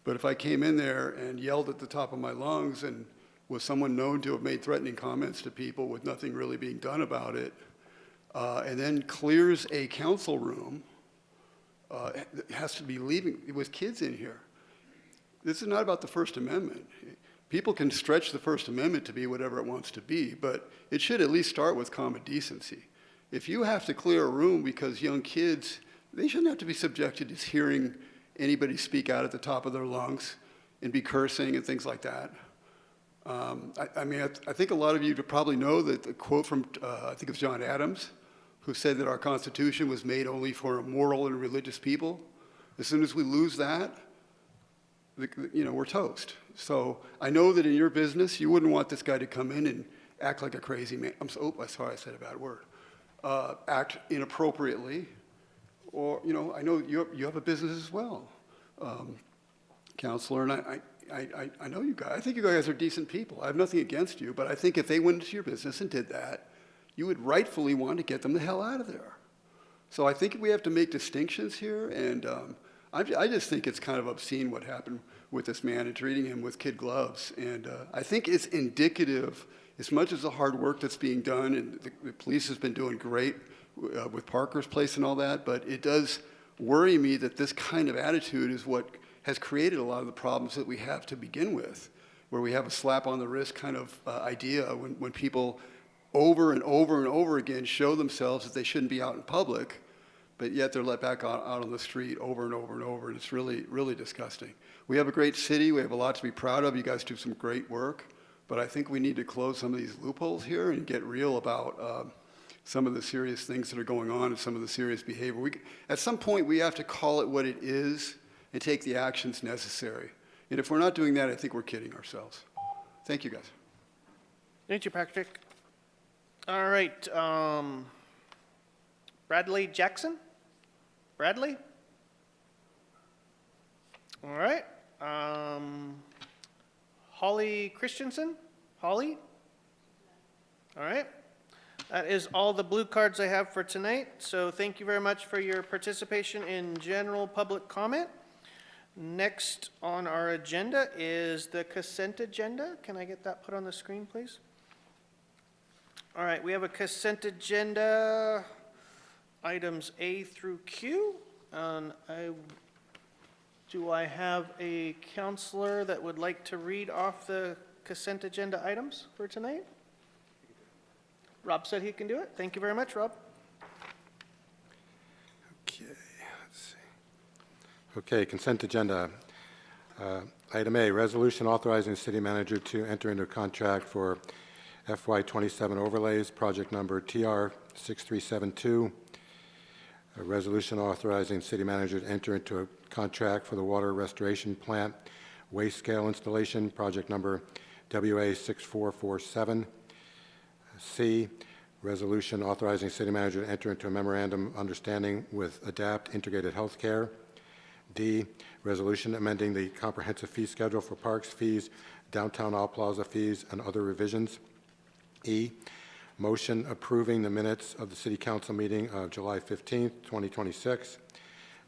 But if I came in there and yelled at the top of my lungs and was someone known to have made threatening comments to people with nothing really being done about it, and then clears a council room, has to be leaving with kids in here. This is not about the First Amendment. People can stretch the First Amendment to be whatever it wants to be, but it should at least start with common decency. If you have to clear a room because young kids, they shouldn't have to be subjected to hearing anybody speak out at the top of their lungs and be cursing and things like that. I think a lot of you probably know that the quote from, I think it was John Adams, who said that our Constitution was made only for moral and religious people. As soon as we lose that, we're toast. So I know that in your business, you wouldn't want this guy to come in and act like a crazy man. I'm sorry, I said a bad word. Act inappropriately, or I know you have a business as well, counselor, and I know you guys. I think you guys are decent people. I have nothing against you, but I think if they went into your business and did that, you would rightfully want to get them the hell out of there. So I think we have to make distinctions here, and I just think it's kind of obscene what happened with this man and treating him with kid gloves. And I think it's indicative, as much as the hard work that's being done, and the police has been doing great with Parker's Place and all that, but it does worry me that this kind of attitude is what has created a lot of the problems that we have to begin with, where we have a slap on the wrist kind of idea when people over and over and over again show themselves that they shouldn't be out in public, but yet they're let back out on the street over and over and over, and it's really, really disgusting. We have a great city. We have a lot to be proud of. You guys do some great work, but I think we need to close some of these loopholes here and get real about some of the serious things that are going on and some of the serious behavior. At some point, we have to call it what it is and take the actions necessary. And if we're not doing that, I think we're kidding ourselves. Thank you, guys. Thank you, Patrick. All right, Bradley Jackson? Bradley? All right. Holly Christensen? Holly? All right. That is all the blue cards I have for tonight. So thank you very much for your participation in general public comment. Next on our agenda is the consent agenda. Can I get that put on the screen, please? All right, we have a consent agenda, items A through Q. Do I have a counselor that would like to read off the consent agenda items for tonight? Rob said he can do it. Thank you very much, Rob. Okay, let's see. Okay, consent agenda. Item A, resolution authorizing the city manager to enter into a contract for FY27 overlays, project number TR 6372. A resolution authorizing city manager to enter into a contract for the water restoration plant waste scale installation, project number WA 6447. C, resolution authorizing city manager to enter into a memorandum of understanding with ADAPT Integrated Healthcare. D, resolution amending the comprehensive fee schedule for parks fees, downtown all plaza fees, and other revisions. E, motion approving the minutes of the City Council meeting of July 15th, 2026.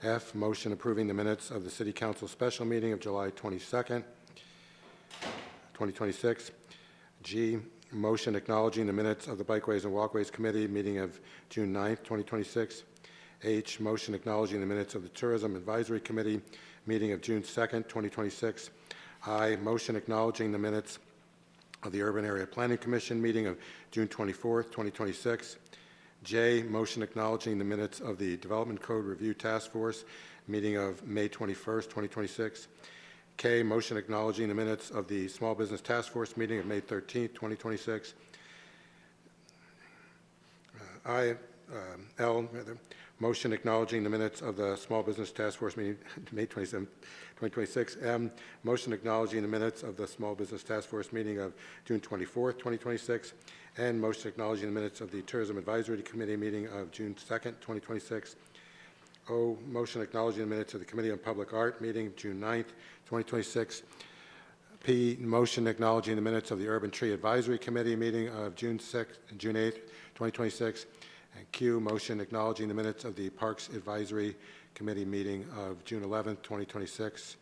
F, motion approving the minutes of the City Council special meeting of July 22nd, 2026. G, motion acknowledging the minutes of the Bikeways and Walkways Committee meeting of June 9th, 2026. H, motion acknowledging the minutes of the Tourism Advisory Committee meeting of June 2nd, 2026. I, motion acknowledging the minutes of the Urban Area Planning Commission meeting of June 24th, 2026. J, motion acknowledging the minutes of the Development Code Review Task Force meeting of May 21st, 2026. K, motion acknowledging the minutes of the Small Business Task Force meeting of May 13th, 2026. L, motion acknowledging the minutes of the Small Business Task Force meeting May 27th, 2026. M, motion acknowledging the minutes of the Small Business Task Force meeting of June 24th, 2026. And motion acknowledging the minutes of the Tourism Advisory Committee meeting of June 2nd, 2026. O, motion acknowledging the minutes of the Committee on Public Art meeting June 9th, 2026. P, motion acknowledging the minutes of the Urban Tree Advisory Committee meeting of June 8th, 2026. And Q, motion acknowledging the minutes of the Parks Advisory Committee meeting of June 11th, 2026.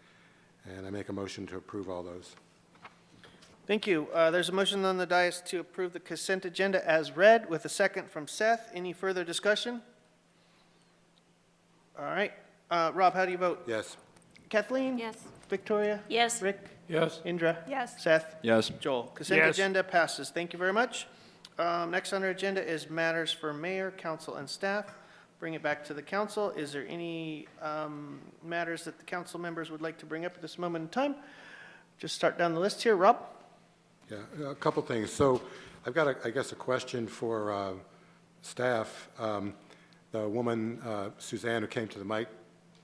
And I make a motion to approve all those. Thank you. There's a motion on the dais to approve the consent agenda as read with a second from Seth. Any further discussion? All right. Rob, how do you vote? Yes. Kathleen? Yes. Victoria? Yes. Rick? Yes. Indra? Yes. Seth? Yes. Joel? Consent Yes. agenda passes. Thank you very much. Next on our agenda is matters for mayor, council, and staff. Bring it back to the council. Is there any matters that the council members would like to bring up at this moment in time? Just start down the list here. Rob? Yeah, a couple things. So I've got, I guess, a question for staff. The woman, Suzanne, who came to the mic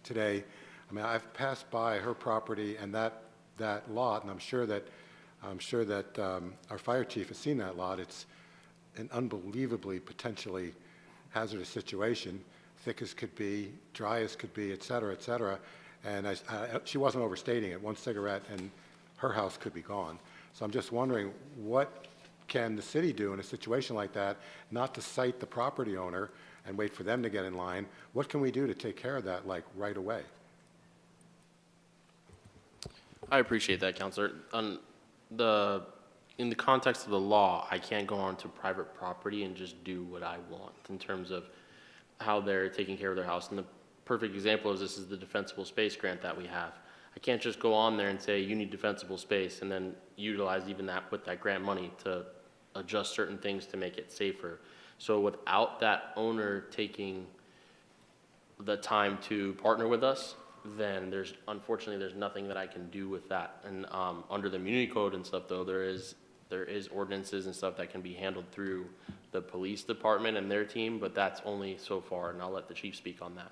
today, I mean, I've passed by her property and that lot, and I'm sure that our fire chief has seen that lot. It's an unbelievably potentially hazardous situation, thick as could be, dry as could be, et cetera, et cetera. And she wasn't overstating it. One cigarette and her house could be gone. So I'm just wondering, what can the city do in a situation like that, not to cite the property owner and wait for them to get in line? What can we do to take care of that, like, right away? I appreciate that, Counselor. In the context of the law, I can't go onto private property and just do what I want in terms of how they're taking care of their house. And the perfect example of this is the defensible space grant that we have. I can't just go on there and say, you need defensible space, and then utilize even that with that grant money to adjust certain things to make it safer. So without that owner taking the time to partner with us, then unfortunately there's nothing that I can do with that. And under the Community Code and stuff, though, there is ordinances and stuff that can be handled through the police department and their team, but that's only so far, and I'll let the chief speak on that.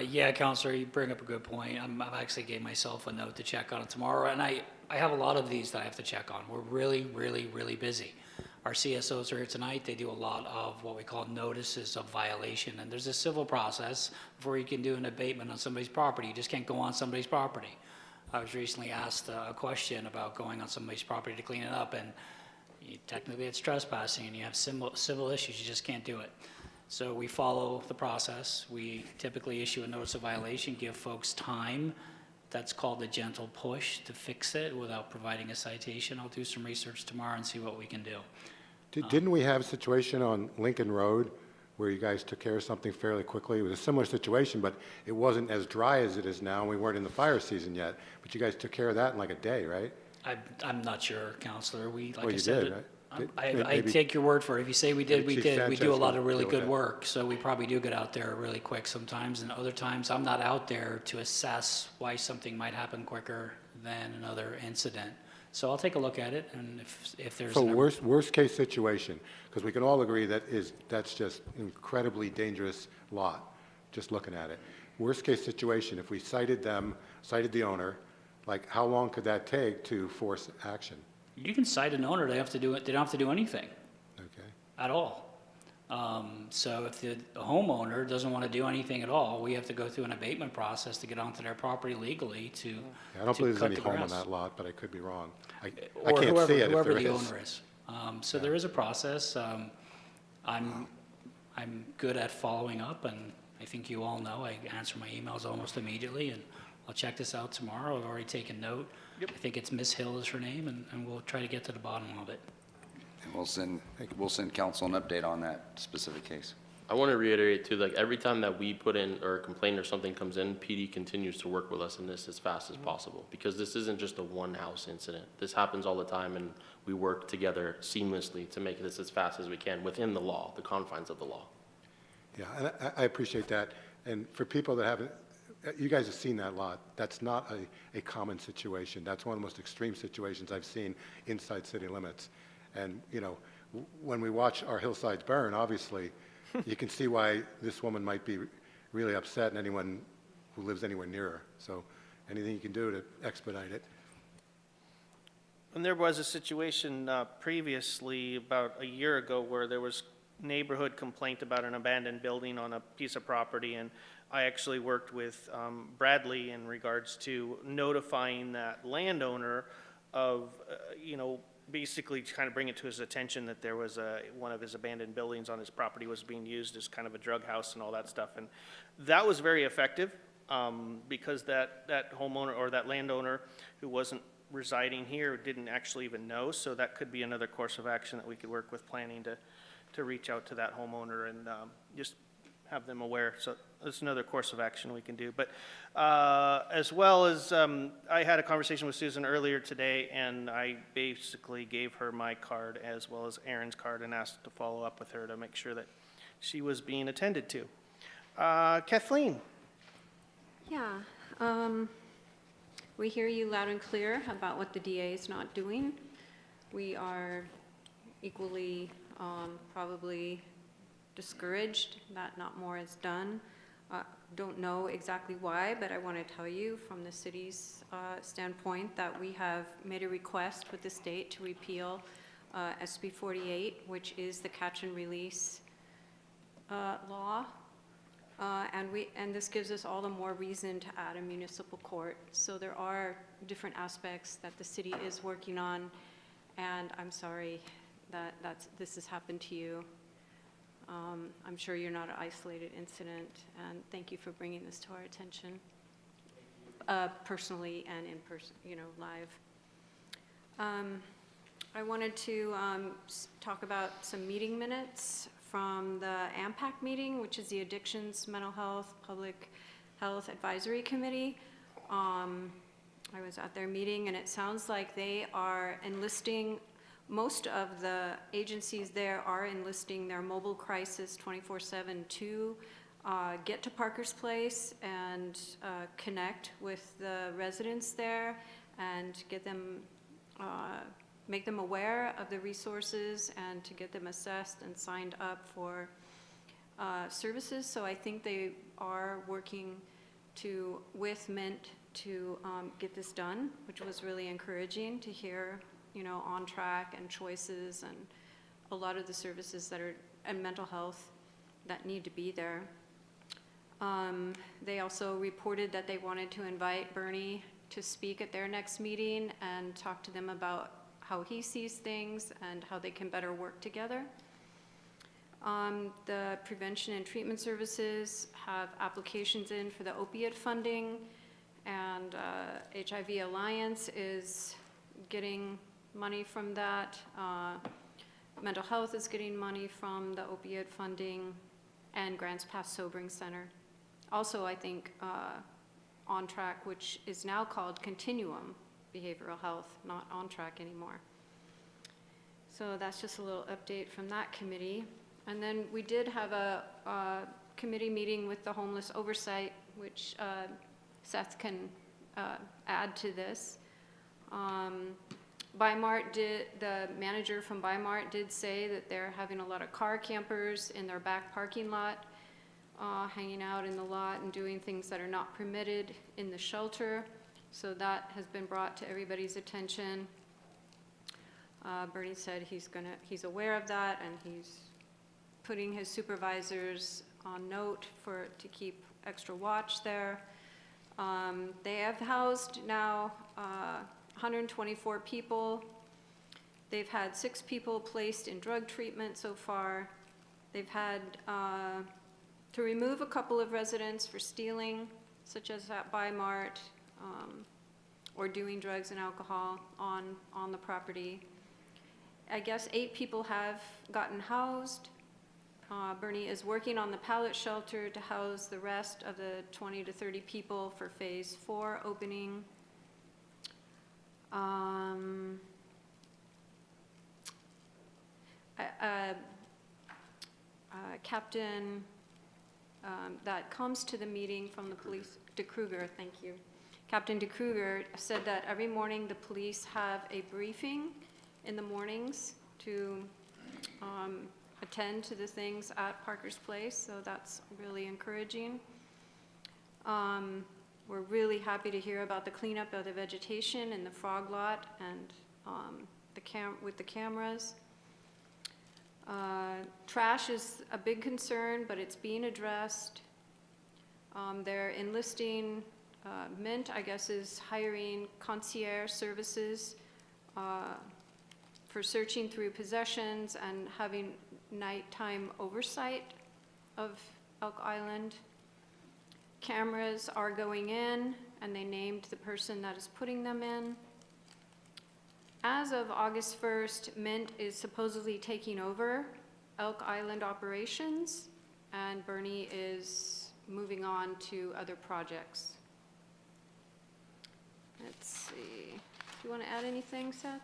Yeah, Counselor, you bring up a good point. I've actually gave myself a note to check on it tomorrow, and I have a lot of these that I have to check on. We're really, really, really busy. Our CSOs are here tonight. They do a lot of what we call notices of violation, and there's a civil process before you can do an abatement on somebody's property. You just can't go on somebody's property. I was recently asked a question about going on somebody's property to clean it up, and technically it's trespassing, and you have civil issues. You just can't do it. So we follow the process. We typically issue a notice of violation, give folks time. That's called a gentle push to fix it without providing a citation. I'll do some research tomorrow and see what we can do. Didn't we have a situation on Lincoln Road where you guys took care of something fairly quickly? It was a similar situation, but it wasn't as dry as it is now, and we weren't in the fire season yet. But you guys took care of that in like a day, right? I'm not sure, Counselor. Like Well, I you said, did, right? I take your word for it. If you say we did, we Chief did. We do a Sanchez lot of will really deal with good that. work, so we probably do get out there really quick sometimes, and other times I'm not out there to assess why something might happen quicker than another incident. So I'll take a look at it, and if there's... So worst case situation, because we can all agree that's just incredibly dangerous lot, just looking at it. Worst case situation, if we cited the owner, like how long could that take to force action? You can cite an owner, they don't have to do anything. Okay. At all. So if the homeowner doesn't want to do anything at all, we have to go through an abatement process to get onto their property legally to I don't believe cut there's any the home on grass. that lot, but I could be wrong. I Or can't see it if whoever there the is. owner is. So there is a process. I'm good at following up, and I think you all know I answer my emails almost immediately, and I'll check this out tomorrow. I've already taken note. Yep. I think it's Miss Hill is her name, and we'll try to get to the bottom of it. And we'll send council an update on that specific case. I want to reiterate too, like every time that we put in or a complaint or something comes in, PD continues to work with us in this as fast as possible, because this isn't just a one house incident. This happens all the time, and we work together seamlessly to make this as fast as we can within the law, the confines of the law. Yeah, and I appreciate that. And for people that haven't, you guys have seen that lot. That's not a common situation. That's one of the most extreme situations I've seen inside city limits. And, you know, when we watch our hillsides burn, obviously, you can see why this woman might be really upset, and anyone who lives anywhere near her. So anything you can do to expedite it. And there was a situation previously, about a year ago, where there was neighborhood complaint about an abandoned building on a piece of property, and I actually worked with Bradley in regards to notifying that landowner of, basically kind of bring it to his attention that there was one of his abandoned buildings on his property was being used as kind of a drug house and all that stuff. And that was very effective, because that homeowner or that landowner who wasn't residing here didn't actually even know. So that could be another course of action that we could work with planning to reach out to that homeowner and just have them aware. So that's another course of action we can do. But as well as, I had a conversation with Susan earlier today, and I basically gave her my card as well as Aaron's card and asked to follow up with her to make sure that she was being attended to. Kathleen? Yeah, we hear you loud and clear about what the DA is not doing. We are equally probably discouraged that not more is done. Don't know exactly why, but I want to tell you from the city's standpoint that we have made a request with the state to repeal SB 48, which is the catch and release law. And this gives us all the more reason to add a municipal court. So there are different aspects that the city is working on, and I'm sorry that this has happened to you. I'm sure you're not an isolated incident, and thank you for bringing this to our attention, personally and in person, live. I wanted to talk about some meeting minutes from the AMPAC meeting, which is the Addictions, Mental Health, Public Health Advisory Committee. I was at their meeting, and it sounds like they are enlisting, most of the agencies there are enlisting their mobile crisis 24/7 to get to Parker's Place and connect with the residents there and get them, make them aware of the resources and to get them assessed and signed up for services. So I think they are working with Mint to get this done, which was really encouraging to hear, on track and choices and a lot of the services that are, and mental health that need to be there. They also reported that they wanted to invite Bernie to speak at their next meeting and talk to them about how he sees things and how they can better work together. The prevention and treatment services have applications in for the opiate funding, and HIV Alliance is getting money from that. Mental health is getting money from the opiate funding, and Grants Pass Sobering Center. Also, I think On Track, which is now called Continuum Behavioral Health, not On Track anymore. So that's just a little update from that committee. And then we did have a committee meeting with the Homeless Oversight, which Seth can add to this. The manager from Bimart did say that they're having a lot of car campers in their back parking lot, hanging out in the lot and doing things that are not permitted in the shelter. So that has been brought to everybody's attention. Bernie said he's aware of that, and he's putting his supervisors on note to keep extra watch there. They have housed now 124 people. They've had 6 people placed in drug treatment so far. They've had to remove a couple of residents for stealing, such as at Bimart, or doing drugs and alcohol on the property. I guess 8 people have gotten housed. Bernie is working on the pallet shelter to house the rest of the 20 to 30 people for Phase 4 opening. Captain that comes to the meeting from the police, DeKruger, thank you. Captain DeKruger said that every morning the police have a briefing in the mornings to attend to the things at Parker's Place, so that's really encouraging. We're really happy to hear about the cleanup of the vegetation in the frog lot and with the cameras. Trash is a big concern, but it's being addressed. They're enlisting, Mint, I guess, is hiring concierge services for searching through possessions and having nighttime oversight of Elk Island. Cameras are going in, and they named the person that is putting them in. As of August 1st, Mint is supposedly taking over Elk Island operations, and Bernie is moving on to other projects. Let's see. Do you want to add anything, Seth?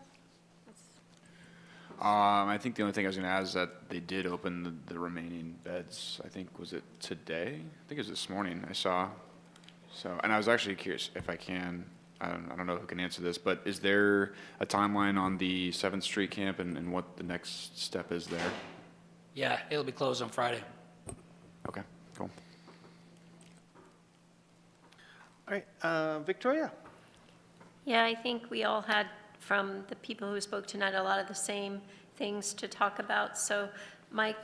I think the only thing I was gonna add is that they did open the remaining beds. I think, was it today? I think it was this morning I saw. So, and I was actually curious if I can, I don't know who can answer this, but is there a timeline on the 7th Street camp and what the next step is there? Yeah, it'll be closed on Friday. Okay, cool. All right, Victoria? Yeah, I think we all had, from the people who spoke tonight, a lot of the same things to talk about. So, Mike,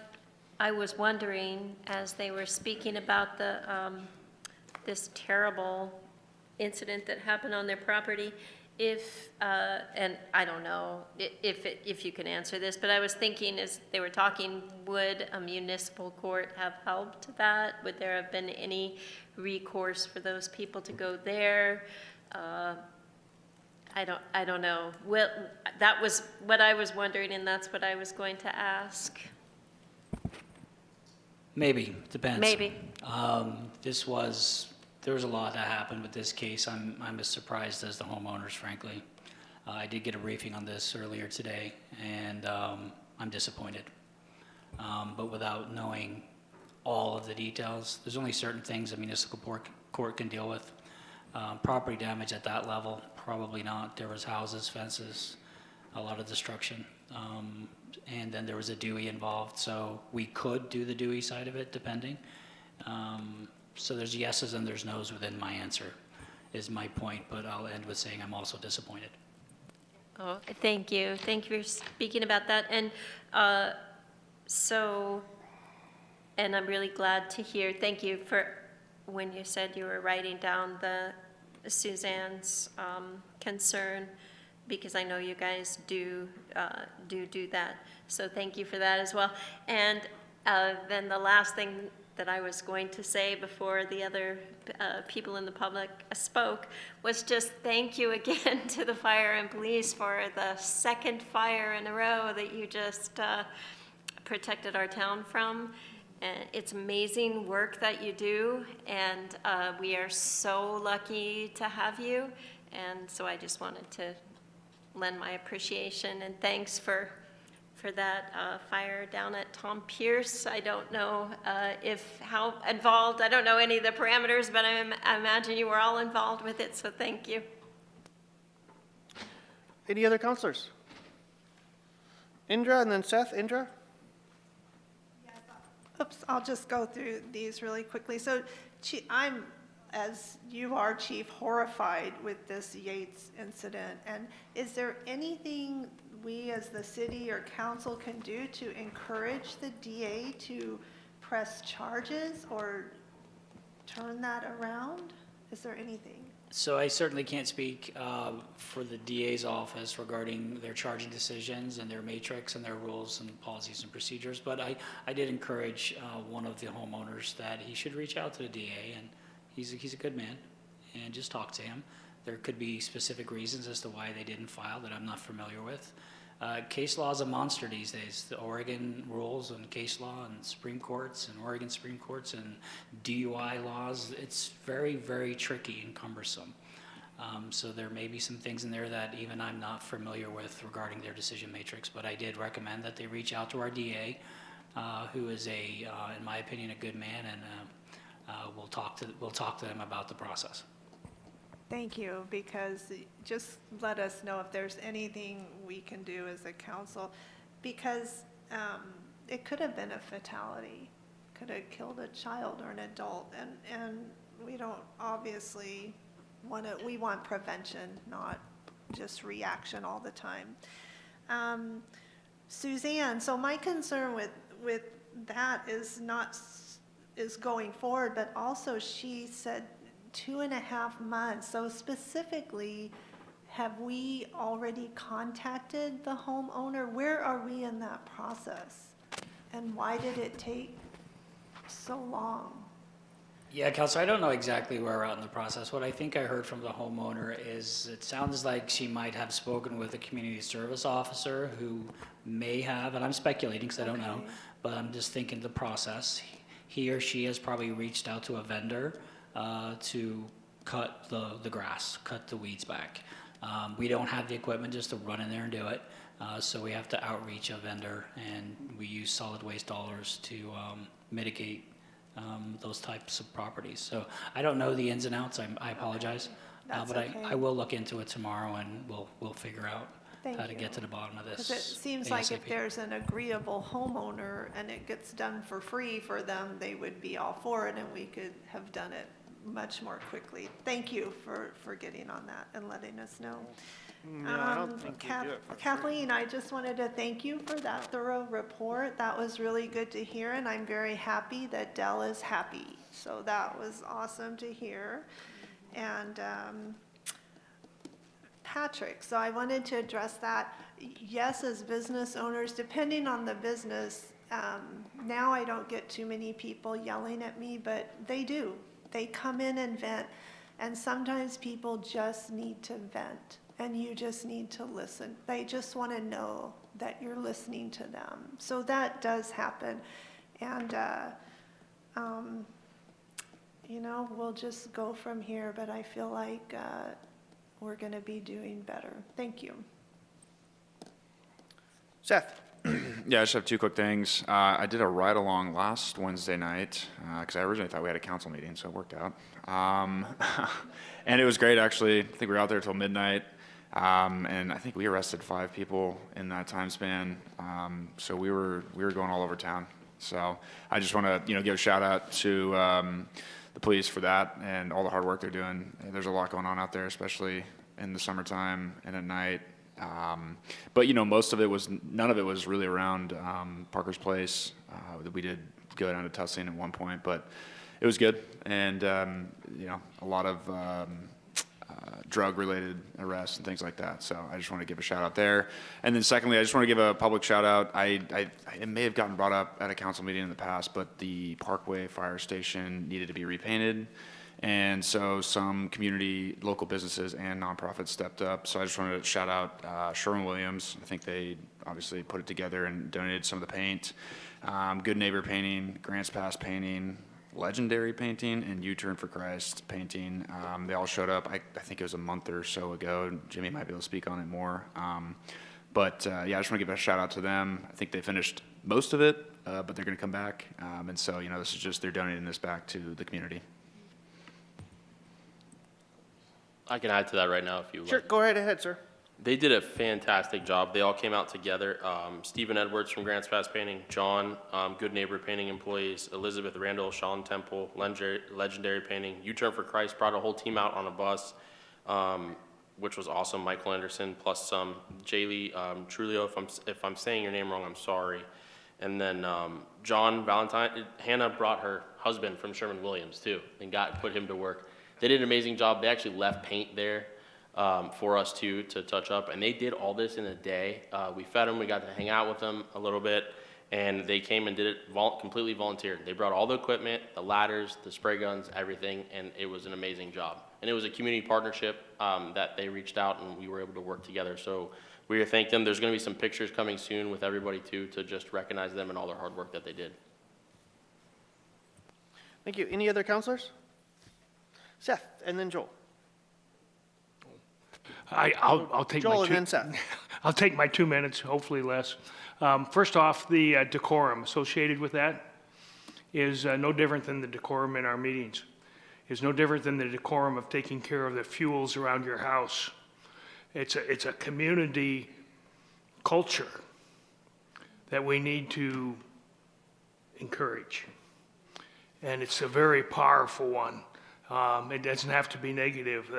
I was wondering, as they were speaking about the this terrible incident that happened on their property, if, and I don't know if you can answer this, but I was thinking as they were talking, would a municipal court have helped that? Would there have been any recourse for those people to go there? I don't know. Well, that was what I was wondering, and that's what I was going to ask. Maybe, depends. Maybe. There was a lot that happened with this case. I'm as surprised as the homeowners, frankly. I did get a briefing on this earlier today, and I'm disappointed. But without knowing all of the details, there's only certain things a municipal court can deal with. Property damage at that level, probably not. There was houses, fences, a lot of destruction. And then there was a Dewey involved, so we could do the Dewey side of it, depending. So there's yeses and there's nos within my answer, is my point, but I'll end with saying I'm also disappointed. Oh, thank you. Thank you for speaking about that. And and I'm really glad to hear, thank you for when you said you were writing down the Suzanne's concern, because I know you guys do that. So thank you for that as well. And then the last thing that I was going to say before the other people in the public spoke was just thank you again to the fire and police for the second fire in a row that you just protected our town from. And it's amazing work that you do, and we are so lucky to have you. And so I just wanted to lend my appreciation and thanks for that fire down at Tom Pierce. I don't know how involved, I don't know any of the parameters, but I imagine you were all involved with it, so thank you. Any other counselors? Indra and then Seth. Indra? Oops, I'll just go through these really quickly. So I'm, as you are, Chief, horrified with this Yates incident. And is there anything we as the city or council can do to encourage the DA to press charges or turn that around? Is there anything? So I certainly can't speak for the DA's office regarding their charging decisions and their matrix and their rules and policies and procedures, but I did encourage one of the homeowners that he should reach out to the DA, and he's a good man, and just talk to him. There could be specific reasons as to why they didn't file that I'm not familiar with. Case law is a monster these days. The Oregon rules and case law and Supreme Courts and Oregon Supreme Courts and DUI laws, it's very, very tricky and cumbersome. So there may be some things in there that even I'm not familiar with regarding their decision matrix, but I did recommend that they reach out to our DA, who is in my opinion, a good man, and we'll talk to them about the process. Thank you, because just let us know if there's anything we can do as a council, because it could have been a fatality, could have killed a child or an adult, and we don't obviously want to, we want prevention, not just reaction all the time. Suzanne, so my concern with that is going forward, but also she said 2.5 months. So specifically, have we already contacted the homeowner? Where are we in that process? And why did it take so long? Yeah, Counselor, I don't know exactly where we're at in the process. What I think I heard from the homeowner is it sounds like she might have spoken with a community service officer who may have, and I'm speculating because I don't know, but I'm just thinking the process. He or she has probably reached out to a vendor to cut the grass, cut the weeds back. We don't have the equipment just to run in there and do it, so we have to outreach a vendor, and we use solid waste dollars to mitigate those types of properties. So I don't know the ins and outs. I apologize, That's but okay. I will look into it tomorrow, and we'll figure out Thank how to you. get to the bottom of this. Because it seems like if ASAP. there's an agreeable homeowner and it gets done for free for them, they would be all for it, and we could have done it much more quickly. Thank you for getting on that and letting us know. No, I don't think you do it for free. Kathleen, I just wanted to thank you for that thorough report. That was really good to hear, and I'm very happy that Dell is happy. So that was awesome to hear. And Patrick, so I wanted to address that. Yes, as business owners, depending on the business, now I don't get too many people yelling at me, but they do. They come in and vent, and sometimes people just need to vent, and you just need to listen. They just want to know that you're listening to them. So that does happen. And, you know, we'll just go from here, but I feel like we're going to be doing better. Thank you. Seth? Yeah, I just have two quick things. I did a ride-along last Wednesday night, because I originally thought we had a council meeting, so it worked out. And it was great, actually. I think we were out there till midnight, and I think we arrested 5 people in that time span. So we were going all over town. So I just want to, give a shout out to the police for that and all the hard work they're doing. There's a lot going on out there, especially in the summertime and at night. But most of it was, none of it was really around Parker's Place. We did go down to Tussing at one point, but it was good. And, a lot of drug-related arrests and things like that. So I just want to give a shout out there. And then secondly, I just want to give a public shout out. It may have gotten brought up at a council meeting in the past, but the Parkway Fire Station needed to be repainted. And so some community, local businesses and nonprofits stepped up. So I just wanted to shout out Sherwin-Williams. I think they obviously put it together and donated some of the paint. Good Neighbor Painting, Grants Pass Painting, Legendary Painting, and U-Turn for Christ Painting. They all showed up, I think it was a month or so ago. Jimmy might be able to speak on it more. But I just want to give a shout out to them. I think they finished most of it, but they're going to come back. And so, this is just, they're donating this back to the community. I can add to that right now if you like. Sure, go right ahead, sir. They did a fantastic job. They all came out together. Stephen Edwards from Grants Pass Painting, John, Good Neighbor Painting employees, Elizabeth Randall, Sean Temple, Legendary Painting, U-Turn for Christ brought a whole team out on a bus, which was awesome. Michael Anderson, plus some Jaylee Trulio. If I'm saying your name wrong, I'm sorry. And then John Valentine, Hannah brought her husband from Sherwin-Williams too, and put him to work. They did an amazing job. They actually left paint there for us to touch up, and they did all this in a day. We fed them, we got to hang out with them a little bit, and they came and did it completely volunteered. They brought all the equipment, the ladders, the spray guns, everything, and it was an amazing job. And it was a community partnership that they reached out, and we were able to work together. So we thank them. There's going to be some pictures coming soon with everybody too, to just recognize them and all their hard work that they did. Thank you. Any other counselors? Seth, and then Joel. I'll take Joel my and then Seth. I'll take my 2 minutes, hopefully less. First off, the decorum associated with that is no different than the decorum in our meetings. It's no different than the decorum of taking care of the fuels around your house. It's a community culture that we need to encourage. And it's a very powerful one. It doesn't have to be negative.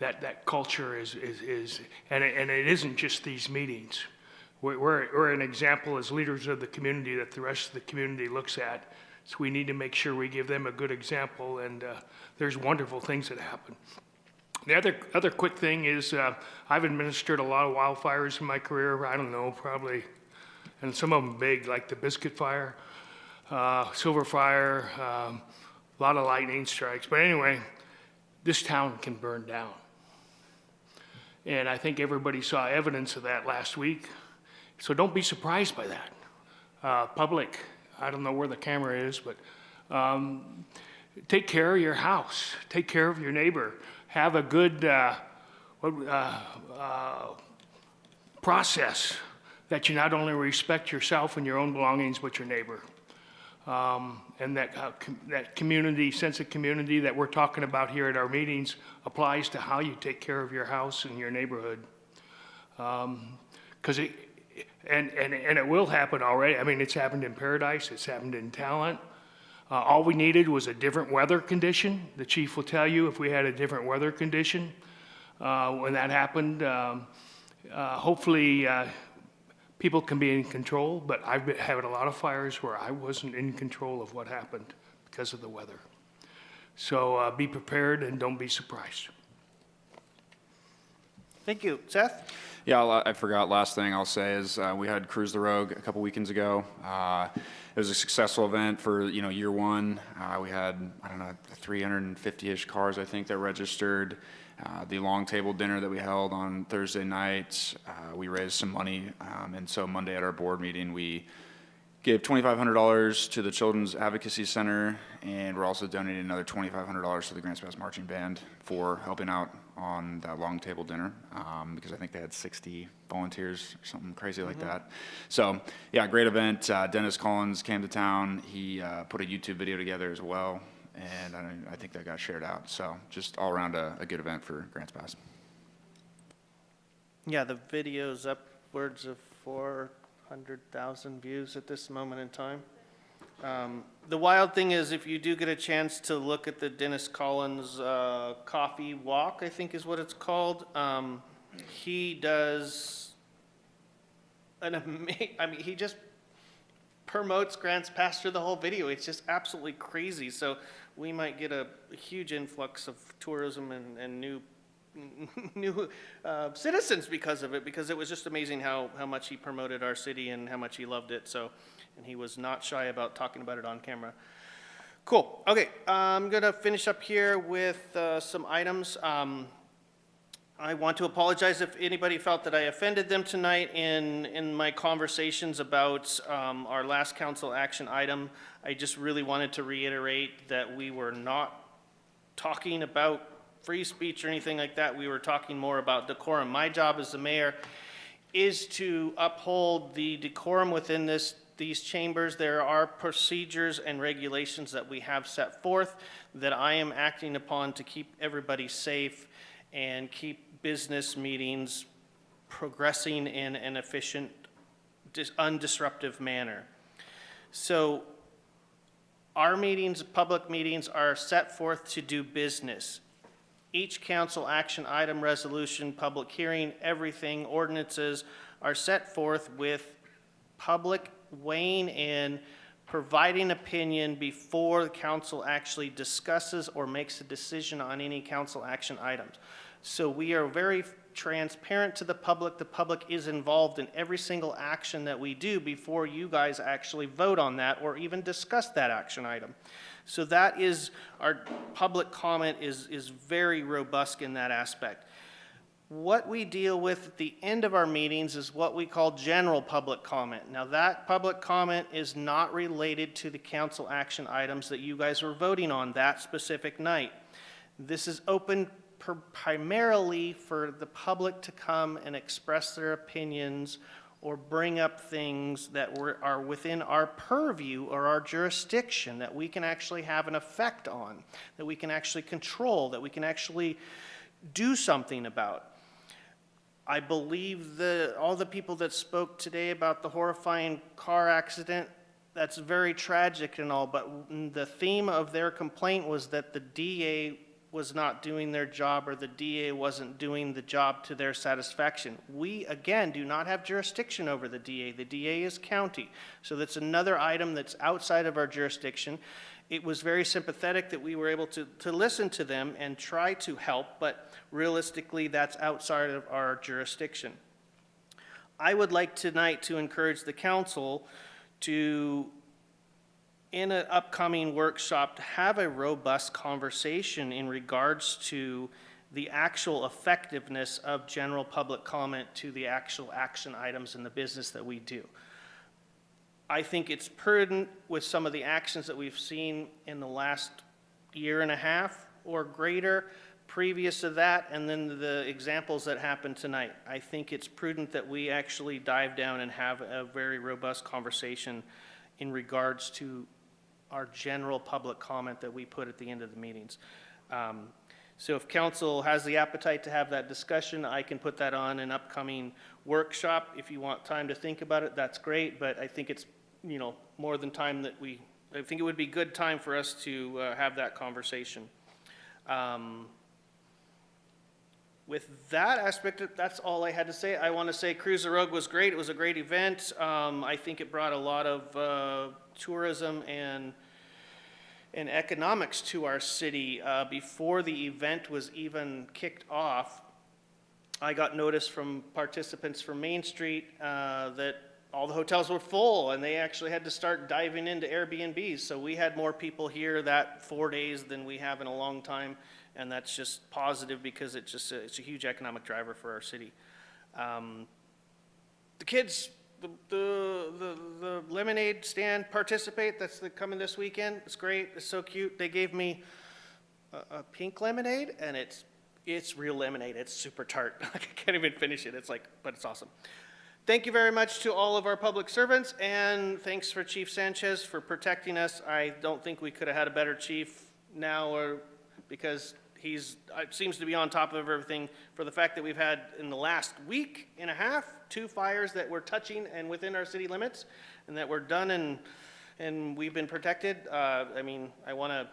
That culture is and it isn't just these meetings. We're an example as leaders of the community that the rest of the community looks at. So we need to make sure we give them a good example, and there's wonderful things that happen. The other quick thing is, I've administered a lot of wildfires in my career, I don't know, probably, and some of them big, like the Biscuit Fire, Silver Fire, a lot of lightning strikes. But anyway, this town can burn down. And I think everybody saw evidence of that last week. So don't be surprised by that. Public, I don't know where the camera is, but take care of your house. Take care of your neighbor. Have a good process that you not only respect yourself and your own belongings, but your neighbor. And that community, sense of community that we're talking about here at our meetings applies to how you take care of your house and your neighborhood. Because it will happen already. I mean, it's happened in Paradise, it's happened in Talent. All we needed was a different weather condition. The chief will tell you if we had a different weather condition when that happened. Hopefully, people can be in control, but I've had a lot of fires where I wasn't in control of what happened because of the weather. So be prepared and don't be surprised. Thank you. Seth? Yeah, I forgot, last thing I'll say is we had Cruise the Rogue a couple weekends ago. It was a successful event for, year one. We had, 350-ish cars, I think, that registered. The long table dinner that we held on Thursday night, we raised some money. And so Monday at our board meeting, we gave $2,500 to the Children's Advocacy Center, and we're also donating another $2,500 to the Grants Pass Marching Band for helping out on that long table dinner, because I think they had 60 volunteers or something crazy like that. So, yeah, great event. Dennis Collins came to town. He put a YouTube video together as well, and I think that got shared out. So just all around a good event for Grants Pass. Yeah, the video's upwards of 400,000 views at this moment in time. The wild thing is, if you do get a chance to look at the Dennis Collins coffee walk, I think is what it's called, he does he just promotes Grants Pass through the whole video. It's just absolutely crazy. So we might get a huge influx of tourism and new citizens because of it, because it was just amazing how much he promoted our city and how much he loved it. So, and he was not shy about talking about it on camera. Cool. Okay, I'm gonna finish up here with some items. I want to apologize if anybody felt that I offended them tonight in my conversations about our last council action item. I just really wanted to reiterate that we were not talking about free speech or anything like that. We were talking more about decorum. My job as the mayor is to uphold the decorum within these chambers. There are procedures and regulations that we have set forth that I am acting upon to keep everybody safe and keep business meetings progressing in an efficient, undisruptive manner. So our meetings, public meetings, are set forth to do business. Each council action item, resolution, public hearing, everything, ordinances are set forth with public weighing in, providing opinion before the council actually discusses or makes a decision on any council action items. So we are very transparent to the public. The public is involved in every single action that we do before you guys actually vote on that or even discuss that action item. So that is, our public comment is very robust in that aspect. What we deal with at the end of our meetings is what we call general public comment. Now that public comment is not related to the council action items that you guys were voting on that specific night. This is open primarily for the public to come and express their opinions or bring up things that are within our purview or our jurisdiction that we can actually have an effect on, that we can actually control, that we can actually do something about. I believe all the people that spoke today about the horrifying car accident, that's very tragic and all, but the theme of their complaint was that the DA was not doing their job, or the DA wasn't doing the job to their satisfaction. We, again, do not have jurisdiction over the DA. The DA is county. So that's another item that's outside of our jurisdiction. it was very sympathetic that we were able to listen to them and try to help, but realistically, that's outside of our jurisdiction. I would like tonight to encourage the council to, in an upcoming workshop, to have a robust conversation in regards to the actual effectiveness of general public comment to the actual action items in the business that we do. I think it's prudent with some of the actions that we've seen in the last year and a half or greater previous to that, and then the examples that happened tonight. I think it's prudent that we actually dive down and have a very robust conversation in regards to our general public comment that we put at the end of the meetings. So if council has the appetite to have that discussion, I can put that on an upcoming workshop. If you want time to think about it, that's great, but I think it's, you know, more than time that I think it would be good time for us to have that conversation. With that aspect, that's all I had to say. I want to say Cruiser Rogue was great. It was a great event. I think it brought a lot of tourism and economics to our city. Before the event was even kicked off, I got notice from participants from Main Street that all the hotels were full, and they actually had to start diving into Airbnbs. So we had more people here that 4 days than we have in a long time, and that's just positive because it's a huge economic driver for our city. The kids, the lemonade stand participate. That's coming this weekend. It's great. It's so cute. They gave me a pink lemonade, and it's real lemonade. It's super tart. I can't even finish it. But it's awesome. Thank you very much to all of our public servants, and thanks for Chief Sanchez for protecting us. I don't think we could have had a better chief now, because he seems to be on top of everything. For the fact that we've had in the last week and a half 2 fires that were touching and within our city limits, and that were done and we've been protected. I mean, I want to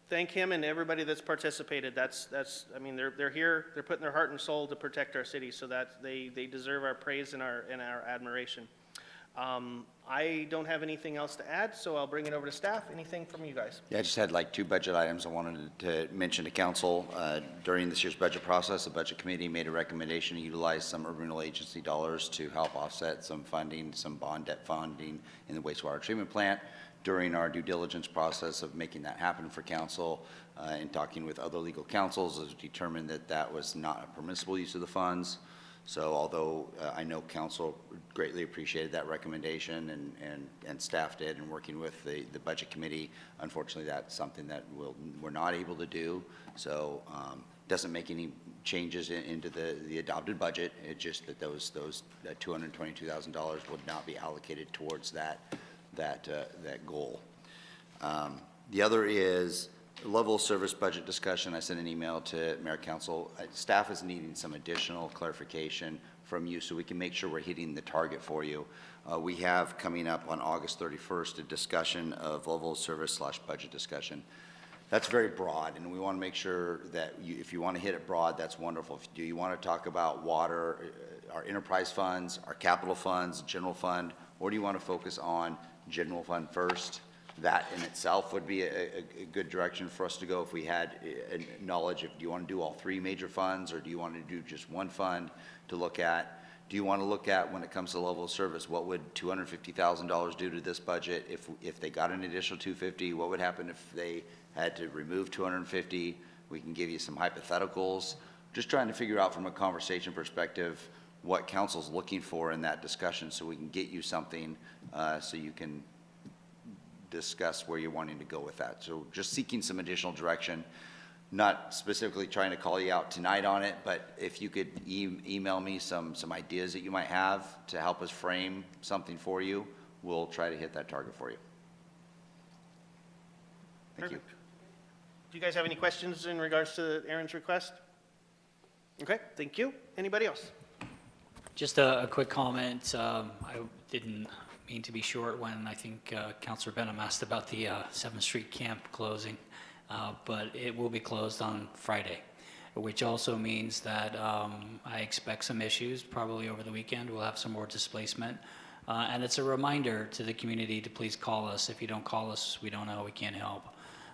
thank him and everybody that's participated. I mean, they're here, they're putting their heart and soul to protect our city, so that they deserve our praise and our admiration. I don't have anything else to add, so I'll bring it over to staff. Anything from you guys? Yeah, I just had like 2 budget items I wanted to mention to council. During this year's budget process, the budget committee made a recommendation to utilize some urban renewal agency dollars to help offset some funding, some bond debt funding in the wastewater treatment plant. During our due diligence process of making that happen for council and talking with other legal counsels, it was determined that that was not a permissible use of the funds. So although I know council greatly appreciated that recommendation and staff did, and working with the budget committee, unfortunately that's something that we're not able to do. So doesn't make any changes into the adopted budget. It's just that those $222,000 would not be allocated towards that goal. The other is level of service budget discussion. I sent an email to Mayor Council. Staff is needing some additional clarification from you so we can make sure we're hitting the target for you. We have coming up on August 31st a discussion of level of service / budget discussion. That's very broad, and we want to make sure that if you want to hit it broad, that's wonderful. Do you want to talk about water, our enterprise funds, our capital funds, general fund, or do you want to focus on general fund first? That in itself would be a good direction for us to go if we had knowledge of, do you want to do all 3 major funds, or do you want to do just one fund to look at? Do you want to look at, when it comes to level of service, what would $250,000 do to this budget if they got an additional $250? What would happen if they had to remove $250? We can give you some hypotheticals. Just trying to figure out from a conversation perspective what council's looking for in that discussion, so we can get you something so you can discuss where you're wanting to go with that. So just seeking some additional direction, not specifically trying to call you out tonight on it, but if you could email me some ideas that you might have to help us frame something for you, we'll try to hit that target for you. Thank you. Do you guys have any questions in regards to Aaron's request? Okay, thank you. Anybody else? Just a quick comment. I didn't mean to be short when I think Councilor Benham asked about the 7th Street camp closing, but it will be closed on Friday, which also means that I expect some issues probably over the weekend. We'll have some more displacement. And it's a reminder to the community to please call us. If you don't call us, we don't know, we can't help.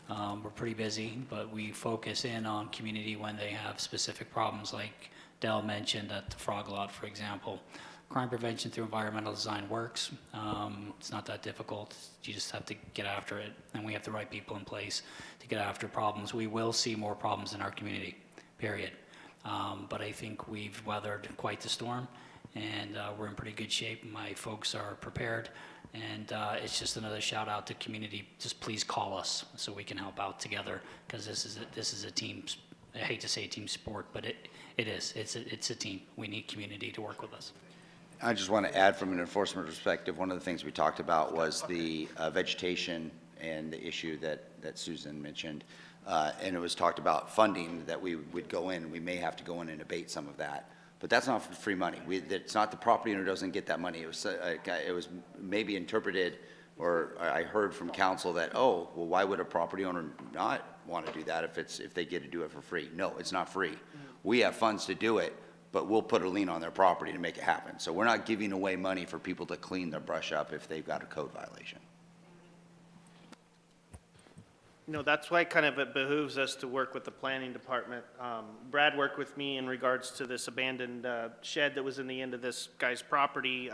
We're pretty busy, but we focus in on community when they have specific problems, like Dell mentioned at the Frog Lot, for example. Crime prevention through environmental design works. It's not that difficult. You just have to get after it, and we have the right people in place to get after problems. We will see more problems in our community, period. But I think we've weathered quite the storm, and we're in pretty good shape. My folks are prepared, and it's just another shout out to community. Just please call us so we can help out together, because this is a team. I hate to say team sport, but it is. It's a team. We need community to work with us. I just want to add from an enforcement perspective, one of the things we talked about was the vegetation and the issue that Susan mentioned. And it was talked about funding that we would go in. We may have to go in and abate some of that. But that's not for free money. It's not the property owner doesn't get that money. It was maybe interpreted, or I heard from council that, oh, well, why would a property owner not want to do that if they get to do it for free? No, it's not free. We have funds to do it, but we'll put a lien on their property to make it happen. So we're not giving away money for people to clean their brush up if they've got a code violation. You know, that's why kind of it behooves us to work with the planning department. Brad worked with me in regards to this abandoned shed that was in the end of this guy's property.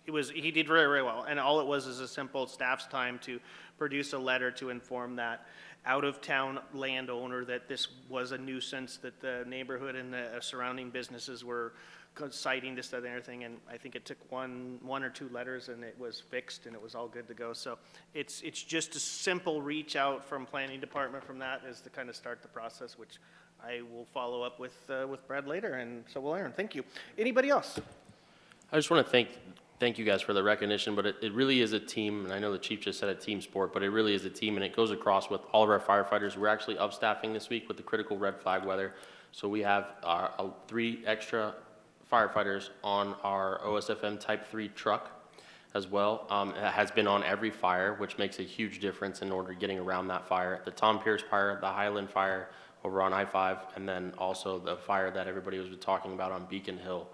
He did very, very well. And all it was is a simple staff's time to produce a letter to inform that out-of-town landowner that this was a nuisance, that the neighborhood and the surrounding businesses were citing this, that, and everything. And I think it took one or two letters, and it was fixed, and it was all good to go. So it's just a simple reach out from planning department from that is to kind of start the process, which I will follow up with Brad later, and so will Aaron. Thank you. Anybody else? I just want to thank you guys for the recognition, but it really is a team, and I know the chief just said a team sport, but it really is a team, and it goes across with all of our firefighters. We're actually upstaffing this week with the critical red flag weather, so we have 3 extra firefighters on our OSFM Type 3 truck as well. It has been on every fire, which makes a huge difference in order getting around that fire. The Tom Pierce fire, the Highland fire over on I-5, and then also the fire that everybody was talking about on Beacon Hill.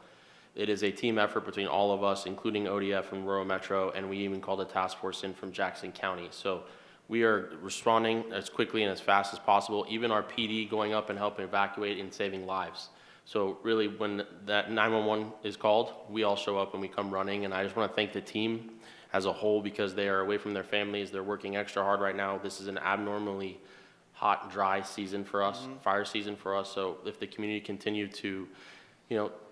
It is a team effort between all of us, including ODF and Rural Metro, and we even called a task force in from Jackson County. So we are responding as quickly and as fast as possible, even our PD going up and helping evacuate and saving lives. So really, when that 911 is called, we all show up and we come running, and I just want to thank the team as a whole because they are away from their families. They're working extra hard right now. This is an abnormally hot, dry season for us, fire season for us. So if the community continue to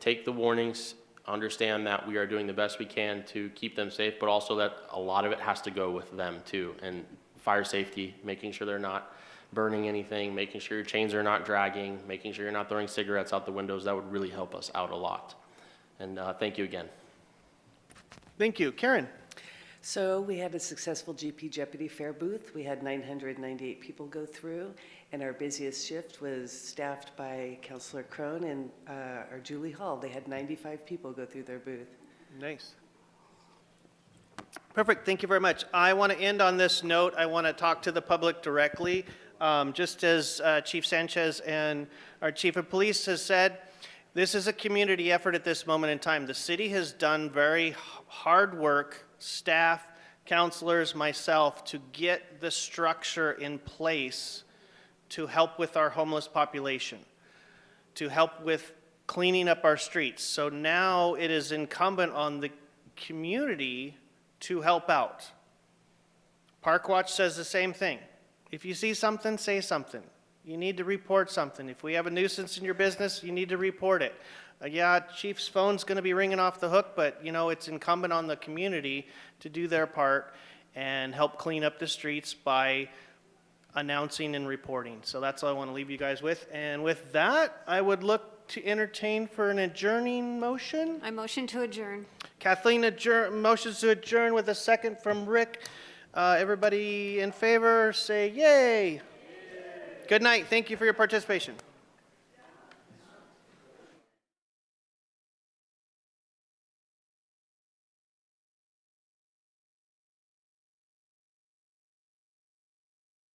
take the warnings, understand that we are doing the best we can to keep them safe, but also that a lot of it has to go with them too. And fire safety, making sure they're not burning anything, making sure your chains are not dragging, making sure you're not throwing cigarettes out the windows, that would really help us out a lot. And thank you again. Thank you. Karen? So we had a successful GP Jeopardy Fair booth. We had 998 people go through, and our busiest shift was staffed by Councilor Crone and our Julie Hall. They had 95 people go through their booth. Nice. Perfect. Thank you very much. I want to end on this note. I want to talk to the public directly. Just as Chief Sanchez and our Chief of Police has said, this is a community effort at this moment in time. The city has done very hard work, staff, counselors, myself, to get the structure in place to help with our homeless population, to help with cleaning up our streets. So now it is incumbent on the community to help out. Park Watch says the same thing. If you see something, say something. You need to report something. If we have a nuisance in your business, you need to report it. Yeah, Chief's phone's going to be ringing off the hook, but it's incumbent on the community to do their part and help clean up the streets by announcing and reporting. So that's all I want to leave you guys with. And with that, I would look to entertain for an adjourning motion. I motion to adjourn. Kathleen motions to adjourn with a second from Rick. Everybody in favor, say yay. Good night. Thank you for your participation.